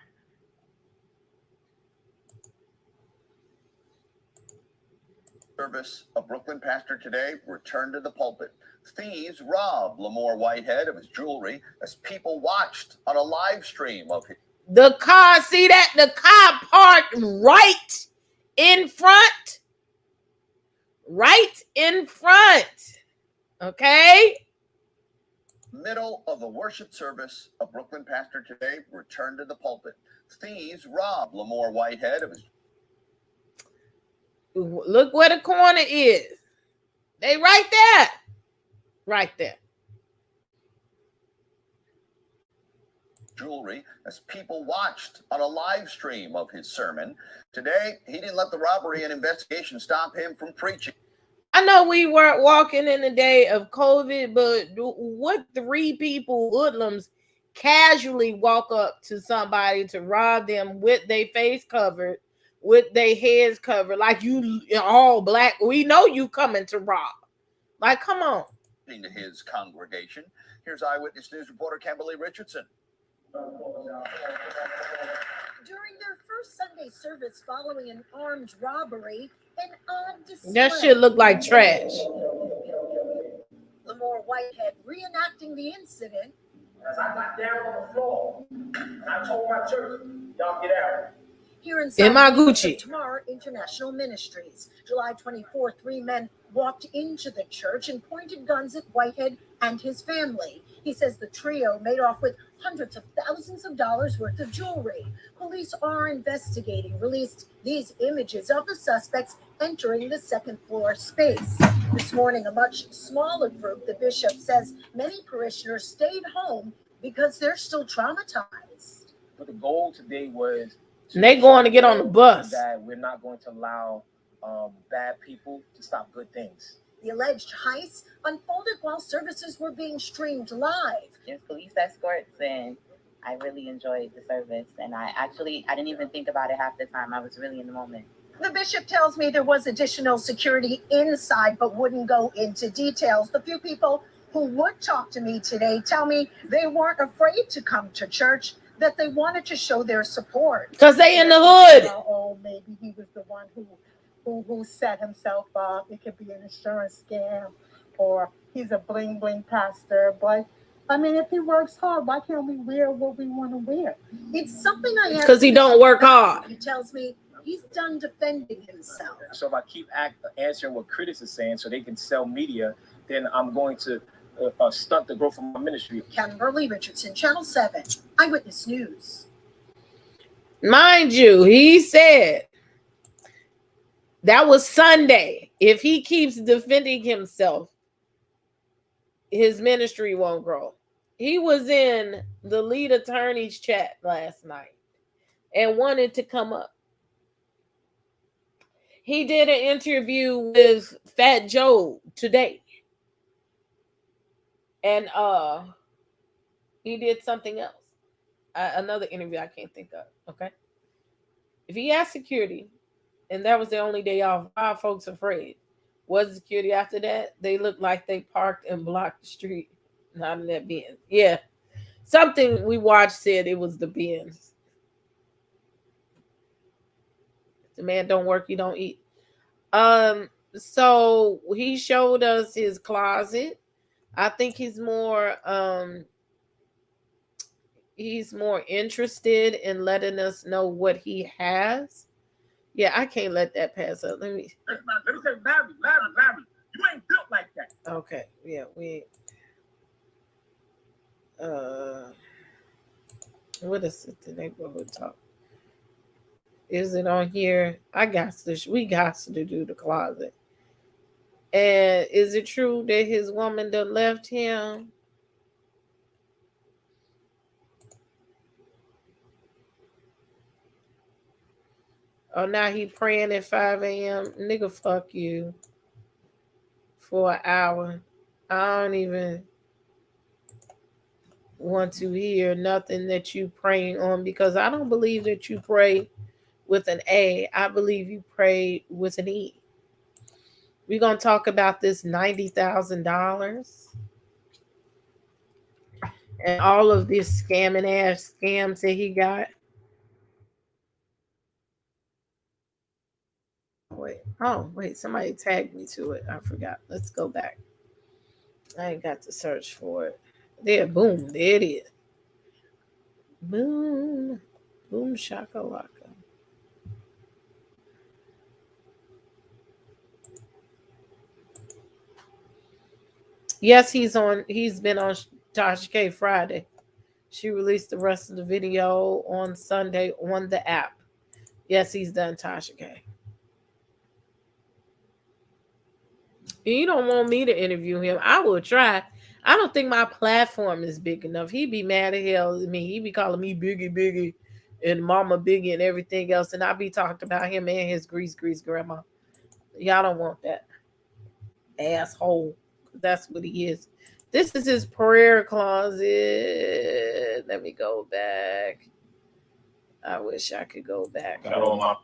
S11: Service, a Brooklyn pastor today returned to the pulpit. Thieves robbed Lamor Whitehead of his jewelry as people watched on a live stream of his.
S1: The car, see that? The car parked right in front. Right in front. Okay?
S11: Middle of the worship service, a Brooklyn pastor today returned to the pulpit. Thieves robbed Lamor Whitehead of his...
S1: Look where the corner is. They right there. Right there.
S11: Jewelry as people watched on a live stream of his sermon. Today, he didn't let the robbery and investigation stop him from preaching.
S1: I know we weren't walking in the day of COVID, but what 3 people, hoodlums, casually walk up to somebody to rob them with their face covered, with their heads covered, like you all black? We know you coming to rob. Like, come on.
S11: To his congregation. Here's Eyewitness News reporter Kimberly Richardson.
S12: During their first Sunday service following an armed robbery, an odd display.
S1: That shit look like trash.
S12: Lamor Whitehead reenacting the incident.
S6: As I got down on the floor, I told my church, y'all get out.
S12: Here in
S1: Gucci.
S12: Tamar International Ministries. July 24th, 3 men walked into the church and pointed guns at Whitehead and his family. He says the trio made off with hundreds of thousands of dollars worth of jewelry. Police are investigating, released these images of the suspects entering the second floor space. This morning, a much smaller group, the bishop says many parishioners stayed home because they're still traumatized.
S13: But the goal today was
S1: they going to get on the bus.
S13: That we're not going to allow bad people to stop good things.
S12: The alleged heist unfolded while services were being streamed live.
S14: Just police escorts, and I really enjoyed the service. And I didn't even think about it half the time. I was really in the moment.
S12: The bishop tells me there was additional security inside, but wouldn't go into details. The few people who would talk to me today tell me they weren't afraid to come to church, that they wanted to show their support.
S1: Because they in the hood.
S9: Oh, maybe he was the one who set himself up. It could be an insurance scam, or he's a bling bling pastor. But I mean, if he works hard, why can't we wear what we want to wear?
S12: It's something I asked.
S1: Because he don't work hard.
S12: He tells me he's done defending himself.
S13: So if I keep answering what critics are saying so they can sell media, then I'm going to stunt the growth of my ministry.
S12: Kimberly Richardson, Channel 7, Eyewitness News.
S1: Mind you, he said that was Sunday. If he keeps defending himself, his ministry won't grow. He was in the lead attorney's chat last night and wanted to come up. He did an interview with Fat Joe today. And he did something else. Another interview I can't think of. Okay. If he asked security, and that was the only day off, why are folks afraid? Was security after that? They looked like they parked and blocked the street. Not in that Benz. Yeah. Something we watched said it was the Benz. The man don't work, you don't eat. So he showed us his closet. I think he's more interested in letting us know what he has. Yeah, I can't let that pass up. Let me
S6: say, Larry, you ain't built like that.
S1: Okay, yeah, we. What is it? The neighborhood talk. Is it on here? We got to do the closet. And is it true that his woman done left him? Oh, now he praying at 5 a.m. Nigga, fuck you. For an hour. I don't even want to hear nothing that you praying on, because I don't believe that you pray with an A. I believe you pray with an E. We're going to talk about this $90,000 and all of this scamming ass scams that he got. Wait, somebody tagged me to it. I forgot. Let's go back. I ain't got to search for it. There, boom, there it is. Boom, boom, shakalaka. Yes, he's been on Tasha K Friday. She released the rest of the video on Sunday on the app. Yes, he's done Tasha K. You don't want me to interview him. I will try. I don't think my platform is big enough. He'd be mad at hell at me. He'd be calling me Biggie and Mama Biggie and everything else. And I'd be talking about him and his grease grandma. Y'all don't want that. Asshole. That's what he is. This is his prayer closet. Let me go back. I wish I could go back.
S4: Got all my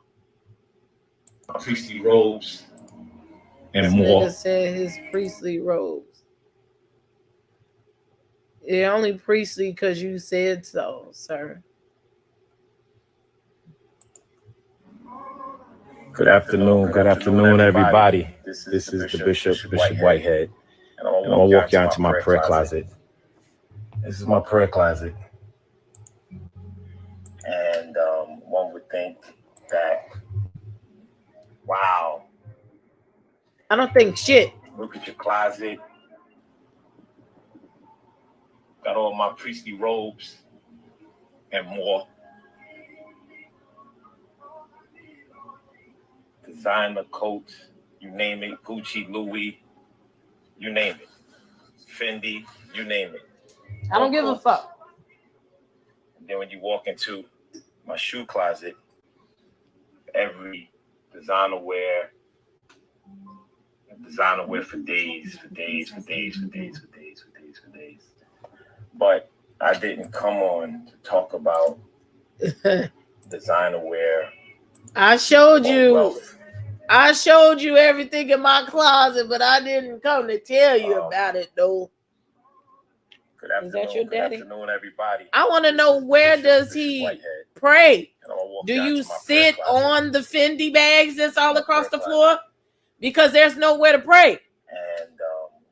S4: priestly robes and more.
S1: Nigga said his priestly robes. It only priestly because you said so, sir.
S15: Good afternoon, everybody. This is the Bishop Whitehead. And I'm gonna walk y'all into my prayer closet. This is my prayer closet. And one would think that, wow.
S1: I don't think shit.
S15: Look at your closet. Got all my priestly robes and more. Designer coats, you name it, Gucci, Louis, you name it. Fendi, you name it.
S1: I don't give a fuck.
S15: And then when you walk into my shoe closet, every designer wear for days. But I didn't come on to talk about designer wear.
S1: I showed you everything in my closet, but I didn't come to tell you about it though. Is that your daddy?
S15: Good afternoon, everybody.
S1: I want to know, where does he pray? Do you sit on the Fendi bags that's all across the floor? Because there's nowhere to pray.
S15: And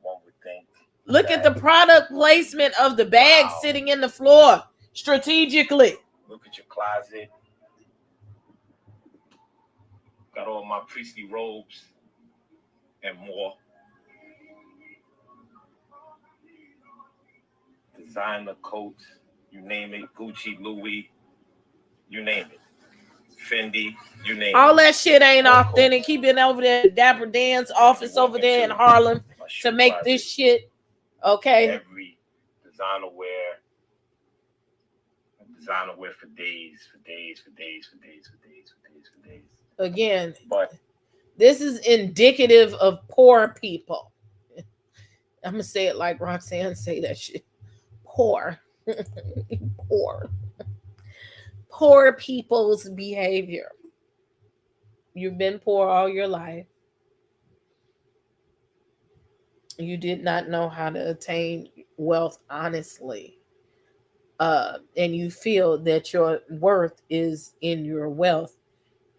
S15: one would think.
S1: Look at the product placement of the bags sitting in the floor strategically.
S15: Look at your closet. Got all my priestly robes and more. Designer coats, you name it, Gucci, Louis, you name it. Fendi, you name it.
S1: All that shit ain't authentic. He been over there at Dapper Dan's office over there in Harlem to make this shit. Okay.
S15: Every designer wear for days.
S1: Again,
S15: but
S1: this is indicative of poor people. I'm gonna say it like Roxanne say that shit. Poor people's behavior. You've been poor all your life. You did not know how to attain wealth honestly. And you feel that your worth is in your wealth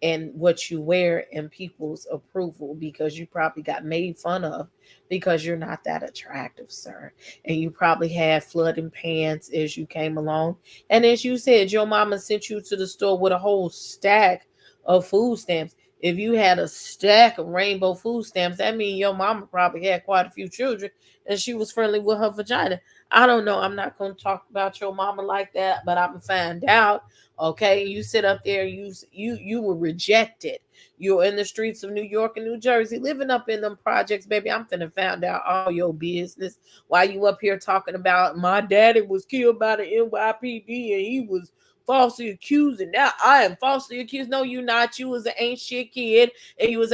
S1: and what you wear and people's approval, because you probably got made fun of because you're not that attractive, sir. And you probably had flooding pants as you came along. And as you said, your mama sent you to the store with a whole stack of food stamps. If you had a stack of rainbow food stamps, that means your mama probably had quite a few children and she was friendly with her vagina. I don't know. I'm not going to talk about your mama like that, but I'm going to find out. Okay, you sit up there, you were rejected. You're in the streets of New York and New Jersey, living up in them projects, baby. I'm finna find out all your business. While you up here talking about my daddy was killed by the NYPD and he was falsely accused, and now I am falsely accused. No, you not. You was an ain't shit kid, and you've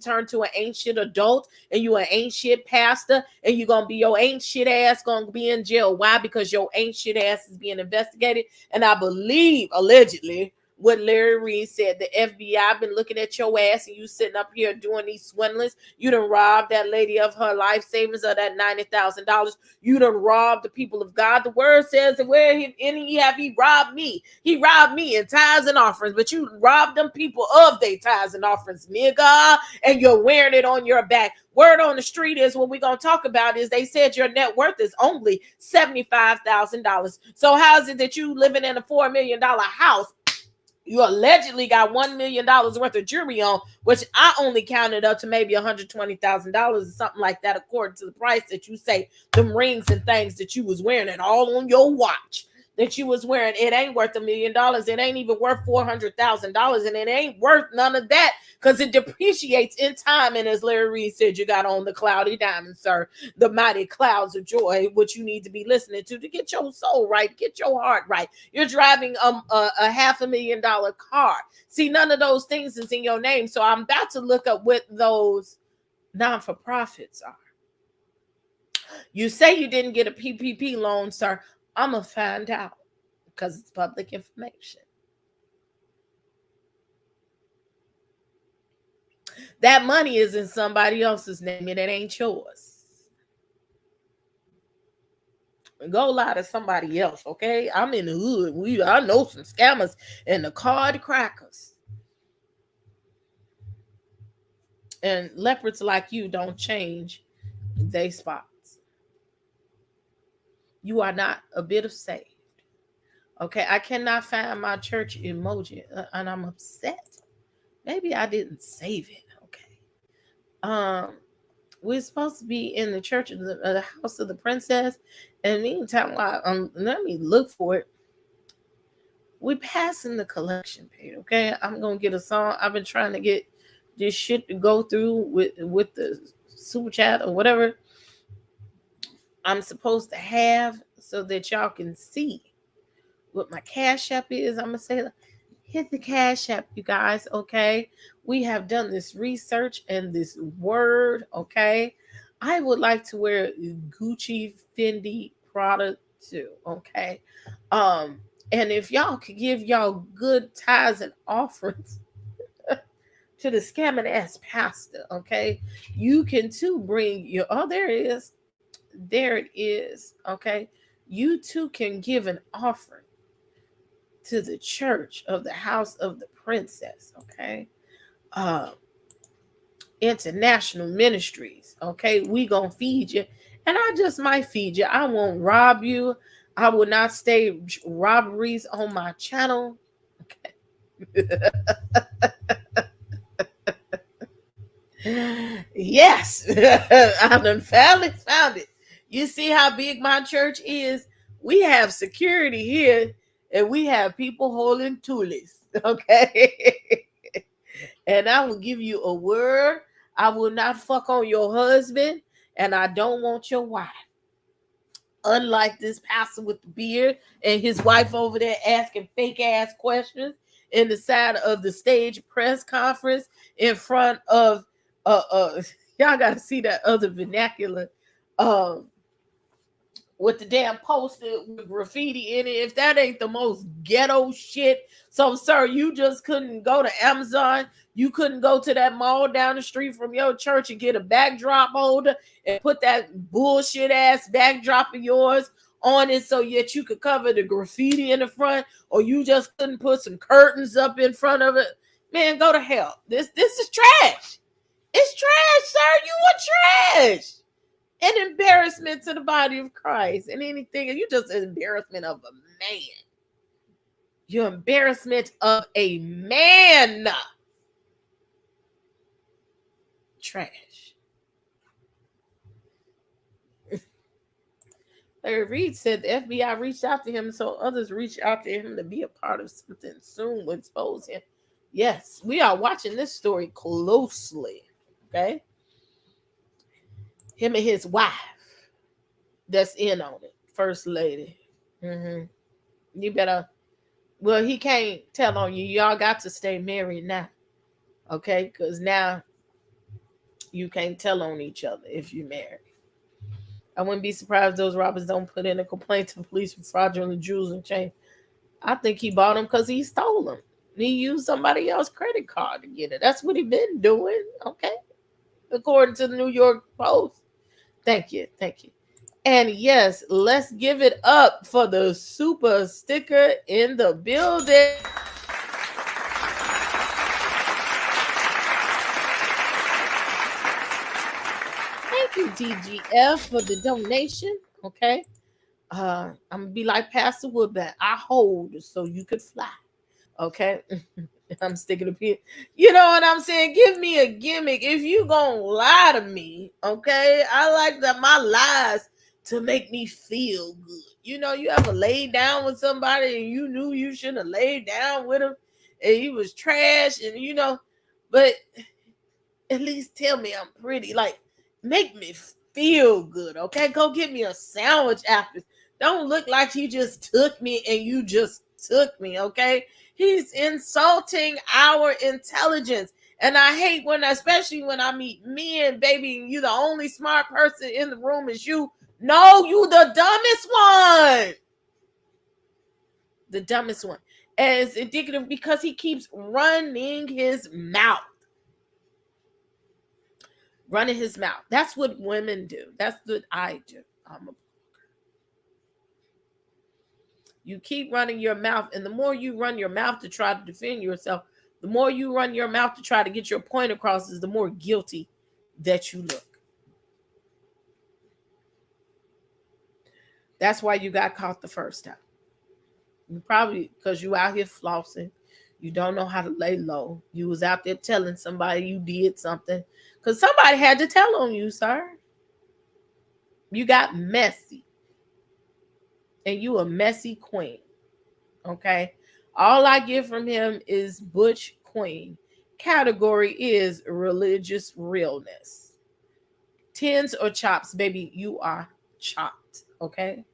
S1: turned to an ain't shit adult, and you an ain't shit pastor, and you gonna be your ain't shit ass gonna be in jail. Why? Because your ain't shit ass is being investigated. And I believe allegedly what Larry Reed said, the FBI been looking at your ass and you sitting up here doing these swindlings. You done robbed that lady of her life savings of that $90,000. You done robbed the people of God. The word says that he robbed me. He robbed me in tithes and offerings, but you robbed them people of their tithes and offerings, nigga, and you're wearing it on your back. Word on the street is what we're going to talk about is they said your net worth is only $75,000. So how is it that you living in a $4 million house You allegedly got $1 million worth of jewelry on, which I only counted up to maybe $120,000 or something like that, according to the price that you say them rings and things that you was wearing and all on your watch that you was wearing. It ain't worth $1 million. It ain't even worth $400,000, and it ain't worth none of that because it depreciates in time. And as Larry Reed said, you got on the cloudy diamond, sir, the mighty clouds of joy, which you need to be listening to get your soul right, get your heart right. You're driving a $500,000 car. See, none of those things is in your name. So I'm about to look up what those non-for-profits are. You say you didn't get a PPP loan, sir. I'm going to find out because it's public information. That money is in somebody else's name and it ain't yours. Go lie to somebody else, okay? I'm in the hood. I know some scammers and the card crackers. And leopards like you don't change they spots. You are not a bit of saved. Okay, I cannot find my church emoji and I'm upset. Maybe I didn't save it. Okay. We're supposed to be in the church of the house of the princess. And meantime, let me look for it. We're passing the collection page. Okay, I'm gonna get a song. I've been trying to get this shit to go through with the super chat or whatever I'm supposed to have so that y'all can see what my Cash App is. I'm gonna say, hit the Cash App, you guys. Okay, we have done this research and this word. Okay, I would like to wear Gucci, Fendi, Prada too. Okay, and if y'all could give y'all good tithes and offerings to the scamming ass pastor, okay, you can too bring your. Oh, there it is. There it is. Okay, you too can give an offering to the church of the house of the princess. Okay, international ministries. Okay, we gonna feed you, and I just might feed you. I won't rob you. I will not stage robberies on my channel. Okay. Yes, I done finally found it. You see how big my church is? We have security here, and we have people holding tulies. Okay. And I will give you a word. I will not fuck on your husband, and I don't want your wife. Unlike this pastor with the beard and his wife over there asking fake ass questions in the side of the stage press conference in front of y'all gotta see that other vernacular with the damn poster with graffiti in it. If that ain't the most ghetto shit. So, sir, you just couldn't go to Amazon. You couldn't go to that mall down the street from your church and get a backdrop holder and put that bullshit ass backdrop of yours on it so yet you could cover the graffiti in the front, or you just couldn't put some curtains up in front of it. Man, go to hell. This is trash. It's trash, sir. You are trash. An embarrassment to the body of Christ. And anything, you're just an embarrassment of a man. You're embarrassment of a man. Trash. Larry Reed said the FBI reached out to him, so others reached out to him to be a part of something soon will expose him. Yes, we are watching this story closely. Okay. Him and his wife that's in on it, First Lady. You better, well, he can't tell on you. Y'all got to stay married now. Okay, because now you can't tell on each other if you're married. I wouldn't be surprised if those robbers don't put in a complaint to the police for fraudulent jewels and chains. I think he bought them because he stole them. He used somebody else's credit card to get it. That's what he been doing. Okay, according to the New York Post. Thank you. And yes, let's give it up for the super sticker in the building. Thank you, DGF, for the donation. Okay. I'm gonna be like Pastor Woodback. I hold so you could fly. Okay. I'm sticking a pin. You know what I'm saying? Give me a gimmick. If you gonna lie to me, okay? I like my lies to make me feel good. You know, you ever laid down with somebody and you knew you shouldn't have laid down with him and he was trash and but at least tell me I'm pretty. Like, make me feel good, okay? Go get me a sandwich after. Don't look like he just took me and you just took me, okay? He's insulting our intelligence. And I hate especially when I meet men, baby, and you the only smart person in the room is you. No, you the dumbest one. The dumbest one. And it's indicative because he keeps running his mouth. Running his mouth. That's what women do. That's what I do. You keep running your mouth, and the more you run your mouth to try to defend yourself, the more you run your mouth to try to get your point across, is the more guilty that you look. That's why you got caught the first time. You probably because you out here flossing. You don't know how to lay low. You was out there telling somebody you did something because somebody had to tell on you, sir. You got messy. And you a messy queen. Okay? All I get from him is butch queen. Category is religious realness. Tins or chops, baby, you are chopped. Okay?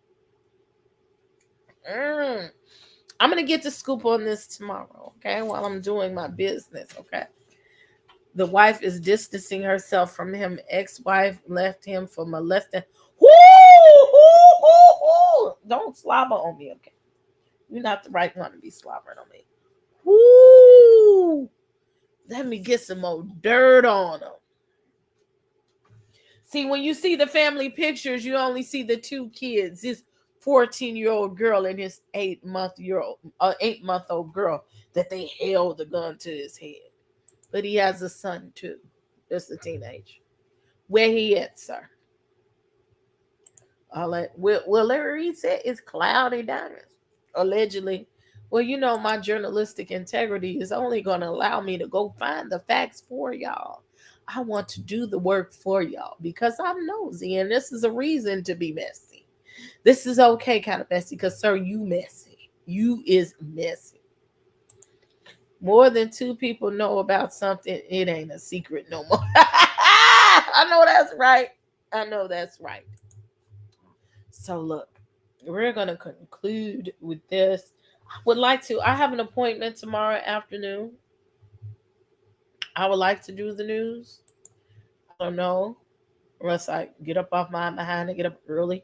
S1: I'm going to get the scoop on this tomorrow, okay, while I'm doing my business, okay? The wife is distancing herself from him. Ex-wife left him for molesting. Don't slobber on me, okay? You're not the right one to be slobbering on me. Let me get some more dirt on him. See, when you see the family pictures, you only see the two kids. His 14-year-old girl and his 8-month-old girl that they held the gun to his head. But he has a son too. Just a teenager. Where he at, sir? All that. Will Larry said it's cloudy down there. Allegedly. Well, you know, my journalistic integrity is only going to allow me to go find the facts for y'all. I want to do the work for y'all because I'm nosy, and this is a reason to be messy. This is okay kind of messy because, sir, you messy. You is messy. More than two people know about something, it ain't a secret no more. I know that's right. I know that's right. So look, we're going to conclude with this. I have an appointment tomorrow afternoon. I would like to do the news. I don't know. Unless I get up off my behind and get up early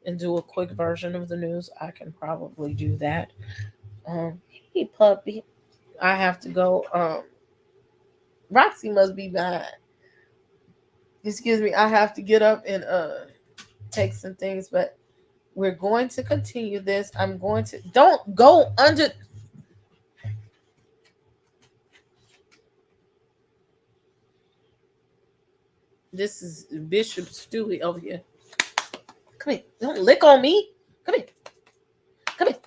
S1: and do a quick version of the news, I can probably do that. Hey, puppy. I have to go. Roxy must be behind. Excuse me. I have to get up and take some things, but we're going to continue this. Don't go under. This is Bishop Stewie over here. Come here. Don't lick on me. Come here. Come here.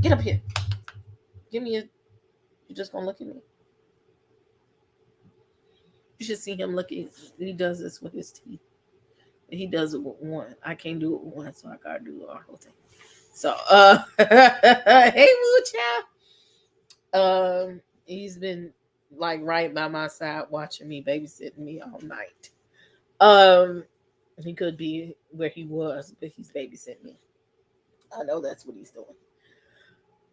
S1: Get up here. Give me you're just going to look at me. You should see him looking. He does this with his teeth. He does it with one. I can't do it with one, so I got to do the whole thing. So, hey, Woo Chow. He's been like right by my side watching me, babysitting me all night. He could be where he was, but he's babysitting me. I know that's what he's doing.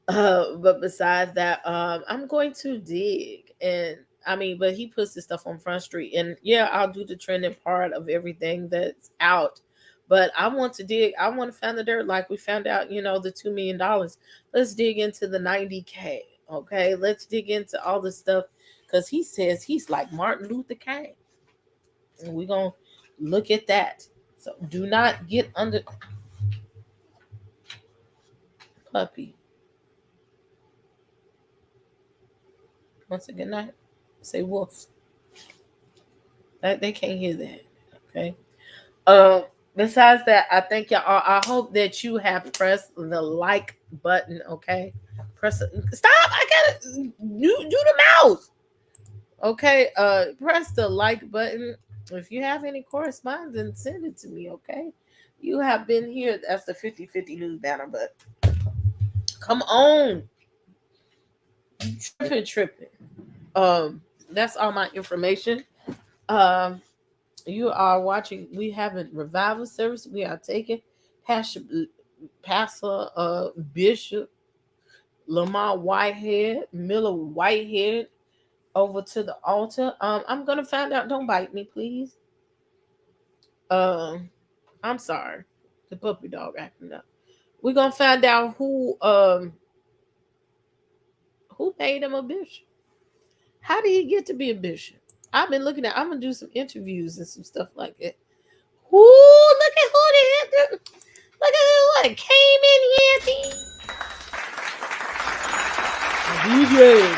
S1: But besides that, I'm going to dig, and but he puts this stuff on Front Street, and yeah, I'll do the trending part of everything that's out. But I want to dig. I want to find the dirt, like we found out, the $2 million. Let's dig into the 90K. Okay, let's dig into all this stuff because he says he's like Martin Luther King, and we're gonna look at that. So do not get under puppy. Once a good night, say wolf. They can't hear that. Okay. Besides that, I thank y'all. I hope that you have pressed the like button. Okay. Press stop. I gotta do the mouse. Okay, press the like button. If you have any correspondence, send it to me, okay? You have been here. That's the 50/50 news banner, but come on. Tripping. That's all my information. You are watching. We have a revival service. We are taking Pastor Bishop Lamor Miller Whitehead over to the altar. I'm gonna find out. Don't bite me, please. I'm sorry. The puppy dog acting up. We're gonna find out who made him a bishop. How did he get to be a bishop? I've been looking at. I'm gonna do some interviews and some stuff like that. Ooh, look at who they had. Look at who came in here. DJ,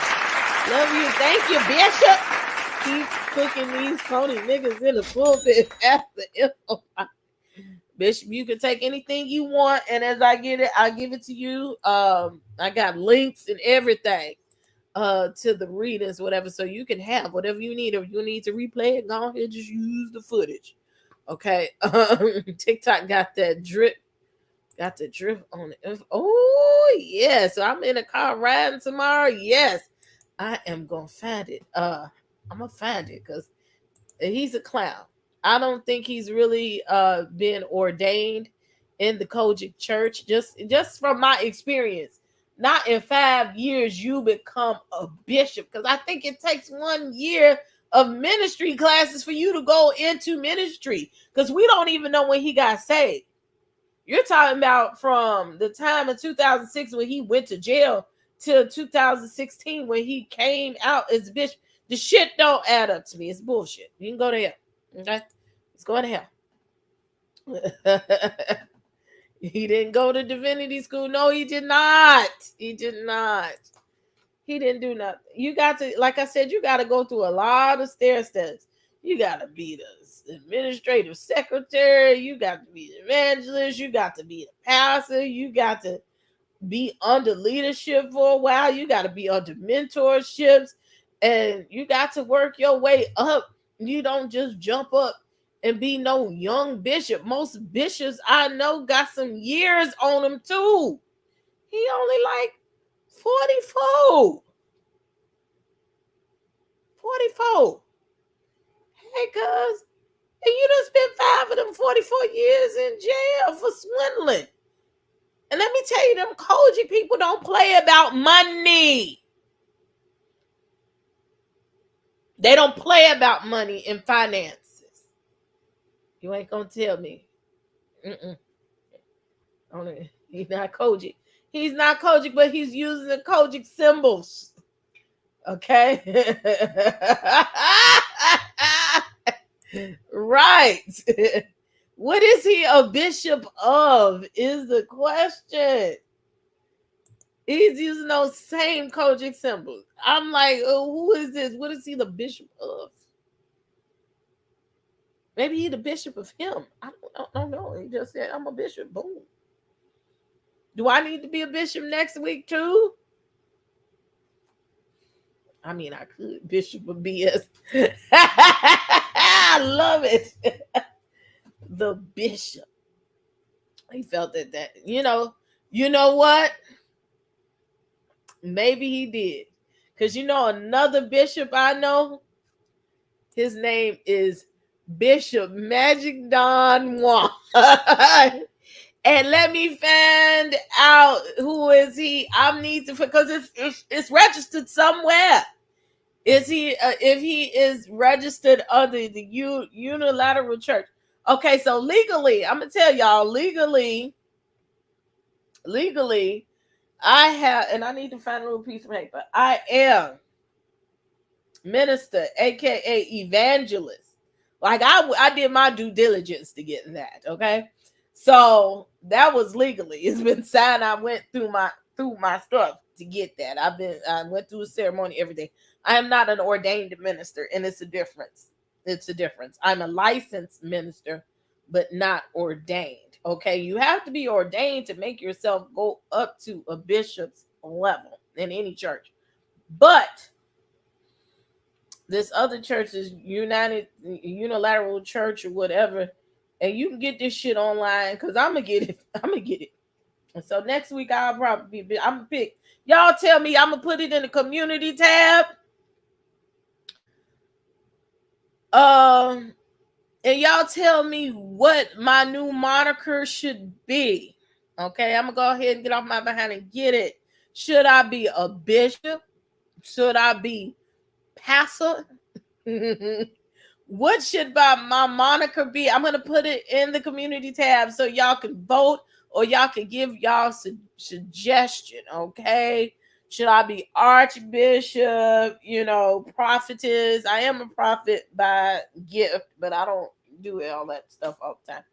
S1: love you. Thank you, Bishop. Keep cooking these phony niggas in the pulpit after info. Bishop, you can take anything you want, and as I get it, I'll give it to you. I got links and everything to the readings, whatever, so you can have whatever you need. If you need to replay it, go ahead, just use the footage. Okay. TikTok got that drip. Got the drip on it. Oh, yeah. So I'm in a car riding tomorrow. Yes. I am going to find it. I'm going to find it because he's a clown. I don't think he's really been ordained in the Kojic church. Just from my experience, not in 5 years you become a bishop, because I think it takes 1 year of ministry classes for you to go into ministry, because we don't even know when he got saved. You're talking about from the time of 2006 when he went to jail till 2016 when he came out as a bishop. The shit don't add up to me. It's bullshit. You can go to hell. Okay? It's going to hell. He didn't go to divinity school. No, he did not. He did not. He didn't do nothing. You got to, like I said, you got to go through a lot of stair steps. You got to be the administrative secretary. You got to be the evangelist. You got to be the pastor. You got to be under leadership for a while. You got to be under mentorships. And you got to work your way up. You don't just jump up and be no young bishop. Most bishops I know got some years on them too. He only like 44. 44. Hey, cuz. And you done spent 5 of them 44 years in jail for swindling. And let me tell you, them Koji people don't play about money. They don't play about money and finances. You ain't gonna tell me. He's not Koji. He's not Koji, but he's using the Koji symbols. Okay? Right. What is he a bishop of is the question. He's using those same Kojic symbols. I'm like, oh, who is this? What is he the bishop of? Maybe he's the bishop of him. I don't know. He just said, I'm a bishop. Boom. Do I need to be a bishop next week too? I mean, I could. Bishop of BS. I love it. The bishop. He felt that, you know what? Maybe he did. Because another bishop I know, his name is Bishop Magic Don Juan. And let me find out who is he. I need to, because it's registered somewhere. Is he if he is registered under the unilateral church? Okay, so legally, I'm gonna tell y'all, legally, I have, and I need to find a little piece of paper. I am minister, aka evangelist. Like I did my due diligence to get that. Okay, so that was legally. It's been signed. I went through my stuff to get that. I went through a ceremony, everything. I am not an ordained minister, and it's a difference. It's a difference. I'm a licensed minister, but not ordained. Okay, you have to be ordained to make yourself go up to a bishop's level in any church. But this other church is Unilateral Church or whatever, and you can get this shit online because I'm gonna get it. And so next week I'll probably be. I'm gonna pick. Y'all tell me. I'm gonna put it in the community tab. And y'all tell me what my new moniker should be. Okay, I'm gonna go ahead and get off my behind and get it. Should I be a bishop? Should I be pastor? What should my moniker be? I'm gonna put it in the community tab so y'all can vote or y'all can give y'all suggestion. Okay, should I be archbishop? Prophetess. I am a prophet by gift, but I don't do all that stuff all the time.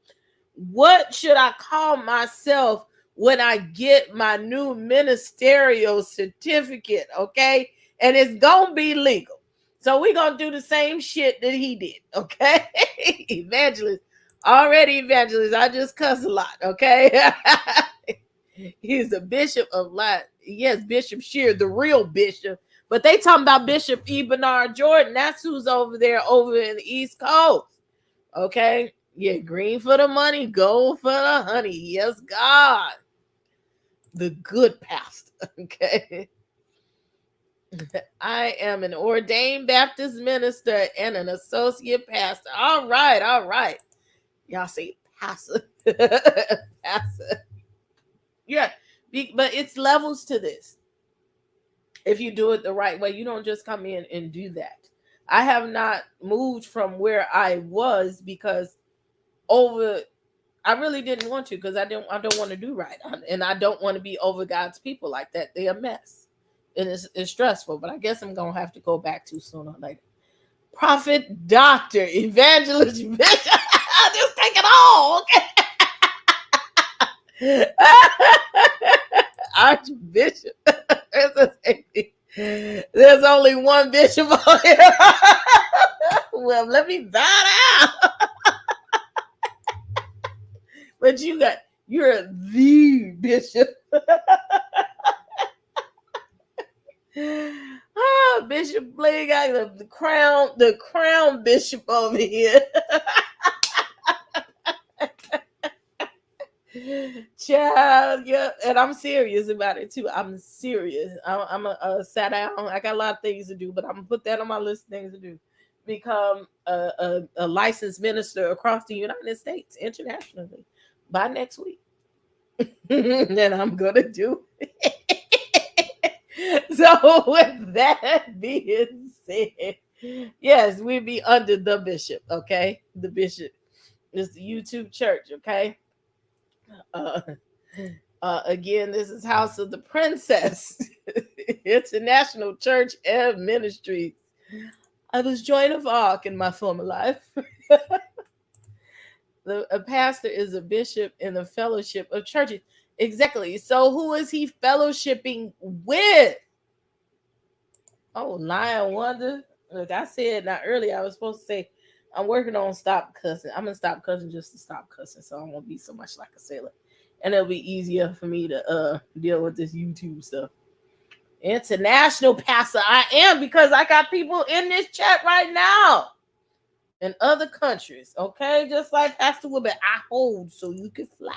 S1: What should I call myself when I get my new ministerial certificate? Okay, and it's gonna be legal. So we're going to do the same shit that he did, okay? Evangelist. I just cuss a lot, okay? He's the bishop of lot. Yes, Bishop Shear, the real bishop. But they talking about Bishop E. Bernard Jordan. That's who's over there over in the East Coast, okay? Yeah, green for the money, gold for the honey. Yes, God. The good pastor, okay? I am an ordained Baptist minister and an associate pastor. All right. Y'all say pastor. Pastor. Yeah, but it's levels to this. If you do it the right way, you don't just come in and do that. I have not moved from where I was because I really didn't want to because I don't want to do right. And I don't want to be over God's people like that. They're a mess. And it's stressful, but I guess I'm going to have to go back to sooner or later. Prophet, doctor, evangelist, bishop. I'll just take it all, okay? Archbishop. There's only one bishop on here. Well, let me bow down. But you're the bishop. Bishop Blake, I got the crown bishop over here. Child, yeah, and I'm serious about it too. I'm serious. I'm a sat down. I got a lot of things to do, but I'm gonna put that on my list of things to do. Become a licensed minister across the United States internationally by next week. And I'm gonna do it. So with that being said, yes, we'll be under the bishop, okay? The bishop is the YouTube church, okay? Again, this is House of the Princess, International Church and Ministries. I was joined of Ark in my former life. A pastor is a bishop in the fellowship of churches. Exactly. So who is he fellowshipping with? Oh, Lion Wonder. Look, I said not earlier. I was supposed to say I'm working on stop cussing. I'm gonna stop cussing just to stop cussing, so I won't be so much like a sailor, and it'll be easier for me to deal with this YouTube stuff. International pastor, I am, because I got people in this chat right now in other countries. Okay, just like Pastor Woodman, I hold so you can fly.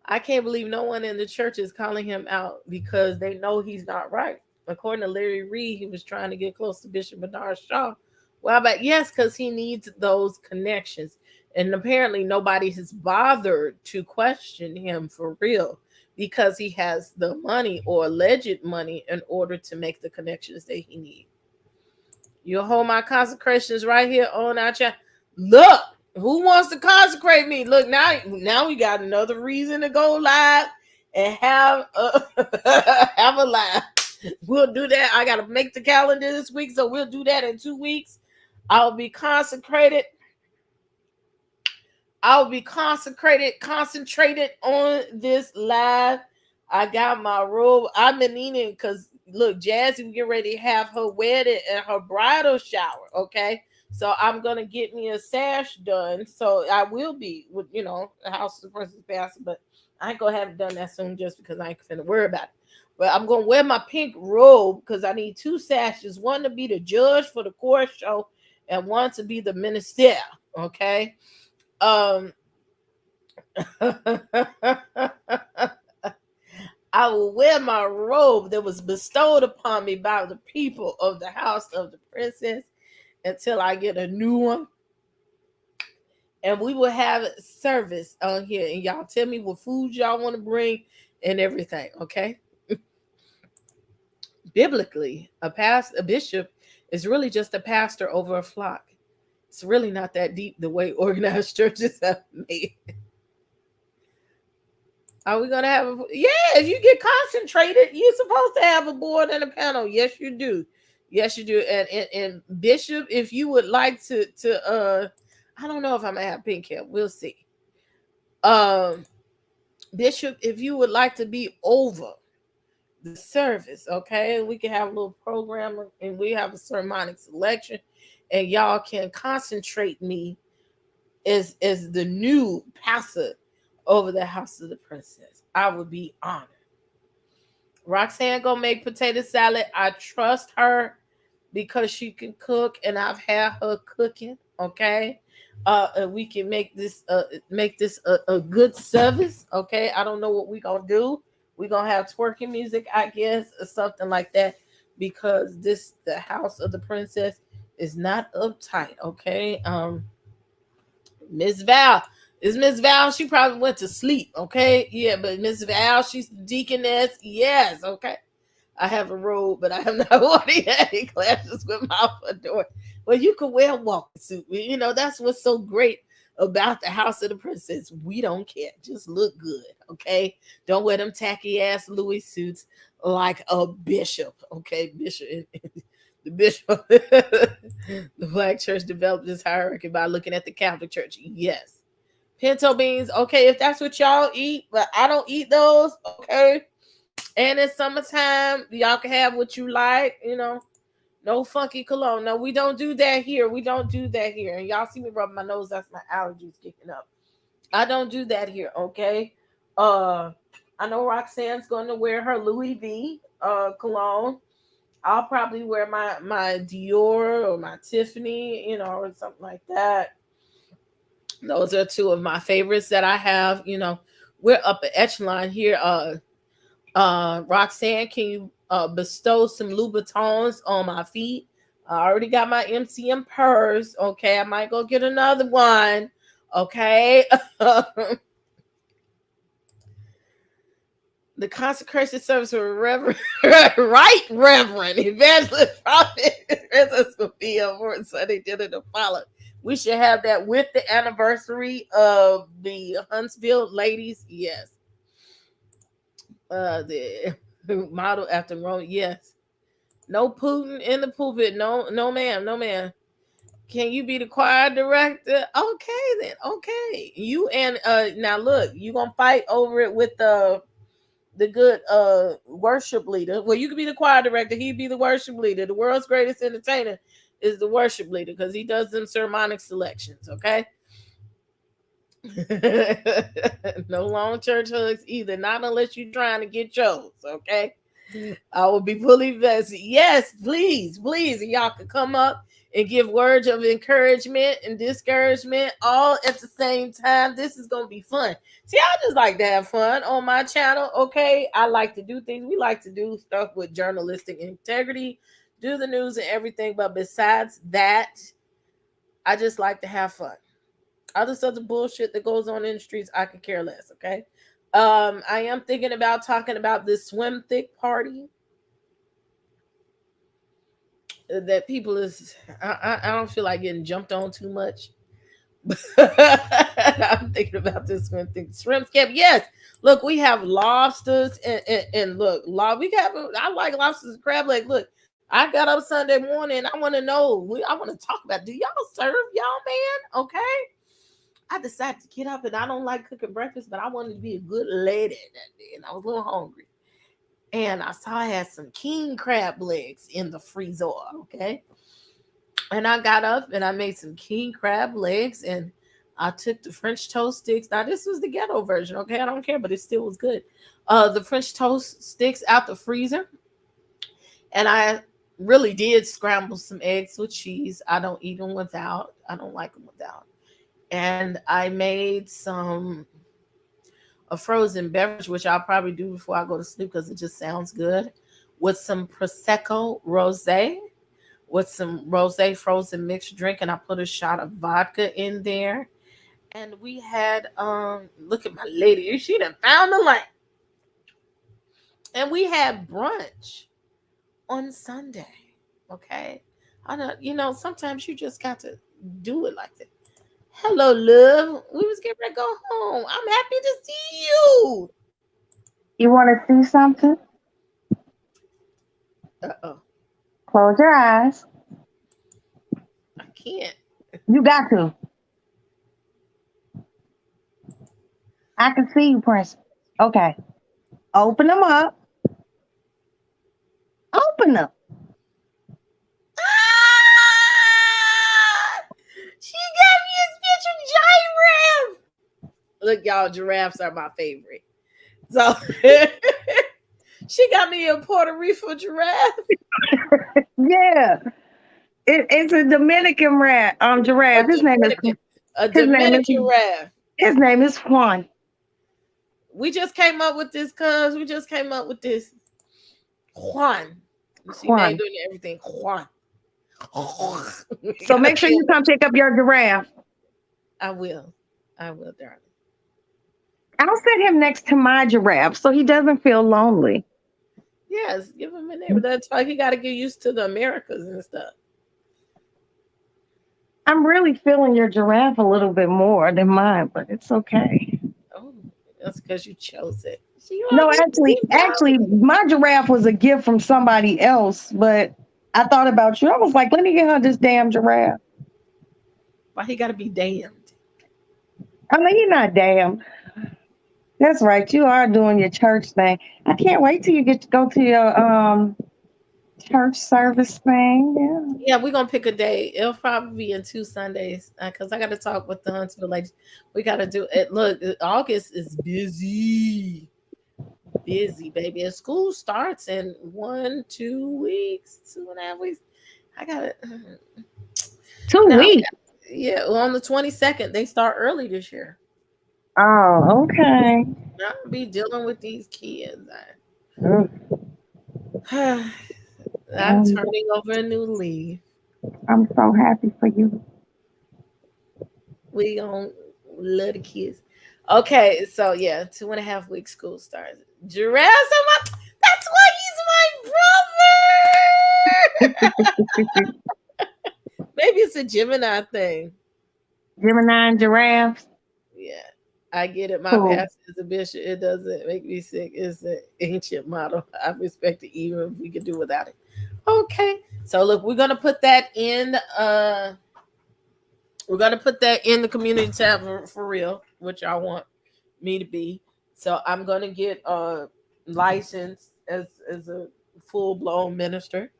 S1: I can't believe no one in the church is calling him out because they know he's not right. According to Larry Reed, he was trying to get close to Bishop Bernard Shaw. Well, but yes, because he needs those connections. And apparently nobody has bothered to question him for real because he has the money or alleged money in order to make the connections that he needs. You'll hold my consecrations right here on our chat. Look, who wants to consecrate me? Look, now we got another reason to go live and have a live. We'll do that. I got to make the calendar this week, so we'll do that in 2 weeks. I'll be concentrated concentrated on this live. I got my robe. I've been needing, because look, Jazzy will get ready to have her wedding and her bridal shower, okay? So I'm gonna get me a sash done. So I will be with the House of the Princess pastor, but I ain't gonna have it done that soon just because I ain't finna worry about it. But I'm gonna wear my pink robe because I need 2 sashes, one to be the judge for the court show and one to be the minister. Okay. I will wear my robe that was bestowed upon me by the people of the House of the Princess until I get a new one. And we will have service on here. And y'all tell me what food y'all want to bring and everything, okay? Biblically, a bishop is really just a pastor over a flock. It's really not that deep the way organized churches have made it. Are we gonna have if you get concentrated, you're supposed to have a board and a panel. Yes, you do. Yes, you do. And Bishop, if you would like to I don't know if I'm gonna have pink hair. We'll see. Bishop, if you would like to be over the service, okay, we can have a little program and we have a sermonic selection, and y'all can concentrate me as the new pastor over the House of the Princess. I would be honored. Roxanne gonna make potato salad. I trust her because she can cook, and I've had her cooking. Okay, and we can make this a good service. Okay, I don't know what we gonna do. We gonna have twerking music, I guess, or something like that, because the House of the Princess is not uptight. Okay, Miss Val. Is Miss Val? She probably went to sleep. Okay. Yeah, but Miss Val, she's the deaconess. Yes. Okay. I have a robe, but I have not worn any classes with my fedora. Well, you can wear a walking suit. That's what's so great about the House of the Princess. We don't care. Just look good. Okay. Don't wear them tacky ass Louis suits like a bishop. Okay. Bishop. The bishop, the Black church developed this hierarchy by looking at the Catholic Church. Yes. Pinto beans. Okay, if that's what y'all eat, but I don't eat those. Okay. And it's summertime. Y'all can have what you like. No funky cologne. No, we don't do that here. We don't do that here. And y'all see me rubbing my nose. That's my allergies kicking up. I don't do that here. Okay. I know Roxanne's going to wear her Louis V cologne. I'll probably wear my Dior or my Tiffany, or something like that. Those are 2 of my favorites that I have. We're up at echelon here. Roxanne, can you bestow some Louboutins on my feet? I already got my MCM purse. Okay, I might go get another one. Okay. The consecration service for Reverend Evangelist Prophet Princess Sophia for Sunday dinner to follow. We should have that with the anniversary of the Huntsville ladies. Yes. The model after Rome. Yes. No Putin in the pulpit. No, ma'am. No, ma'am. Can you be the choir director? Okay, then. Okay. You and now look, you gonna fight over it with the good worship leader. Well, you could be the choir director. He'd be the worship leader. The world's greatest entertainer is the worship leader because he does them sermonic selections. Okay. No long church hugs either. Not unless you're trying to get yours. Okay. I will be fully vested. Yes, please. And y'all can come up and give words of encouragement and discouragement all at the same time. This is going to be fun. See, I just like to have fun on my channel. Okay. I like to do things. We like to do stuff with journalistic integrity, do the news and everything. But besides that, I just like to have fun. Other stuff, the bullshit that goes on in the streets, I could care less. Okay. I am thinking about talking about this swim thick party that people is. I don't feel like getting jumped on too much. I'm thinking about this swim thick shrimp camp. Yes, look, we have lobsters and look, we have. I like lobsters and crab legs. Look, I got up Sunday morning. I want to know. I want to talk about. Do y'all serve y'all man? Okay. I decided to get up, and I don't like cooking breakfast, but I wanted to be a good lady that day, and I was a little hungry. And I saw I had some king crab legs in the freezer. Okay. And I got up and I made some king crab legs and I took the French toast sticks. Now this was the ghetto version, okay? I don't care, but it still was good. The French toast sticks out the freezer. And I really did scramble some eggs with cheese. I don't eat them without. I don't like them without. And I made a frozen beverage, which I'll probably do before I go to sleep because it just sounds good, with some Prosecco rosé, with some rosé frozen mixed drink, and I put a shot of vodka in there. And we had look at my lady, she done found the light. And we had brunch on Sunday. Okay. I don't, sometimes you just got to do it like that. Hello, love. We was getting ready to go home. I'm happy to see you.
S16: You want to see something?
S1: Uh-oh.
S16: Close your eyes.
S1: I can't.
S16: You got to. I can see you, Prince. Okay. Open them up. Open them.
S1: She got me a picture giraffe. Look, y'all, giraffes are my favorite. So she got me a Puerto Rico giraffe.
S16: Yeah. It's a Dominican giraffe. His name is
S1: giraffe.
S16: His name is Juan.
S1: We just came up with this, cuz. We just came up with this. Juan. She named it and everything. Juan.
S16: So make sure you come pick up your giraffe.
S1: I will, darling.
S16: I'll set him next to my giraffe so he doesn't feel lonely.
S1: Yes, give him a name. That's why he got to get used to the Americas and stuff.
S16: I'm really feeling your giraffe a little bit more than mine, but it's okay.
S1: Oh, that's because you chose it.
S16: No, actually, my giraffe was a gift from somebody else, but I thought about you. I was like, let me get her this damn giraffe.
S1: Why he got to be damned?
S16: I mean, you're not damned. That's right. You are doing your church thing. I can't wait till you get to go to your church service thing.
S1: Yeah, we're going to pick a day. It'll probably be in 2 Sundays because I got to talk with the Huntsville ladies. We got to do it. Look, August is busy. Busy, baby. And school starts in 2 weeks, 2.5 weeks. I got it.
S16: 2 weeks?
S1: Yeah, well, on the 22nd. They start early this year.
S16: Oh, okay.
S1: I'll be dealing with these kids. I'm turning over a new leaf.
S16: I'm so happy for you.
S1: We gonna love the kids. Okay, so yeah, 2.5 weeks school starts. Giraffe, that's why he's my brother. Maybe it's a Gemini thing.
S16: Gemini and giraffes.
S1: Yeah, I get it. My pastor is a bishop. It doesn't make me sick. It's an ancient model. I respect it even if we could do without it. Okay, so look, we're gonna put that in. We're gonna put that in the community tab for real, which I want me to be. So I'm gonna get licensed as a full blown minister.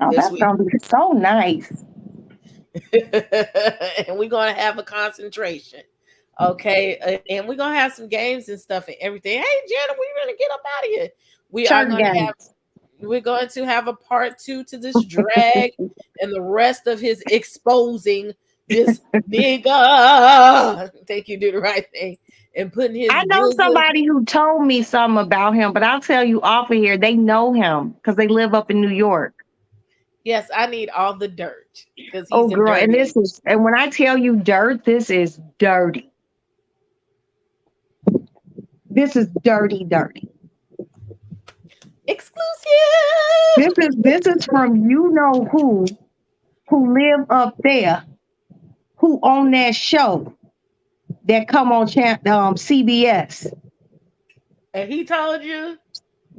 S16: Oh, that's gonna be so nice.
S1: And we're gonna have a concentration. Okay, and we're gonna have some games and stuff and everything. Hey, Jenna, we're gonna get up out of here. We're going to have a part 2 to this drag and the rest of his exposing this nigga. Think you do the right thing and putting his.
S16: I know somebody who told me something about him, but I'll tell you off of here. They know him because they live up in New York.
S1: Yes, I need all the dirt.
S16: Oh, girl, and when I tell you dirt, this is dirty. This is dirty.
S1: Exclusive.
S16: This is from you know who live up there, who on that show that come on CBS.
S1: And he told you,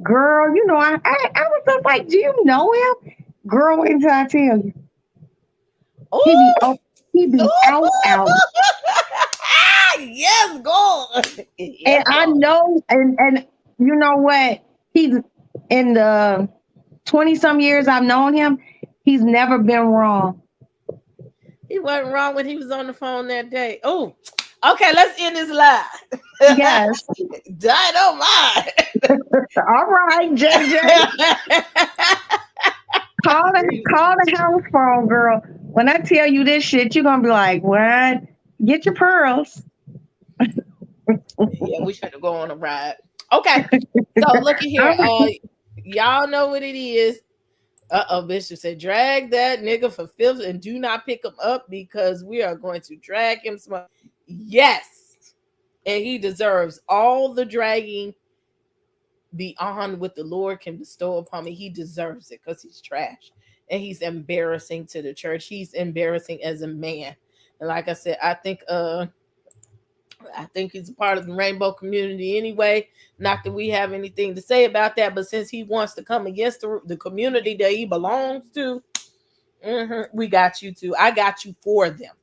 S16: girl, you know I was just like, do you know him? Girl, wait until I tell you. He be out.
S1: Yes, go.
S16: And I know, and you know what? He's in the 20-some years I've known him, He's never been wrong.
S1: He wasn't wrong when he was on the phone that day. Oh, okay, let's end this live.
S16: Yes.
S1: Dynamite.
S16: All right, JJ. Call the house phone, girl. When I tell you this shit, you're gonna be like, what? Get your pearls.
S1: Yeah, we should go on a ride. Okay. So look at here. Y'all know what it is. Bishop said, drag that nigga for filth and do not pick him up because we are going to drag him. Yes. And he deserves all the dragging beyond what the Lord can bestow upon me. He deserves it because he's trash. And he's embarrassing to the church. He's embarrassing as a man. And like I said, I think he's a part of the rainbow community anyway. Not that we have anything to say about that, but since he wants to come against the community that he belongs to, we got you too. I got you for them.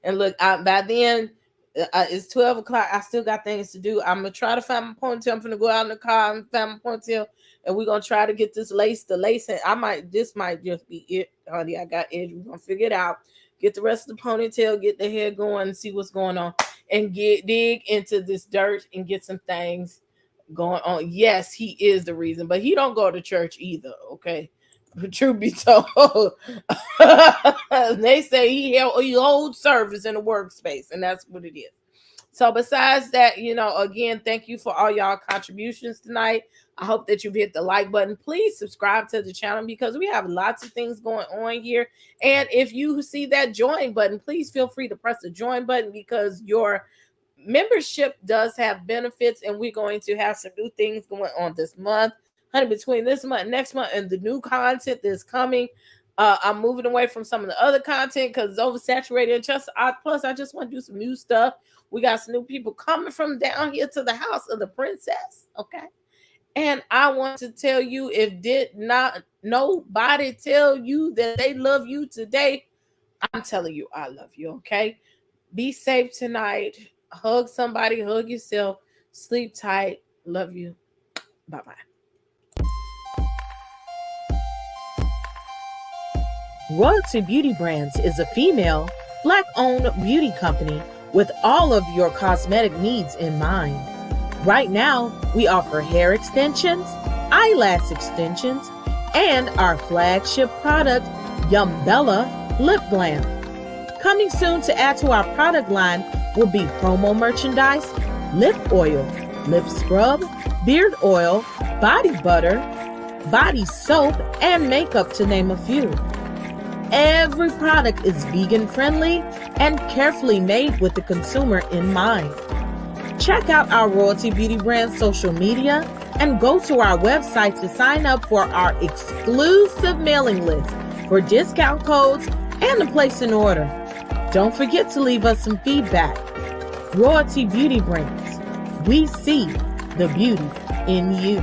S1: And look, by then, it's 12 o'clock. I still got things to do. I'm going to try to find my ponytail. I'm going to go out in the car and find my ponytail. And we're going to try to get the lace. And this might just be it, honey. I got edge. We're going to figure it out. Get the rest of the ponytail, get the hair going and see what's going on and dig into this dirt and get some things going on. Yes, he is the reason, but he don't go to church either. Okay. Truth be told, they say he holds service in the workspace, and that's what it is. So besides that, again, thank you for all y'all contributions tonight. I hope that you've hit the like button. Please subscribe to the channel because we have lots of things going on here. And if you see that join button, please feel free to press the join button because your membership does have benefits, and we're going to have some new things going on this month. Honey, between this month, next month, and the new content that's coming, I'm moving away from some of the other content because it's oversaturated. Plus, I just want to do some new stuff. We got some new people coming from down here to the house of the princess. Okay. And I want to tell you, if did not nobody tell you that they love you today, I'm telling you, I love you. Okay. Be safe tonight. Hug somebody, hug yourself, sleep tight. Love you. Bye-bye. Royalty Beauty Brands is a female, Black-owned beauty company with all of your cosmetic needs in mind. Right now, we offer hair extensions, eyelash extensions, and our flagship product, Yumbella Lip Glam. Coming soon to add to our product line will be promo merchandise, lip oil, lip scrub, beard oil, body butter, body soap, and makeup, to name a few. Every product is vegan friendly and carefully made with the consumer in mind. Check out our Royalty Beauty Brand social media and go to our website to sign up for our exclusive mailing list for discount codes and to place an order. Don't forget to leave us some feedback. Royalty Beauty Brands. We see the beauty in you.